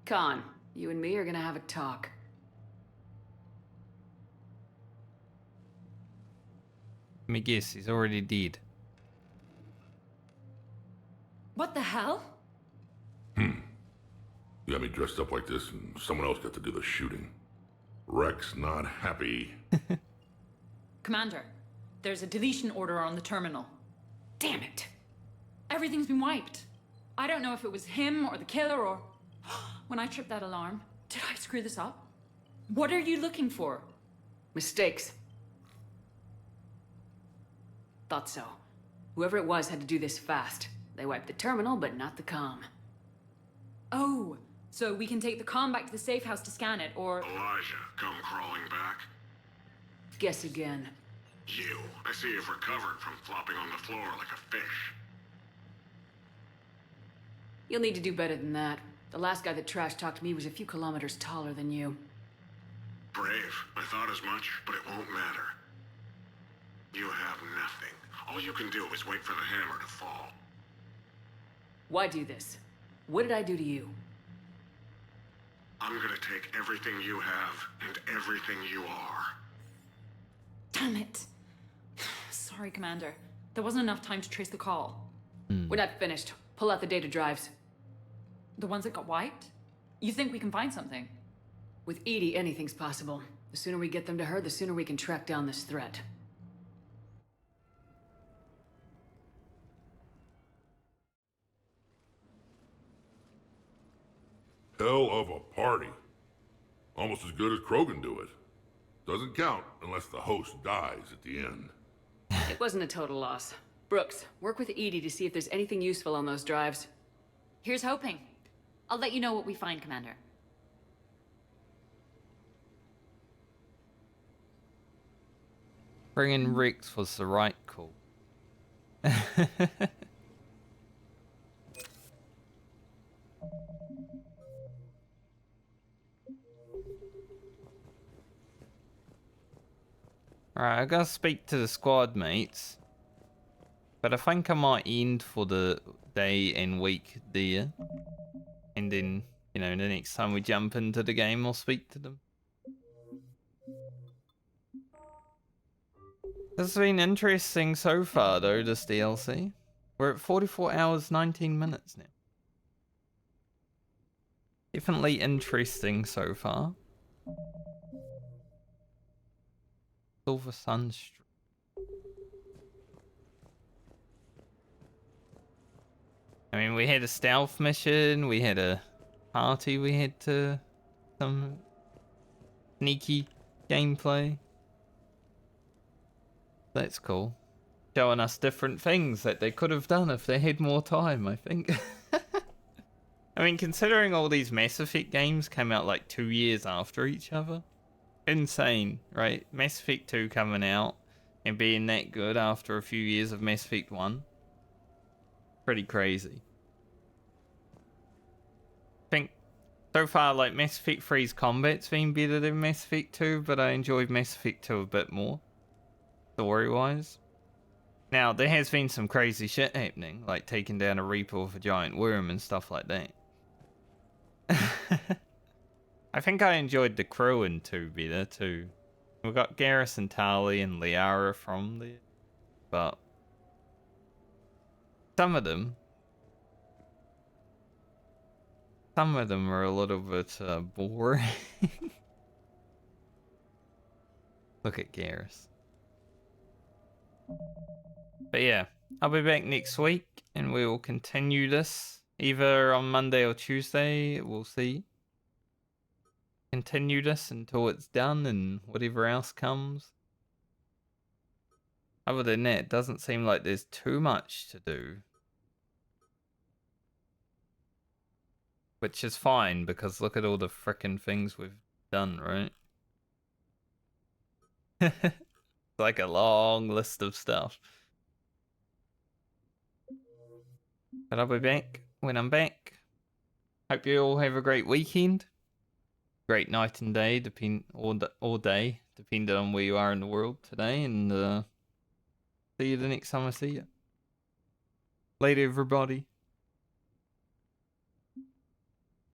Con, you and me are gonna have a talk. Let me guess, he's already dead. What the hell? You got me dressed up like this and someone else got to do the shooting. Wrex not happy. Commander, there's a deletion order on the terminal. Damn it. Everything's been wiped. I don't know if it was him or the killer or... When I tripped that alarm, did I screw this up? What are you looking for? Mistakes. Thought so. Whoever it was had to do this fast. They wiped the terminal, but not the comm. Oh, so we can take the comm back to the safe house to scan it, or... Elijah, come crawling back. Guess again. You. I see you've recovered from flopping on the floor like a fish. You'll need to do better than that. The last guy that trash-talked me was a few kilometers taller than you. Brave. I thought as much, but it won't matter. You have nothing. All you can do is wait for the hammer to fall. Why do this? What did I do to you? I'm gonna take everything you have and everything you are. Damn it. Sorry, Commander. There wasn't enough time to trace the call. We're not finished. Pull out the data drives. The ones that got wiped? You think we can find something? With Edie, anything's possible. The sooner we get them to her, the sooner we can track down this threat. Hell of a party. Almost as good as Krogan do it. Doesn't count unless the host dies at the end. It wasn't a total loss. Brooks, work with Edie to see if there's anything useful on those drives. Here's hoping. I'll let you know what we find, Commander. Bringing Wrex was the right call. Alright, I gotta speak to the squad mates. But I think I might end for the day and week there. And then, you know, the next time we jump into the game, I'll speak to them. This has been interesting so far, though, this DLC. We're at 44 hours, 19 minutes now. Definitely interesting so far. Silver Sunstream. I mean, we had a stealth mission, we had a party, we had some sneaky gameplay. That's cool. Showing us different things that they could have done if they had more time, I think. I mean, considering all these Mass Effect games came out like 2 years after each other. Insane, right? Mass Effect 2 coming out and being that good after a few years of Mass Effect 1. Pretty crazy. I think so far, like, Mass Effect 3's combat's been better than Mass Effect 2, but I enjoyed Mass Effect 2 a bit more, story-wise. Now, there has been some crazy shit happening, like taking down a Reaper with a giant worm and stuff like that. I think I enjoyed the crew in 2 better, too. We've got Garrus and Tali and Liara from there, but some of them are a little bit boring. Look at Garrus. But yeah, I'll be back next week and we will continue this either on Monday or Tuesday. We'll see. Continue this until it's done and whatever else comes. Other than that, it doesn't seem like there's too much to do. Which is fine, because look at all the frickin' things we've done, right? It's like a long list of stuff. But I'll be back when I'm back. Hope you all have a great weekend. Great night and day, all day, depending on where you are in the world today. And see you the next time I see you. Later, everybody.